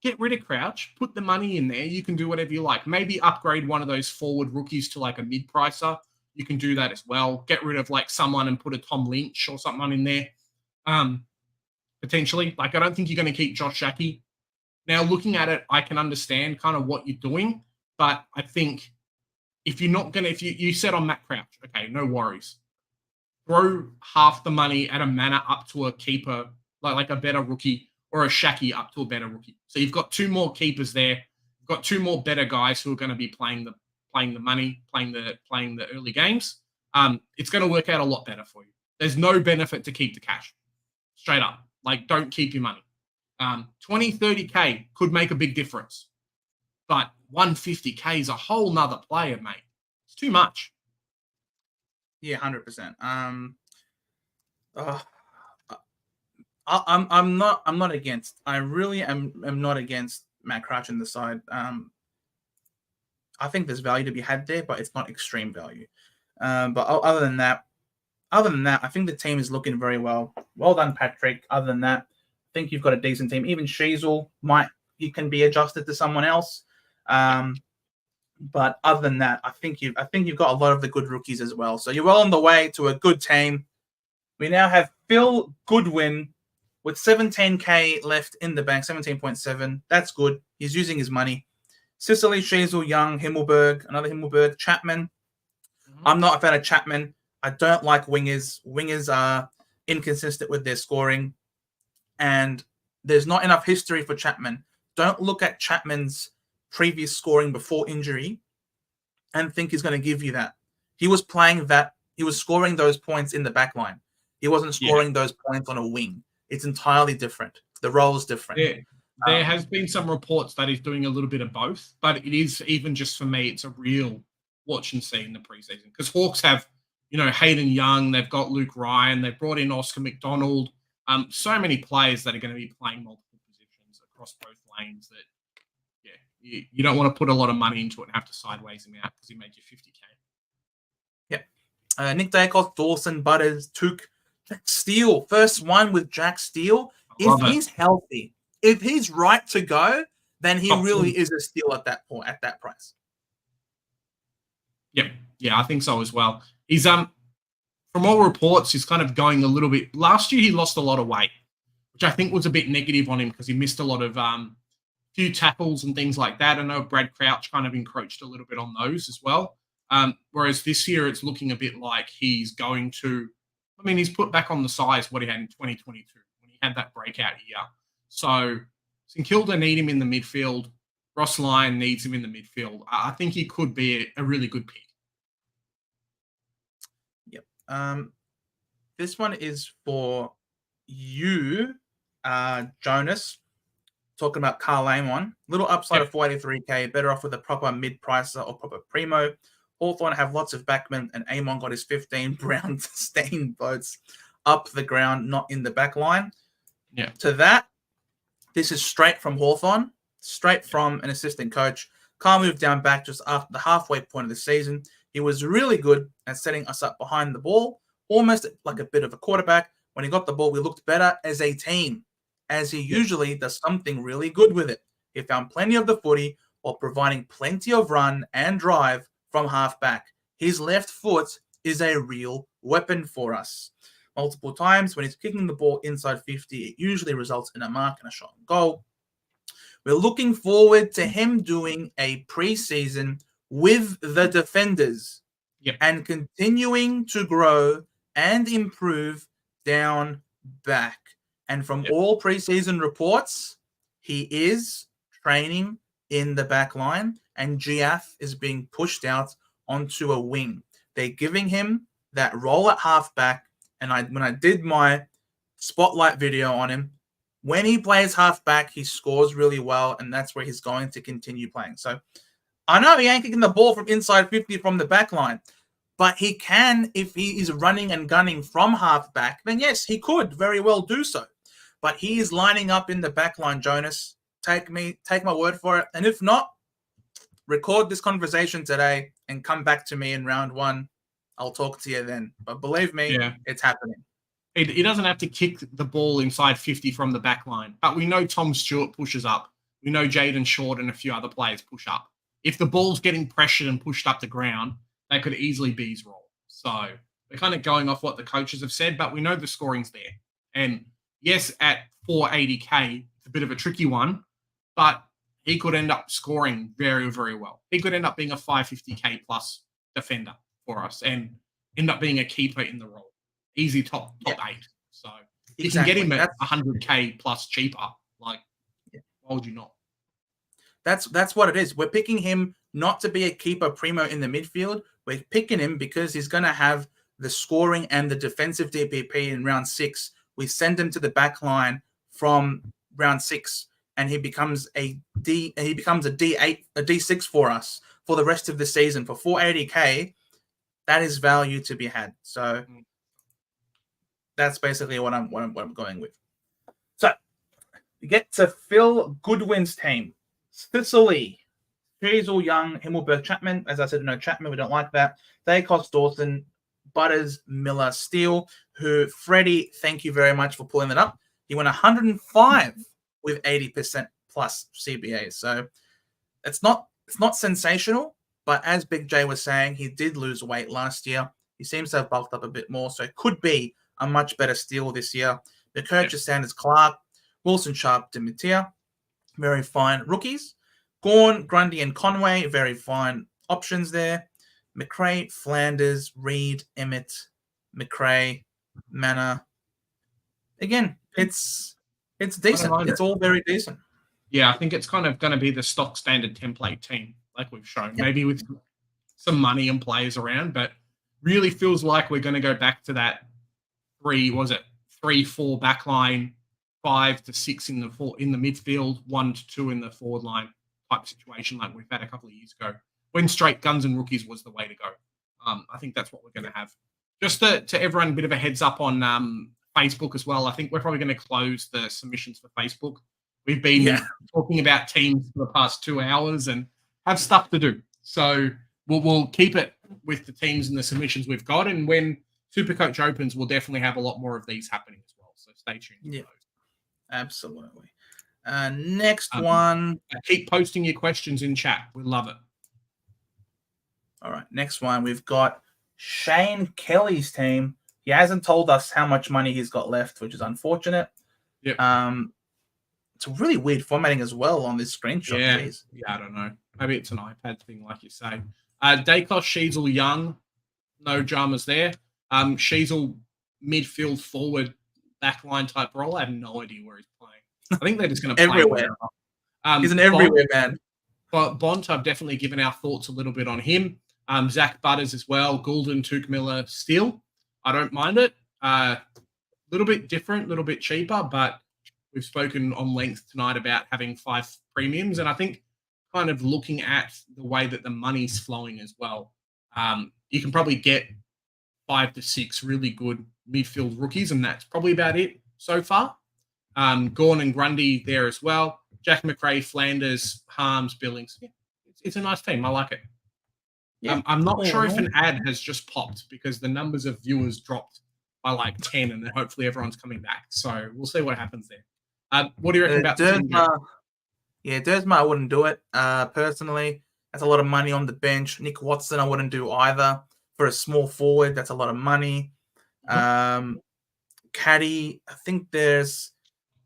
get rid of Crouch, put the money in there. You can do whatever you like. Maybe upgrade one of those forward rookies to like a mid-pricer. You can do that as well. Get rid of like someone and put a Tom Lynch or something in there. Potentially. Like, I don't think you're going to keep Josh Shackey. Now, looking at it, I can understand kind of what you're doing, but I think if you're not going to, if you set on Matt Crouch, okay, no worries. Throw half the money at a mana up to a keeper, like a better rookie, or a Shackey up to a better rookie. So you've got 2 more keepers there. You've got 2 more better guys who are going to be playing the money, playing the early games. It's going to work out a lot better for you. There's no benefit to keep the cash. Straight up. Like, don't keep your money. 20, 30k could make a big difference. But 150k is a whole nother player, mate. It's too much. Yeah, 100%. I'm not against. I really am not against Matt Crouch in the side. I think there's value to be had there, but it's not extreme value. But other than that, I think the team is looking very well. Well done, Patrick. Other than that, I think you've got a decent team. Even Sheasel he can be adjusted to someone else. But other than that, I think you've got a lot of the good rookies as well. So you're well on the way to a good team. We now have Phil Goodwin with 17k left in the bank, 17.7. That's good. He's using his money. Sicily, Sheasel, Young, Himmelberg, another Himmelberg, Chapman. Mm-hmm. I'm not a fan of Chapman. I don't like wingers. Wingers are inconsistent with their scoring. And there's not enough history for Chapman. Don't look at Chapman's previous scoring before injury and think he's going to give you that. He was playing that. He was scoring those points in the back line. He wasn't scoring those points on a wing. It's entirely different. The role is different. Yeah. There has been some reports that he's doing a little bit of both, but it is, even just for me, it's a real watch and see in the preseason. Because Hawks have, Hayden Young, they've got Luke Ryan, they've brought in Oscar McDonald. So many players that are going to be playing multiple positions across both lanes that, you don't want to put a lot of money into it and have to sideways him out because he made you 50k. Yep. Nick Dacos, Dawson, Butters, Took, Jack Steele. First one with Jack Steele. If he's healthy, if he's right to go, then he really is a steal at that point, at that price. Yeah, I think so as well. He's from all reports, he's kind of going a little bit. Last year, he lost a lot of weight, which I think was a bit negative on him because he missed a lot of few tackles and things like that. I know Brad Crouch kind of encroached a little bit on those as well. Whereas this year, it's looking a bit like he's going to. I mean, he's put back on the size what he had in 2022 when he had that breakout year. So St Kilda need him in the midfield. Ross Lyon needs him in the midfield. I think he could be a really good pick. Yep. This one is for you, Jonas. Talking about Carl Amon. Little upside of 483k. Better off with a proper mid-pricer or proper primo. Hawthorn have lots of backmen, and Amon got his 15 brown stain votes up the ground, not in the back line. Yeah. To that, this is straight from Hawthorn, straight from an assistant coach. Carl moved down back just after the halfway point of the season. He was really good at setting us up behind the ball, almost like a bit of a quarterback. When he got the ball, we looked better as a team, as he usually does something really good with it. He found plenty of the footy while providing plenty of run and drive from halfback. His left foot is a real weapon for us. Multiple times when he's kicking the ball inside 50, it usually results in a mark and a shot on goal. We're looking forward to him doing a preseason with the defenders Yep. and continuing to grow and improve down back. And from all preseason reports, he is training in the back line, and Giath is being pushed out onto a wing. They're giving him that role at halfback, and when I did my spotlight video on him, when he plays halfback, he scores really well, and that's where he's going to continue playing. So I know he ain't kicking the ball from inside 50 from the back line, but he can, if he is running and gunning from halfback, then yes, he could very well do so. But he is lining up in the back line, Jonas. Take my word for it. And if not, record this conversation today and come back to me in round 1. I'll talk to you then. But believe me, it's happening. He doesn't have to kick the ball inside 50 from the back line. But we know Tom Stewart pushes up. We know Jaden Short and a few other players push up. If the ball's getting pressured and pushed up the ground, that could easily be his role. So we're kind of going off what the coaches have said, but we know the scoring's there. And yes, at 480K, it's a bit of a tricky one, but he could end up scoring very, very well. He could end up being a 550K plus defender for us and end up being a keeper in the role. Easy top 8. So you can get him at 100K plus cheaper. Like, why would you not? That's what it is. We're picking him not to be a keeper primo in the midfield. We're picking him because he's going to have the scoring and the defensive DPP in round 6. We send him to the back line from round 6, and he becomes a D8, a D6 for us for the rest of the season. For 480K, that is value to be had. So that's basically what I'm going with. So we get to Phil Goodwin's team. Sicily, Cheezel, Young, Himmelberg, Chapman. As I said, no Chapman. We don't like that. Dacos, Dawson, Butters, Miller, Steele, who, Freddie, thank you very much for pulling that up. He went 105 with 80% plus CBA. So it's not sensational, but as Big J was saying, he did lose weight last year. He seems to have bulked up a bit more, so it could be a much better steal this year. The Kirchner, Sanders, Clark, Wilson, Sharp, Dimitia, very fine rookies. Gawn, Grundy, and Conway, very fine options there. McRae, Flanders, Reid, Emmett, McRae, Manor. Again, it's decent. It's all very decent. Yeah, I think it's kind of going to be the stock standard template team, like we've shown. Maybe with some money and players around, but really feels like we're going to go back to that 3-4 backline, 5 to 6 in the midfield, 1 to 2 in the forward line type situation like we've had a couple of years ago when straight guns and rookies was the way to go. I think that's what we're going to have. Just to everyone, a bit of a heads up on Facebook as well. I think we're probably going to close the submissions for Facebook. We've been talking about teams for the past 2 hours and have stuff to do. So we'll keep it with the teams and the submissions we've got. And when Supercoach opens, we'll definitely have a lot more of these happening as well. So stay tuned. Yeah, absolutely. Next one. Keep posting your questions in chat. We love it. All right. Next one. We've got Shane Kelly's team. He hasn't told us how much money he's got left, which is unfortunate. Yep. It's a really weird formatting as well on this screenshot. Yeah, I don't know. Maybe it's an iPad thing, like you say. Dacos, Sheasel, Young. No dramas there. Sheasel, midfield, forward, backline type role. I have no idea where he's playing. I think they're just going to play everywhere. He's an everywhere man. But Bont, I've definitely given our thoughts a little bit on him. Zach Butters as well. Goulden, Took Miller, Steele. I don't mind it. A little bit different, a little bit cheaper, but we've spoken on length tonight about having 5 premiums. And I think kind of looking at the way that the money's flowing as well, you can probably get 5 to 6 really good midfield rookies, and that's probably about it so far. Gawn and Grundy there as well. Jack McRae, Flanders, Harms, Billings. Yeah, it's a nice team. I like it. Yeah, I'm not sure if an ad has just popped because the numbers of viewers dropped by like 10, and then hopefully everyone's coming back. So we'll see what happens there. What do you reckon about Dersma? Yeah, Dersma, I wouldn't do it personally. That's a lot of money on the bench. Nick Watson, I wouldn't do either. For a small forward, that's a lot of money. Caddy, I think there's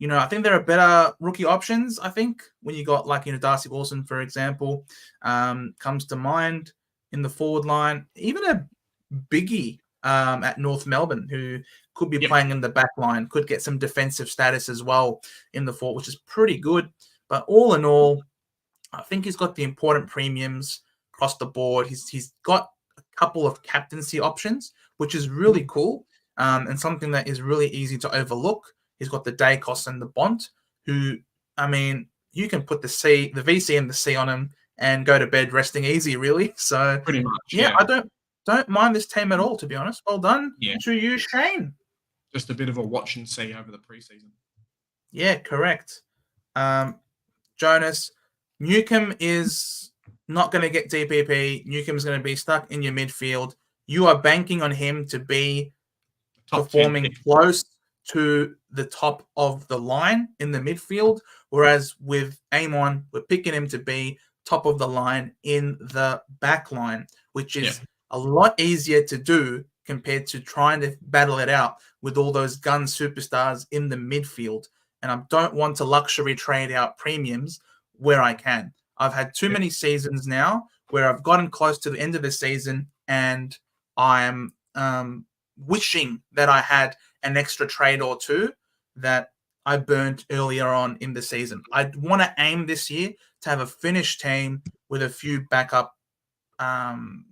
I think there are better rookie options. I think when you got like Darcy Wilson, for example, comes to mind in the forward line. Even a Biggie at North Melbourne, who could be playing in the back line, could get some defensive status as well in the forward, which is pretty good. But all in all, I think he's got the important premiums across the board. He's got a couple of captaincy options, which is really cool, and something that is really easy to overlook. He's got the Dacos and the Bont, who, I mean, you can put the VC and the C on him and go to bed resting easy, really. So Pretty much, yeah. I don't mind this team at all, to be honest. Well done to you, Shane. Just a bit of a watch and see over the preseason. Yeah, correct. Jonas, Newcomb is not going to get DPP. Newcomb's going to be stuck in your midfield. You are banking on him to be performing close to the top of the line in the midfield, whereas with Amon, we're picking him to be top of the line in the back line, which is a lot easier to do compared to trying to battle it out with all those gun superstars in the midfield. And I don't want to luxury trade out premiums where I can. I've had too many seasons now where I've gotten close to the end of the season and I'm wishing that I had an extra trade or two that I burnt earlier on in the season. I want to aim this year to have a finished team with a few backup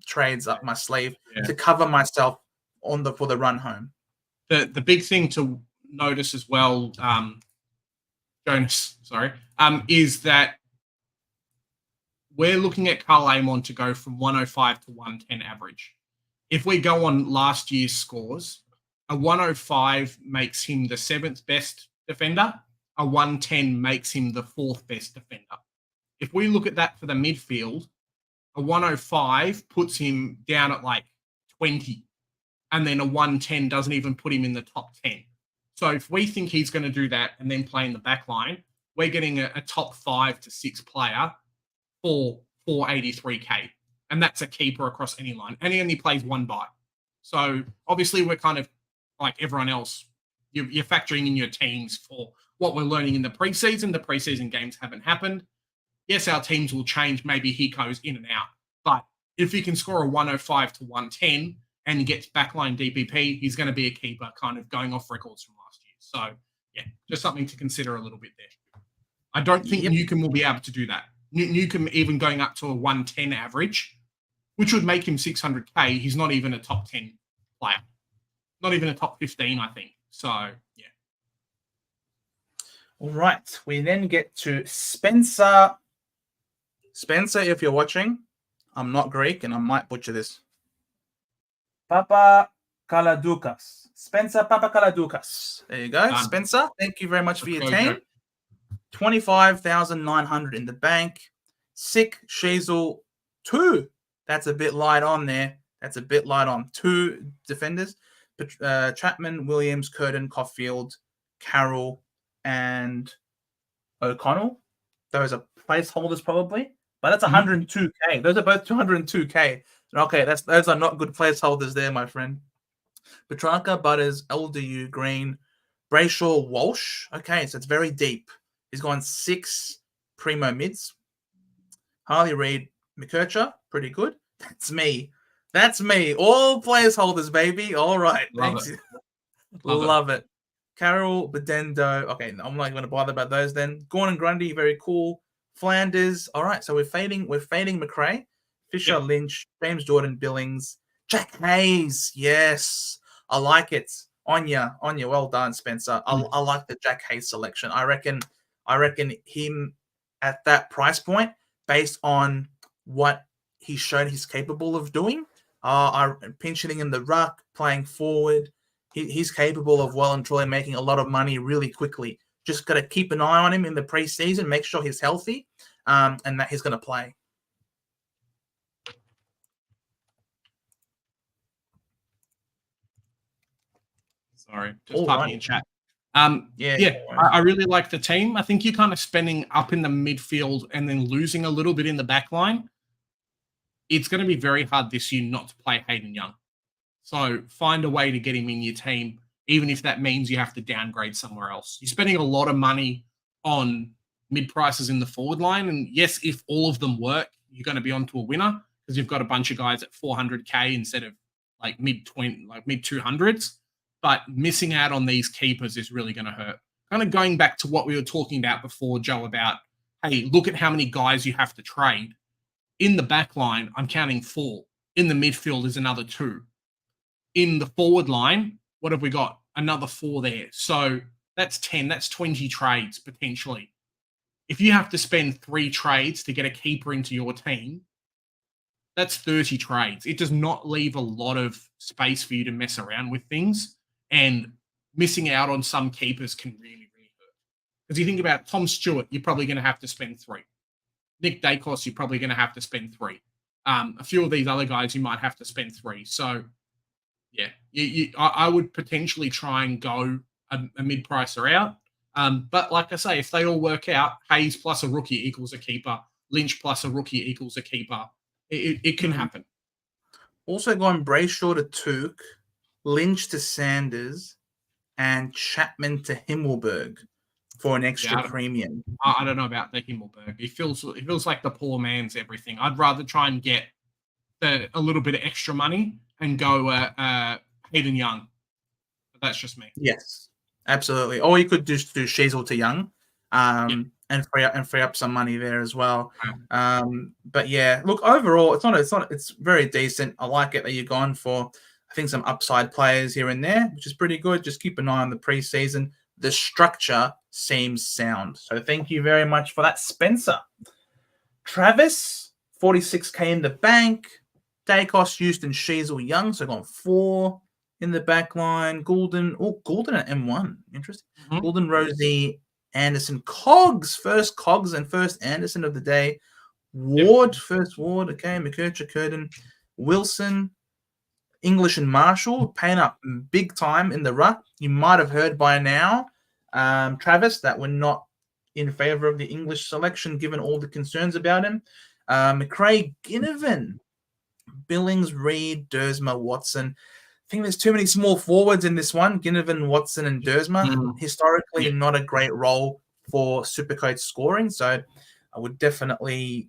trades up my sleeve to cover myself for the run home. The big thing to notice as well, Jonas, is that we're looking at Karl Amon to go from 105 to 110 average. If we go on last year's scores, a 105 makes him the 7th best defender. A 110 makes him the 4th best defender. If we look at that for the midfield, a 105 puts him down at like 20, and then a 110 doesn't even put him in the top 10. So if we think he's going to do that and then play in the back line, we're getting a top 5 to 6 player for 483k. And that's a keeper across any line. And he only plays one bye. So obviously we're kind of like everyone else. You're factoring in your teams for what we're learning in the preseason. The preseason games haven't happened. Yes, our teams will change. Maybe he goes in and out. But if he can score a 105 to 110 and he gets backline DPP, he's going to be a keeper kind of going off records from last year. So, yeah, just something to consider a little bit there. I don't think Newcomb will be able to do that. Newcomb even going up to a 110 average, which would make him 600k. He's not even a top 10 player. Not even a top 15, I think. So, yeah. All right. We then get to Spencer. Spencer, if you're watching, I'm not Greek and I might butcher this. Papa Kaladoukas. Spencer Papa Kaladoukas. There you go. Spencer, thank you very much for your team. 25,900 in the bank. Sick Sheasel 2. That's a bit light on there. That's a bit light on. 2 defenders. Chapman, Williams, Curtin, Caulfield, Carroll, and O'Connell. Those are placeholders probably. But that's 102k. Those are both 202k. Okay, those are not good placeholders there, my friend. Petrarca, Butters, LDU, Green, Brayshaw, Walsh. Okay, so it's very deep. He's gone 6 primo mids. Harley Reid, McKercher, pretty good. That's me. That's me. All placeholders, baby. All right. Thanks. Love it. Carroll, Bedendo. Okay, I'm not going to bother about those then. Gordon Grundy, very cool. Flanders. All right, so we're fading McRae, Fisher, Lynch, James Jordan, Billings, Jack Hayes. Yes, I like it. Anya, well done, Spencer. I like the Jack Hayes selection. I reckon him at that price point, based on what he's shown he's capable of doing. Pinch hitting in the ruck, playing forward. He's capable of well and truly making a lot of money really quickly. Just got to keep an eye on him in the preseason, make sure he's healthy, and that he's going to play. Sorry, just typing in chat. I really like the team. I think you're kind of spending up in the midfield and then losing a little bit in the back line. It's going to be very hard this year not to play Hayden Young. So find a way to get him in your team. even if that means you have to downgrade somewhere else. You're spending a lot of money on mid prices in the forward line. And yes, if all of them work, you're going to be onto a winner because you've got a bunch of guys at 400K instead of like mid 200s. But missing out on these keepers is really going to hurt. Kind of going back to what we were talking about before, Joe, about, hey, look at how many guys you have to trade. In the back line, I'm counting 4. In the midfield is another 2. In the forward line, what have we got? Another 4 there. So that's 10. That's 20 trades potentially. If you have to spend 3 trades to get a keeper into your team, that's 30 trades. It does not leave a lot of space for you to mess around with things. And missing out on some keepers can really, really hurt. Because you think about Tom Stewart, you're probably going to have to spend 3. Nick Dacos, you're probably going to have to spend 3. A few of these other guys, you might have to spend 3. So, yeah, I would potentially try and go a mid-pricer out. But like I say, if they all work out, Hayes plus a rookie equals a keeper, Lynch plus a rookie equals a keeper, it can happen. Also going Brayshaw to Took, Lynch to Sanders, and Chapman to Himmelberg for an extra premium. I don't know about the Himmelberg. It feels like the poor man's everything. I'd rather try and get a little bit of extra money and go Hayden Young. But that's just me. Yes, absolutely. Or you could just do Sheasel to Young, and free up some money there as well. But yeah, look, overall, it's very decent. I like it that you're gone for, I think, some upside players here and there, which is pretty good. Just keep an eye on the preseason. The structure seems sound. So thank you very much for that, Spencer. Travis, 46K in the bank. Dacos, Houston, Sheasel, Young. So gone 4 in the back line. Goulden at M1. Interesting. Mm-hmm. Goulden, Rosie, Anderson, Cogs. First Cogs and first Anderson of the day. Ward, first Ward. Okay. McKercher, Curtin, Wilson, English and Marshall paying up big time in the ruck. You might have heard by now, Travis, that we're not in favor of the English selection given all the concerns about him. McRae, Ginnivan, Billings, Reid, Dersma, Watson. I think there's too many small forwards in this one. Ginnivan, Watson, and Dersma. Historically, not a great role for Supercoach scoring. So I would definitely...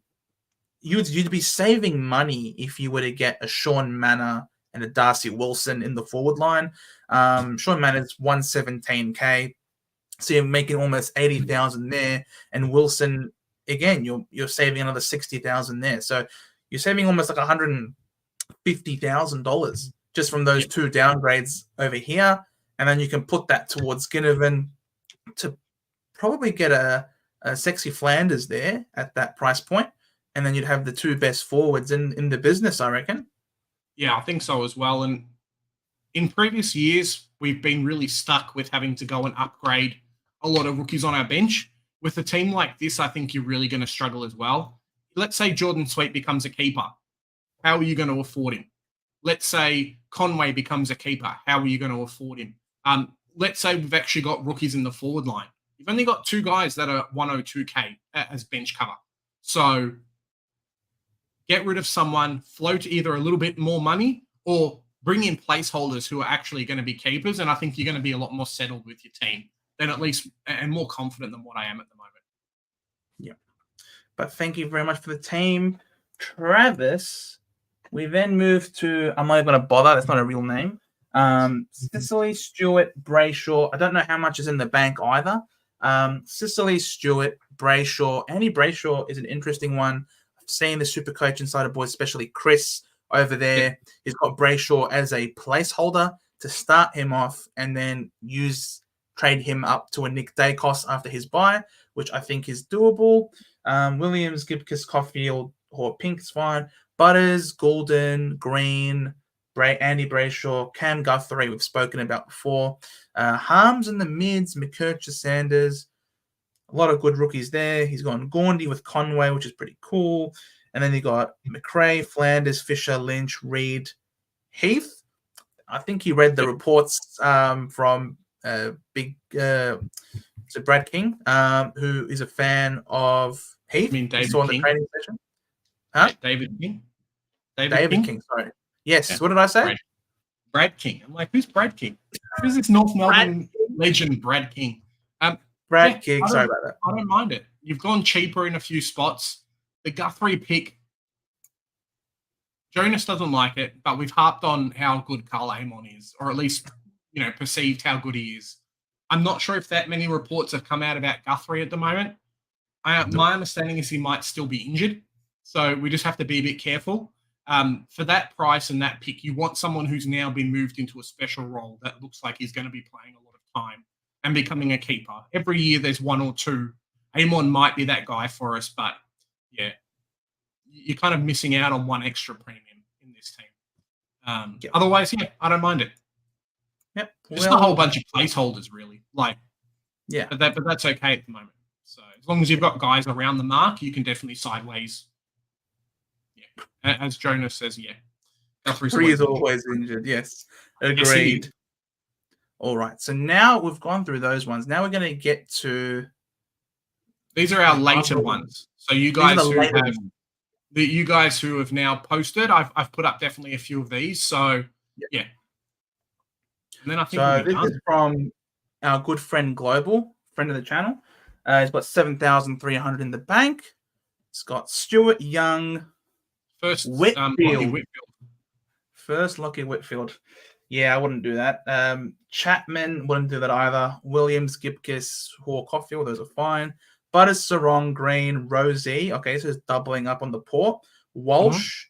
You'd be saving money if you were to get a Sean Manor and a Darcy Wilson in the forward line. Sean Manor's 117K. So you're making almost 80,000 there. And Wilson, again, you're saving another 60,000 there. So you're saving almost like $150,000 just from those 2 downgrades over here. And then you can put that towards Ginnivan to probably get a sexy Flanders there at that price point. And then you'd have the 2 best forwards in the business, I reckon. Yeah, I think so as well. And in previous years, we've been really stuck with having to go and upgrade a lot of rookies on our bench. With a team like this, I think you're really going to struggle as well. Let's say Jordan Sweet becomes a keeper. How are you going to afford him? Let's say Conway becomes a keeper. How are you going to afford him? Let's say we've actually got rookies in the forward line. You've only got 2 guys that are 102K as bench cover. So get rid of someone, float either a little bit more money or bring in placeholders who are actually going to be keepers. And I think you're going to be a lot more settled with your team than at least, and more confident than what I am at the moment. Yeah. But thank you very much for the team. Travis, we then move to, I'm not even going to bother. That's not a real name. Cicely, Stewart, Brayshaw. I don't know how much is in the bank either. Cicely, Stewart, Brayshaw. Andy Brayshaw is an interesting one. Seeing the super coach inside of boys, especially Chris over there, he's got Brayshaw as a placeholder to start him off and then trade him up to a Nick Dacos after his bye, which I think is doable. Williams, Gibcus, Caulfield, or Pink's fine. Butters, Goulden, Green, Andy Brayshaw, Cam Guthrie, we've spoken about before. Harms in the mids, McKercher, Sanders. A lot of good rookies there. He's gone Gaundy with Conway, which is pretty cool. And then you got McRae, Flanders, Fisher, Lynch, Reid, Heath. I think he read the reports from Brad King, who is a fan of Heath. I mean, David saw in King? The training session. Huh? David King? David King, sorry. Yes. Yeah. What did I say? Brad King. I'm like, who's Brad King? Who's this North Melbourne legend, Brad King? Brad King, sorry about that. I don't mind it. You've gone cheaper in a few spots. The Guthrie pick, Jonas doesn't like it, but we've harped on how good Carl Amon is, or at least, perceived how good he is. I'm not sure if that many reports have come out about Guthrie at the moment. My understanding is he might still be injured, so we just have to be a bit careful. For that price and that pick, you want someone who's now been moved into a special role that looks like he's going to be playing a lot of time and becoming a keeper. Every year there's one or two. Amon might be that guy for us, but yeah, you're kind of missing out on one extra premium in this team. Otherwise, yeah, I don't mind it. Yep. Just a whole bunch of placeholders, really. But that's okay at the moment. So as long as you've got guys around the mark, you can definitely sideways. Yeah, as Jonas says, yeah. Guthrie is always injured. Yes, agreed. Yes, all right. So now we've gone through those ones. Now we're going to get to. These are our later ones. So you guys who have now posted, I've put up definitely a few of these. So yeah. And then I think this is from our good friend Global, friend of the channel. He's got 7,300 in the bank. It's got Stuart Young, first Whitfield. First Lockie Whitfield. Yeah, I wouldn't do that. Chapman wouldn't do that either. Williams, Gibkis, Hoare, Caulfield, those are fine. Butters, Sarong, Green, Rosie. Okay, so it's doubling up on the port. Walsh,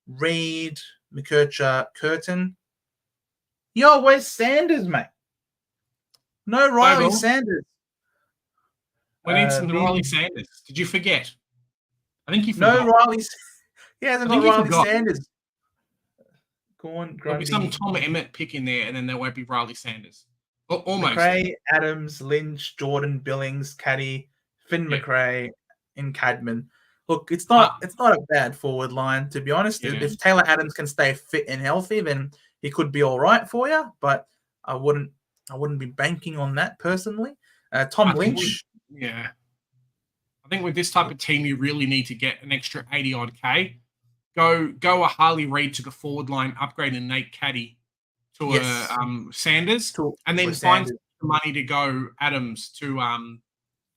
Reid, McKercher, Curtin. Yo, where's Sanders, mate? No Riley Sanders. We need some Riley Sanders. Did you forget? I think you forgot. No Riley. He hasn't got Riley Sanders. There'll be some Tom Emmett pick in there, and then there won't be Riley Sanders. Almost. McRae, Adams, Lynch, Jordan, Billings, Caddy, Finn McRae, and Cadman. Look, it's not a bad forward line, to be honest. Yeah. If Taylor Adams can stay fit and healthy, then he could be all right for you. But I wouldn't be banking on that personally. Tom Lynch. I think with this type of team, you really need to get an extra 80-odd K. Go a Harley Reid to the forward line, upgrade a Nate Caddy to a Sanders, and then find the money to go Adams to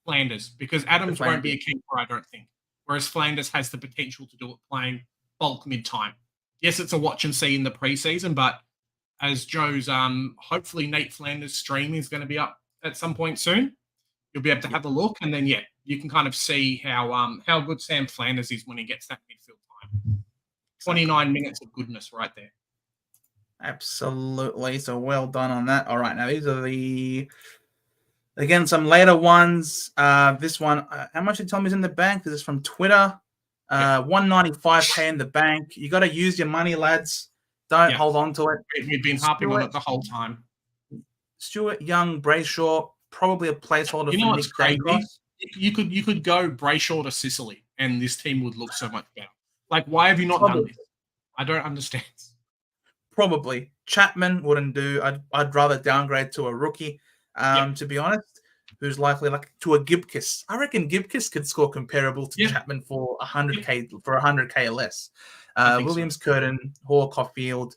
Flanders, because Adams won't be a keeper, I don't think. Whereas Flanders has the potential to do it playing bulk mid-time. Yes, it's a watch and see in the preseason, but as Joe's hopefully Nate Flanders stream is going to be up at some point soon, you'll be able to have a look, and then you can kind of see how good Sam Flanders is when he gets that midfield time. 29 minutes of goodness right there. Absolutely. So well done on that. All right, now these are some later ones. This one, how much did Tommy's in the bank? This is from Twitter. 195K in the bank. You got to use your money, lads. Don't hold on to it. We've been harping on it the whole time. Stuart Young, Brayshaw, probably a placeholder. You know what's crazy? You could go Brayshaw to Sicily, and this team would look so much better. Like, why have you not done this? I don't understand. Probably. Chapman wouldn't do. I'd rather downgrade to a rookie, to be honest, who's likely to a Gibkis. I reckon Gibkis could score comparable to Chapman for 100K less. Williams, Curtin, Hoare, Caulfield,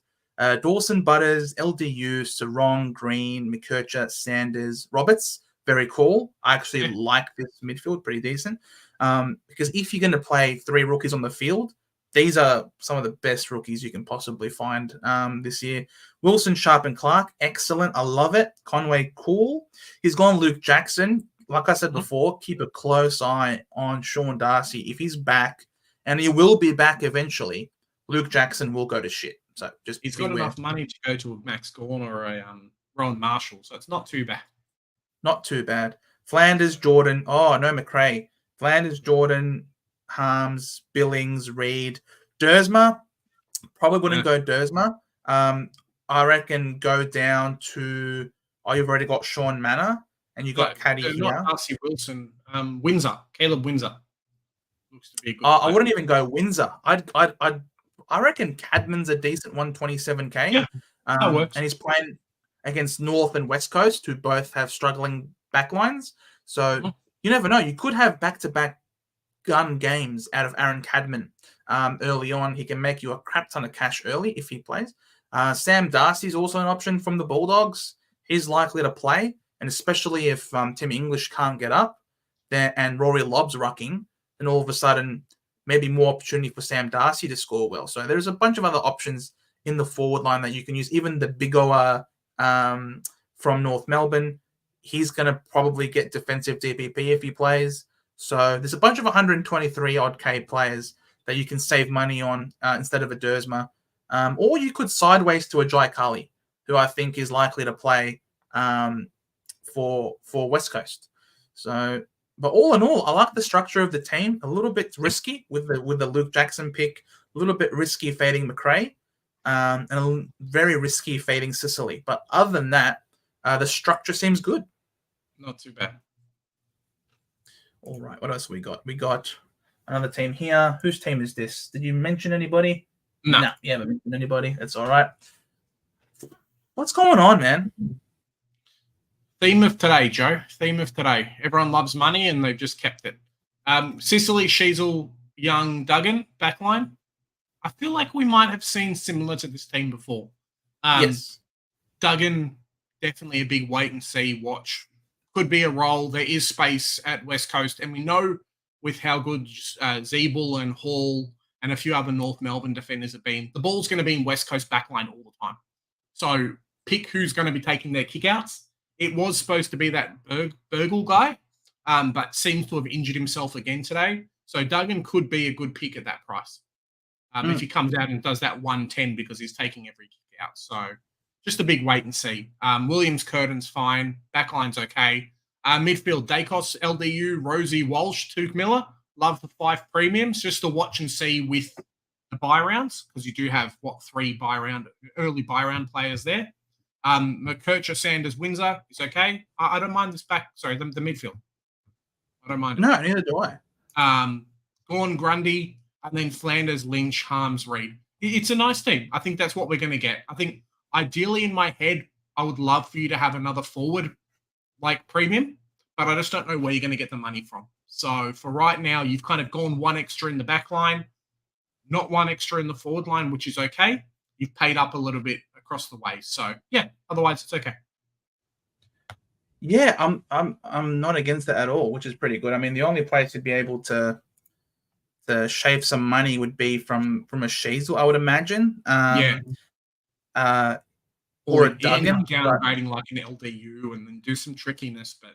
Dawson, Butters, LDU, Sarong, Green, McKercher, Sanders, Roberts. Very cool. I actually like this midfield, pretty decent. Because if you're going to play three rookies on the field, these are some of the best rookies you can possibly find this year. Wilson, Sharp, and Clark, excellent. I love it. Conway, cool. He's gone Luke Jackson. Like I said before, keep a close eye on Sean Darcy. If he's back, and he will be back eventually, Luke Jackson will go to shit. So he's got enough money to go to a Max Gawn or a Rowan Marshall, so it's not too bad. Not too bad. Flanders, Jordan. Oh, no, McRae. Flanders, Jordan, Harms, Billings, Reid, Dersma. Probably wouldn't go Dersma. I reckon go down to. Oh, you've already got Sean Manor, and you got Caddy here. Not Darcy Wilson. Windsor, Caleb Windsor. Looks to be a good. I wouldn't even go Windsor. I reckon Cadman's a decent 127K. Yeah, that works. And he's playing against North and West Coast, who both have struggling backlines. So you never know. You could have back-to-back gun games out of Aaron Cadman early on. He can make you a crap ton of cash early if he plays. Sam Darcy's also an option from the Bulldogs. He's likely to play, and especially if Tim English can't get up there and Rory Lobb's rucking, then all of a sudden maybe more opportunity for Sam Darcy to score well. So there's a bunch of other options in the forward line that you can use. Even the Bigoa from North Melbourne, he's going to probably get defensive DPP if he plays. So there's a bunch of 123 odd K players that you can save money on instead of a Dersma. Or you could sideways to a Jai Kali, who I think is likely to play for West Coast. So, but all in all, I like the structure of the team. A little bit risky with the Luke Jackson pick, a little bit risky fading McRae, and very risky fading Sicily. But other than that, the structure seems good. Not too bad. All right, what else we got? We got another team here. Whose team is this? Did you mention anybody? No, you haven't mentioned anybody. That's all right. What's going on, man? Theme of today, Joe. Theme of today. Everyone loves money, and they've just kept it. Sicily, Sheasel, Young, Duggan, backline. I feel like we might have seen similar to this team before. Yes. Duggan, definitely a big wait and see watch. Could be a role. There is space at West Coast, and we know with how good Zeeble and Hall and a few other North Melbourne defenders have been, the ball's going to be in West Coast backline all the time. So pick who's going to be taking their kickouts. It was supposed to be that Burgle guy, but seems to have injured himself again today. So Duggan could be a good pick at that price if he comes out and does that 110 because he's taking every kick out. So just a big wait and see. Williams, Curtin's fine. Backline's okay. Midfield, Dacos, LDU, Rosie, Walsh, Tuke Miller. Love the 5 premiums just to watch and see with the buy rounds because you do have, 3 early buy round players there. McKercher, Sanders, Windsor is okay. I don't mind this the midfield. I don't mind it. No, neither do I. Gorn, Grundy, and then Flanders, Lynch, Harms, Reid. It's a nice team. I think that's what we're going to get. I think ideally in my head, I would love for you to have another forward like premium, but I just don't know where you're going to get the money from. So for right now, you've kind of gone 1 extra in the back line, not 1 extra in the forward line, which is okay. You've paid up a little bit across the way. So yeah, otherwise it's okay. Yeah, I'm not against that at all, which is pretty good. I mean, the only place you'd be able to shave some money would be from a Sheasel, I would imagine. Or a Duggan. Downgrading like an LDU and then do some trickiness, but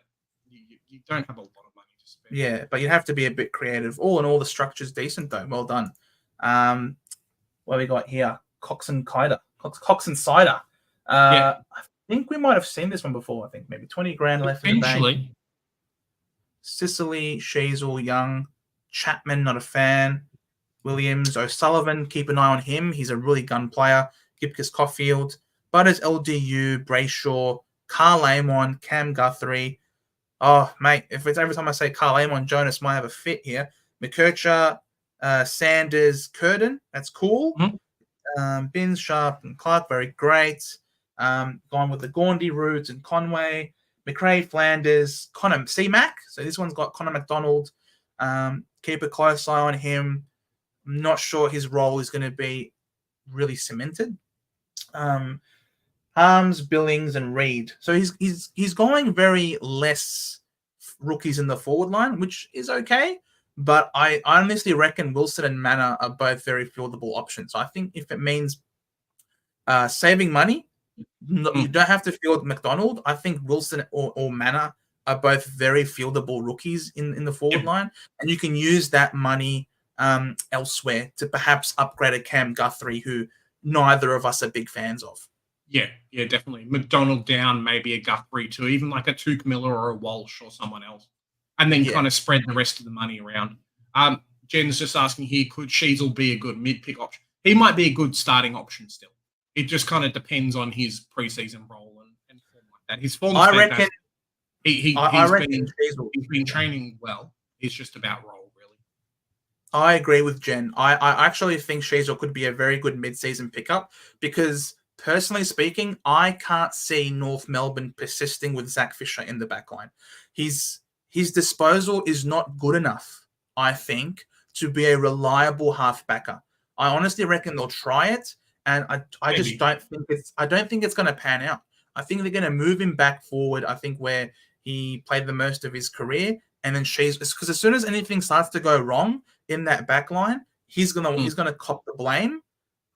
you don't have a lot of money to spend. Yeah, but you have to be a bit creative. All in all, the structure's decent though. Well done. What we got here? Cox and Cider. I think we might have seen this one before. I think maybe 20 grand left in the bank. Sicily, Sheasel, Young, Chapman, not a fan. Williams, O'Sullivan, keep an eye on him. He's a really gun player. Gipkus Caulfield, Butters, LDU, Brayshaw, Carl Amon, Cam Guthrie. Oh, mate, if it's every time I say Carl Amon, Jonas might have a fit here. McKercher, Sanders, Curtin, that's cool. Mm-hmm. Binns, Sharp, and Clark, very great. Gone with the Gaundy, Roots, and Conway. McRae, Flanders, Connor C-Mac. So this one's got Connor McDonald. Keep a close eye on him. I'm not sure his role is going to be really cemented. Harms, Billings, and Reid. So he's going very less rookies in the forward line, which is okay. But I honestly reckon Wilson and Manor are both very fieldable options. So I think if it means saving money, you don't have to field McDonald. I think Wilson or Manor are both very fieldable rookies in the forward line. And you can use that money elsewhere to perhaps upgrade a Cam Guthrie, who neither of us are big fans of. Yeah, definitely. McDonald down, maybe a Guthrie too, even like a Tuke Miller or a Walsh or someone else. And then kind of spread the rest of the money around. Jen's just asking here, could Sheasel be a good mid-pick option? He might be a good starting option still. It just kind of depends on his preseason role and form like that. His form is fantastic. He's been training well. It's just about role, really. I agree with Jen. I actually think Sheasel could be a very good mid-season pickup because, personally speaking, I can't see North Melbourne persisting with Zach Fisher in the backline. His disposal is not good enough, I think, to be a reliable halfbacker. I honestly reckon they'll try it, and I just don't think it's going to pan out. I think they're going to move him back forward. I think where he played the most of his career, and then because as soon as anything starts to go wrong in that back line, he's gonna cop the blame,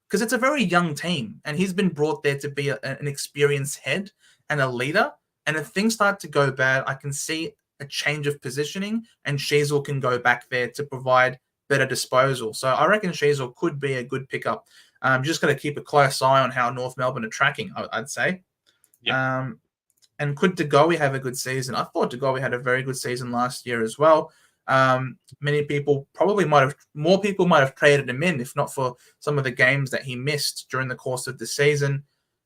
because it's a very young team, and he's been brought there to be an experienced head and a leader. And if things start to go bad, I can see a change of positioning, and Sheasel can go back there to provide better disposal. So I reckon Sheasel could be a good pickup. Just got to keep a close eye on how North Melbourne are tracking, I'd say. Yeah. And could Degoe have a good season? I thought Degoe had a very good season last year as well. More people might have traded him in if not for some of the games that he missed during the course of the season.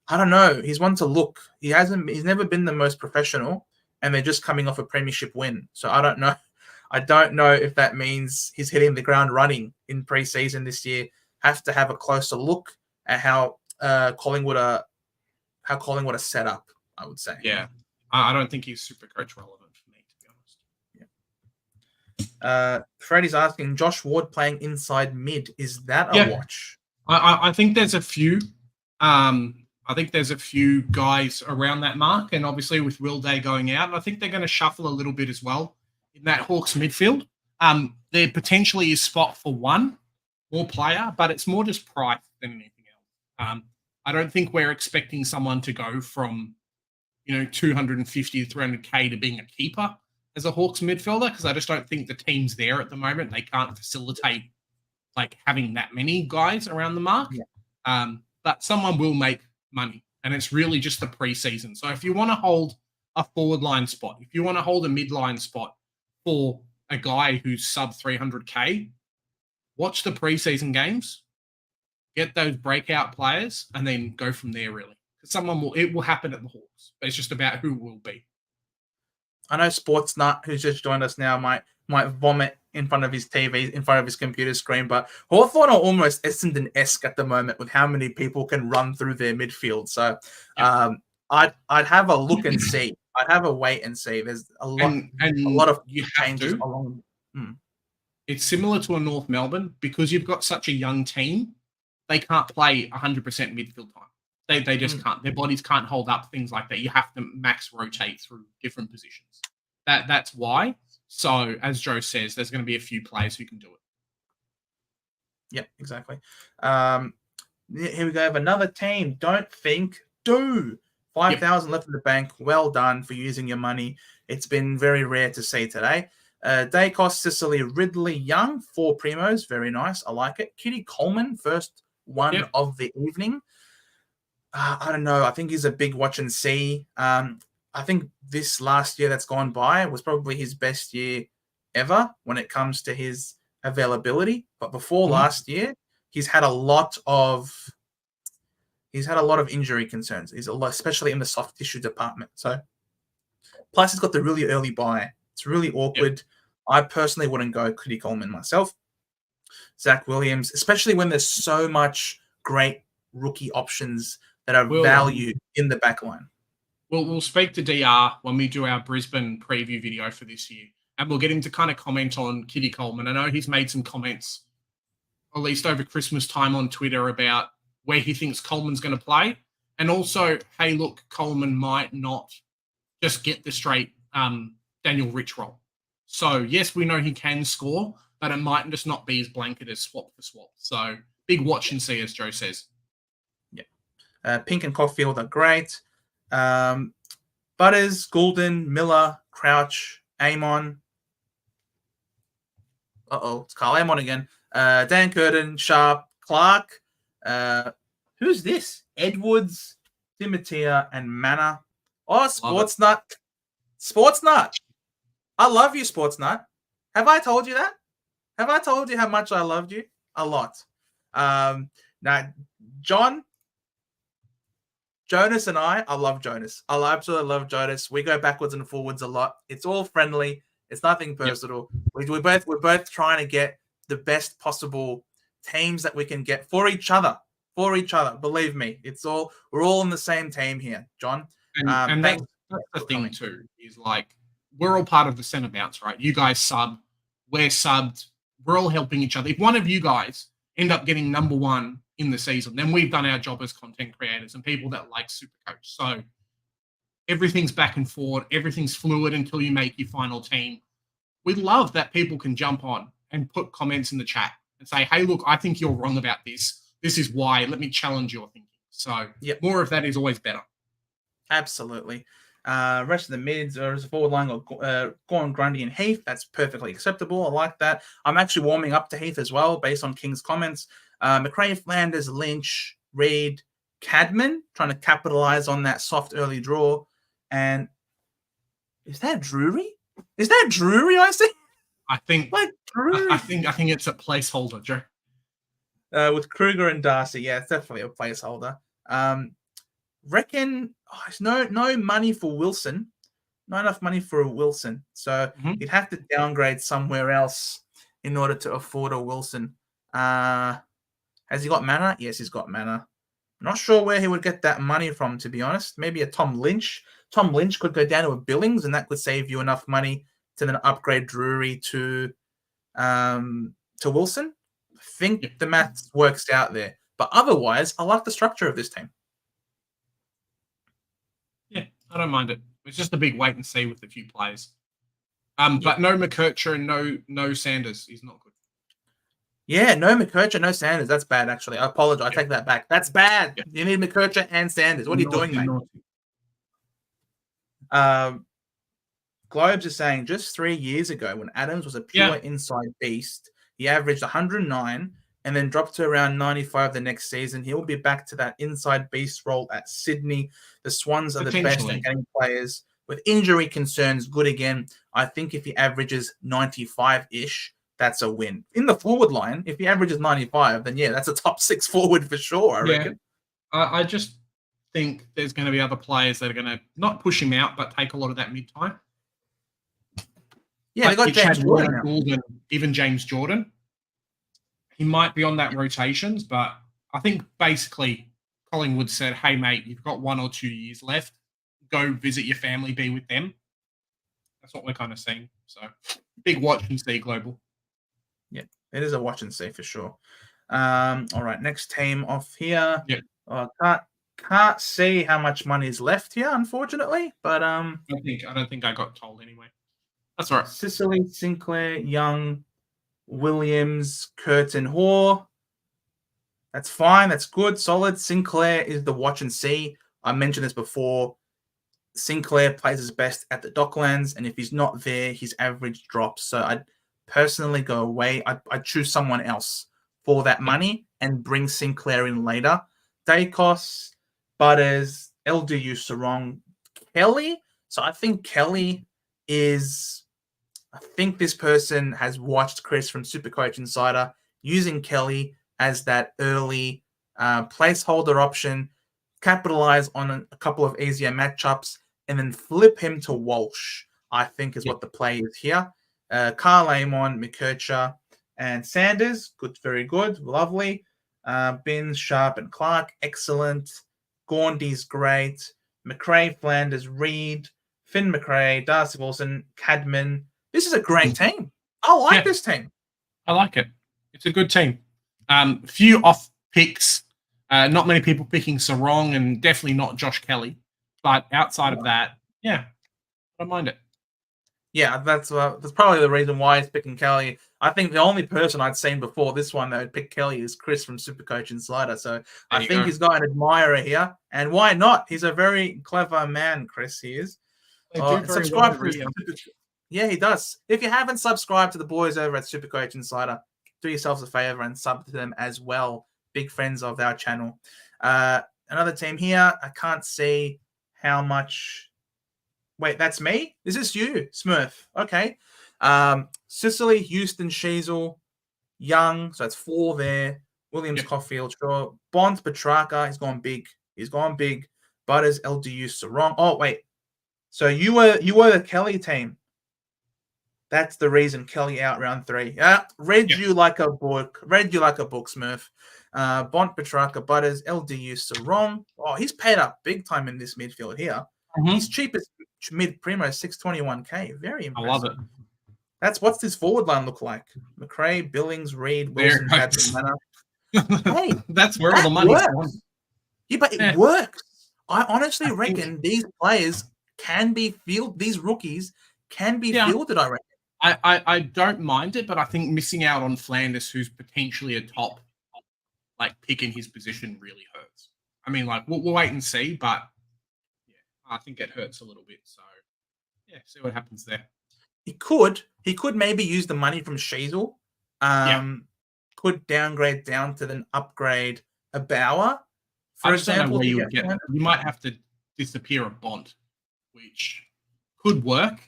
I don't know. He's one to look. He's never been the most professional, and they're just coming off a premiership win. So I don't know. I don't know if that means he's hitting the ground running in preseason this year. Have to have a closer look at how Collingwood are set up, I would say. Yeah. I don't think he's super coach relevant for me, to be honest. Freddie's asking, Josh Ward playing inside mid, is that a watch? I think there's a few. I think there's a few guys around that mark, and obviously with Will Day going out, and I think they're going to shuffle a little bit as well in that Hawks midfield. There potentially is spot for one more player, but it's more just price than anything else. I don't think we're expecting someone to go from 250 to 300K to being a keeper as a Hawks midfielder, because I just don't think the team's there at the moment. They can't facilitate having that many guys around the mark. Yeah. But someone will make money, and it's really just the preseason. So if you want to hold a forward line spot, if you want to hold a midline spot for a guy who's sub 300K, watch the preseason games, get those breakout players, and then go from there, really. It will happen at the Hawks. But it's just about who will be. I know Sportsnut, who's just joined us now, might vomit in front of his TV, in front of his computer screen, but Hawthorn are almost Essendon-esque at the moment with how many people can run through their midfield. So I'd have a look and see. I'd have a wait and see. There's a lot of changes along. It's similar to a North Melbourne, because you've got such a young team, they can't play 100% midfield time. They just can't. Their bodies can't hold up things like that. You have to max rotate through different positions. That's why. So, as Joe says, there's going to be a few players who can do it. Yep, exactly. Here we go. Have another team. Don't think, do. 5,000 left in the bank. Well done for using your money. It's been very rare to see today. Dacos, Sicily, Ridley, Young, 4 primos. Very nice. I like it. Kitty Coleman, first one of the evening. I don't know. I think he's a big watch and see. I think this last year that's gone by was probably his best year ever when it comes to his availability. But before last year, he's had a lot of injury concerns. Especially in the soft tissue department. So, plus he's got the really early buy. It's really awkward. Yep. I personally wouldn't go Kitty Coleman myself. Zach Williams, especially when there's so much great rookie options that are valued in the back line. We'll speak to DR when we do our Brisbane preview video for this year, and we'll get him to kind of comment on Kitty Coleman. I know he's made some comments, at least over Christmas time, on Twitter about where he thinks Coleman's going to play, and also, hey, look, Coleman might not just get the straight Daniel Rich role. So, yes, we know he can score, but it might just not be as blanket as swap for swap. So, big watch and see, as Joe says. Yeah. Pink and Caulfield are great. Butters, Goulden, Miller, Crouch, Amon. It's Carl Amon again. Dan Curtin, Sharp, Clark. Who's this? Edwards, Timothea, and Manor. Oh, Sportsnut. Sportsnut. I love you, Sportsnut. Have I told you that? Have I told you how much I loved you? A lot. Now, Jonas and I love Jonas. I absolutely love Jonas. We go backwards and forwards a lot. It's all friendly. It's nothing personal. Yep. We're both trying to get the best possible teams that we can get for each other. Believe me, we're all in the same team here, John. And that's the thing too, is we're all part of the centre bounce, right? You guys sub, we're subbed, we're all helping each other. If one of you guys end up getting number one in the season, then we've done our job as content creators and people that like Supercoach. So everything's back and forth, everything's fluid until you make your final team. We love that people can jump on and put comments in the chat and say, hey, look, I think you're wrong about this. This is why. Let me challenge your thinking. So more of that is always better. Absolutely. Rest of the mids or as a forward line got Gorn, Grundy, and Heath. That's perfectly acceptable. I like that. I'm actually warming up to Heath as well, based on King's comments. McRae, Flanders, Lynch, Reid, Cadman, trying to capitalize on that soft early draw. And is that Drury? Is that Drury? I see. I think like Drury. I think it's a placeholder, Joe. With Kruger and Darcy, yeah, it's definitely a placeholder. Reckon there's no money for Wilson, not enough money for a Wilson, so you'd have to downgrade somewhere else in order to afford a Wilson. Has he got mana? Yes, he's got mana. Not sure where he would get that money from, to be honest. Maybe a Tom Lynch. Tom Lynch could go down to a Billings, and that could save you enough money to then upgrade Drury to Wilson. I think the math works out there. But otherwise, I like the structure of this team. Yeah, I don't mind it. It's just a big wait and see with a few players. But no McKercher and no Sanders. He's not good. Yeah, no McKercher, no Sanders. That's bad, actually. I apologize. I take that back. That's bad. Yeah. You need McKercher and Sanders. What are you doing, mate? Globes is saying just 3 years ago when Adams was a pure inside beast, he averaged 109 and then dropped to around 95 the next season. He will be back to that inside beast role at Sydney. The Swans are the best at getting players. With injury concerns, good again. I think if he averages 95-ish, that's a win. In the forward line, if he averages 95, then that's a top 6 forward for sure, I reckon. I just think there's going to be other players that are going to not push him out, but take a lot of that mid-time. Yeah, they got James Jordan. Even James Jordan. He might be on that rotations, but I think basically Collingwood said, hey, mate, you've got 1 or 2 years left. Go visit your family, be with them. That's what we're kind of seeing. So big watch and see global. Yeah, it is a watch and see for sure. All right, next team off here. Yeah. Can't see how much money is left here, unfortunately. But I don't think I got told anyway. That's all right. Sicily, Sinclair, Young, Williams, Curtin, Hoare. That's fine. That's good. Solid. Sinclair is the watch and see. I mentioned this before. Sinclair plays his best at the Docklands, and if he's not there, his average drops. So I'd personally go away. I'd choose someone else for that money and bring Sinclair in later. Dacos, Butters, LDU Sarong, Kelly. So I think Kelly is... I think this person has watched Chris from Supercoach Insider using Kelly as that early placeholder option, capitalize on a couple of easier matchups, and then flip him to Walsh, I think is what the play is here. Carl Amon, McKercher, and Sanders. Good, very good. Lovely. Binns, Sharp, and Clark. Excellent. Gaundy's great. McRae, Flanders, Reid, Finn McRae, Darcy Wilson, Cadman. This is a great team. I like this team. I like it. It's a good team. Few off picks. Not many people picking Sarong, and definitely not Josh Kelly. But outside of that, I don't mind it. Yeah, that's probably the reason why he's picking Kelly. I think the only person I'd seen before this one that would pick Kelly is Chris from Supercoach Insider. So I think he's got an admirer here. And why not? He's a very clever man, Chris, he is. Subscribe to his... Yeah, he does. If you haven't subscribed to the boys over at Supercoach Insider, do yourselves a favor and sub to them as well. Big friends of our channel. Another team here. I can't see how much. Wait, that's me? Is this you, Smurf? Okay. Sicily, Houston, Sheasel, Young. So that's 4 there. Williams, Caulfield, Shaw, Bond, Petrarca. He's gone big. Butters, LDU, Sarong. Oh, wait. So you were the Kelly team. That's the reason Kelly out round 3. Read you like a book, Smurf. Bont, Petrarca, Butters, LDU, Sarong. Oh, he's paid up big time in this midfield here. He's cheapest mid-primo, 621k. Very impressive. I love it. What's this forward line look like? McRae, Billings, Reid, Wilson, Cadman, Manor. Hey, That's where all that the money's works. gone. Yeah, but Yeah. it works. I honestly I think- reckon these players can be fielded. These rookies can be fielded, I reckon. I don't mind it, but I think missing out on Flanders, who's potentially a top like pick in his position, really hurts. I mean, like we'll wait and see, but yeah, I think it hurts a little bit. So yeah, see what happens there. He could maybe use the money from Sheasel. Could downgrade down to then upgrade a Bauer, for I just don't know example. where you would get that. You might have to disappear a Bont, which could work.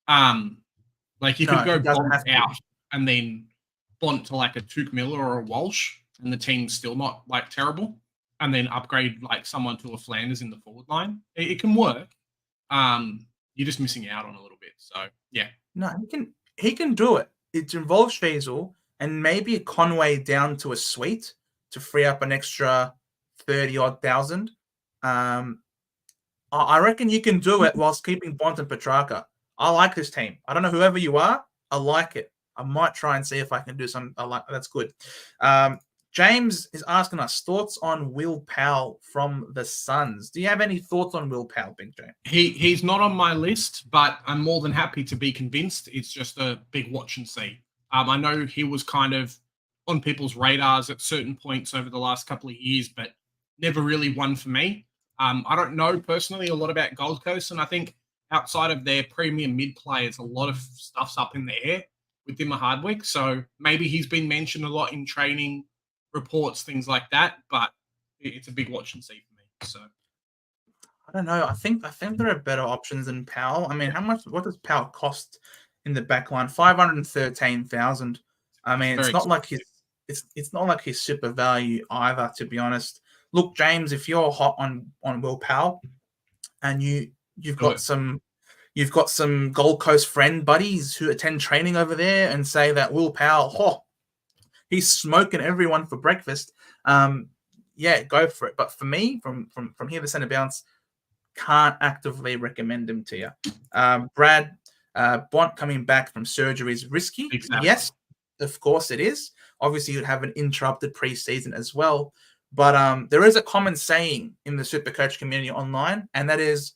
Like you could go Bont out and then Bont to like a Tuke Miller or a Walsh, and the team's still not like terrible, and then upgrade like someone to a Flanders in the forward line. It can work. You're just missing out on a little bit. So yeah. No, he can do it. It involves Sheasel and maybe a Conway down to a suite to free up an extra 30-odd thousand. I reckon you can do it whilst keeping Bont and Petrarca. I like this team. I don't know whoever you are. I like it. I might try and see if I can do some. I like that's good. James is asking us thoughts on Will Powell from the Suns. Do you have any thoughts on Will Powell, Big J? He's not on my list, but I'm more than happy to be convinced. It's just a big watch and see. I know he was kind of on people's radars at certain points over the last couple of years, but never really won for me. I don't know personally a lot about Gold Coast, and I think outside of their premium mid players, a lot of stuff's up in the air with Dimmer Hardwick. So maybe he's been mentioned a lot in training reports, things like that, but it's a big watch and see for me. So I don't know. I think there are better options than Powell. I mean, what does Powell cost in the back line? 513,000. I mean, it's not like it's not like his super value either, to be honest. Look, James, if you're hot on Will Powell and you've got some Gold Coast friend buddies who attend training over there and say that Will Powell, he's smoking everyone for breakfast. Yeah, go for it. But for me, from here to center bounce, can't actively recommend him to you. Brad, Bont coming back from surgery is risky. Exactly. Yes, of course it is. Obviously, you'd have an interrupted preseason as well. But there is a common saying in the Supercoach community online, and that is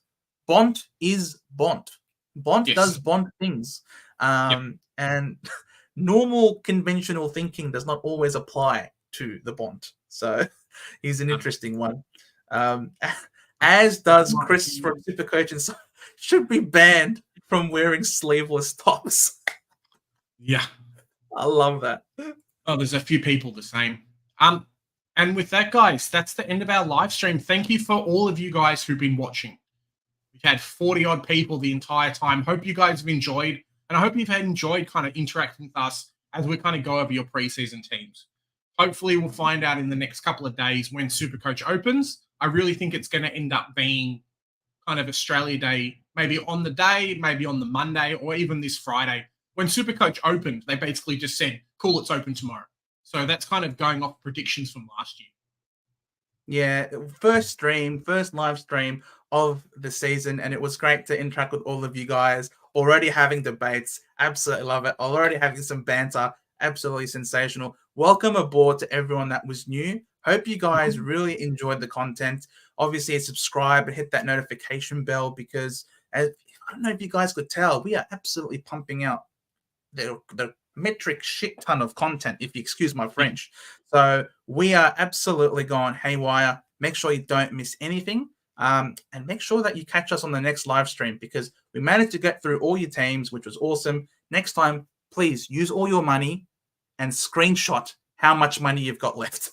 Bont is Bont. Bont does Bont things. And normal conventional thinking does not always apply to the Bont. So he's an interesting one. As does Chris from Supercoach, and should be banned from wearing sleeveless tops. Yeah. I love that. Oh, there's a few people the same. And with that, guys, that's the end of our live stream. Thank you for all of you guys who've been watching. We've had 40-odd people the entire time. Hope you guys have enjoyed, and I hope you've enjoyed kind of interacting with us as we kind of go over your preseason teams. Hopefully, we'll find out in the next couple of days when Supercoach opens. I really think it's going to end up being kind of Australia Day, maybe on the day, maybe on the Monday, or even this Friday. When Supercoach opened, they basically just said, cool, it's open tomorrow. So that's kind of going off predictions from last year. Yeah, first live stream of the season, and it was great to interact with all of you guys. Already having debates, absolutely love it. Already having some banter, absolutely sensational. Welcome aboard to everyone that was new. Hope you guys really enjoyed the content. Obviously, subscribe and hit that notification bell because I don't know if you guys could tell, we are absolutely pumping out the metric shit ton of content, if you excuse my French. So we are absolutely going haywire. Make sure you don't miss anything. And make sure that you catch us on the next live stream because we managed to get through all your teams, which was awesome. Next time, please use all your money and screenshot how much money you've got left.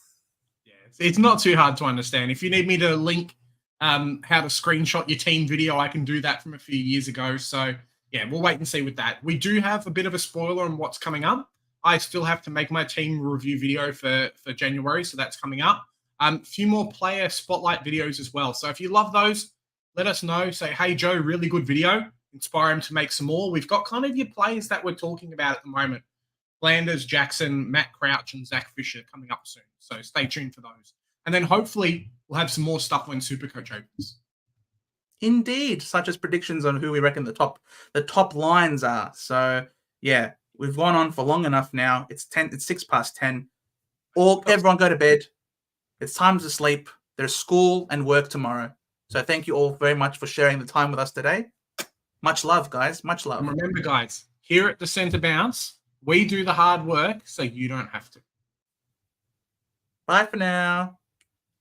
Yeah, it's not too hard to understand. If you need me to link how to screenshot your team video, I can do that from a few years ago. So yeah, we'll wait and see with that. We do have a bit of a spoiler on what's coming up. I still have to make my team review video for January, so that's coming up. A few more player spotlight videos as well. So if you love those, let us know. Say, hey, Joe, really good video. Inspire him to make some more. We've got kind of your players that we're talking about at the moment. Flanders, Jackson, Matt Crouch, and Zach Fisher coming up soon. So stay tuned for those. And then hopefully we'll have some more stuff when Supercoach opens. Indeed, such as predictions on who we reckon the top lines are. So yeah, we've gone on for long enough now. It's 6 past 10. All everyone go to bed. It's time to sleep. There's school and work tomorrow. So thank you all very much for sharing the time with us today. Much love, guys. Much love. And remember, guys, here at the Centre Bounce, we do the hard work so you don't have to. Bye for now.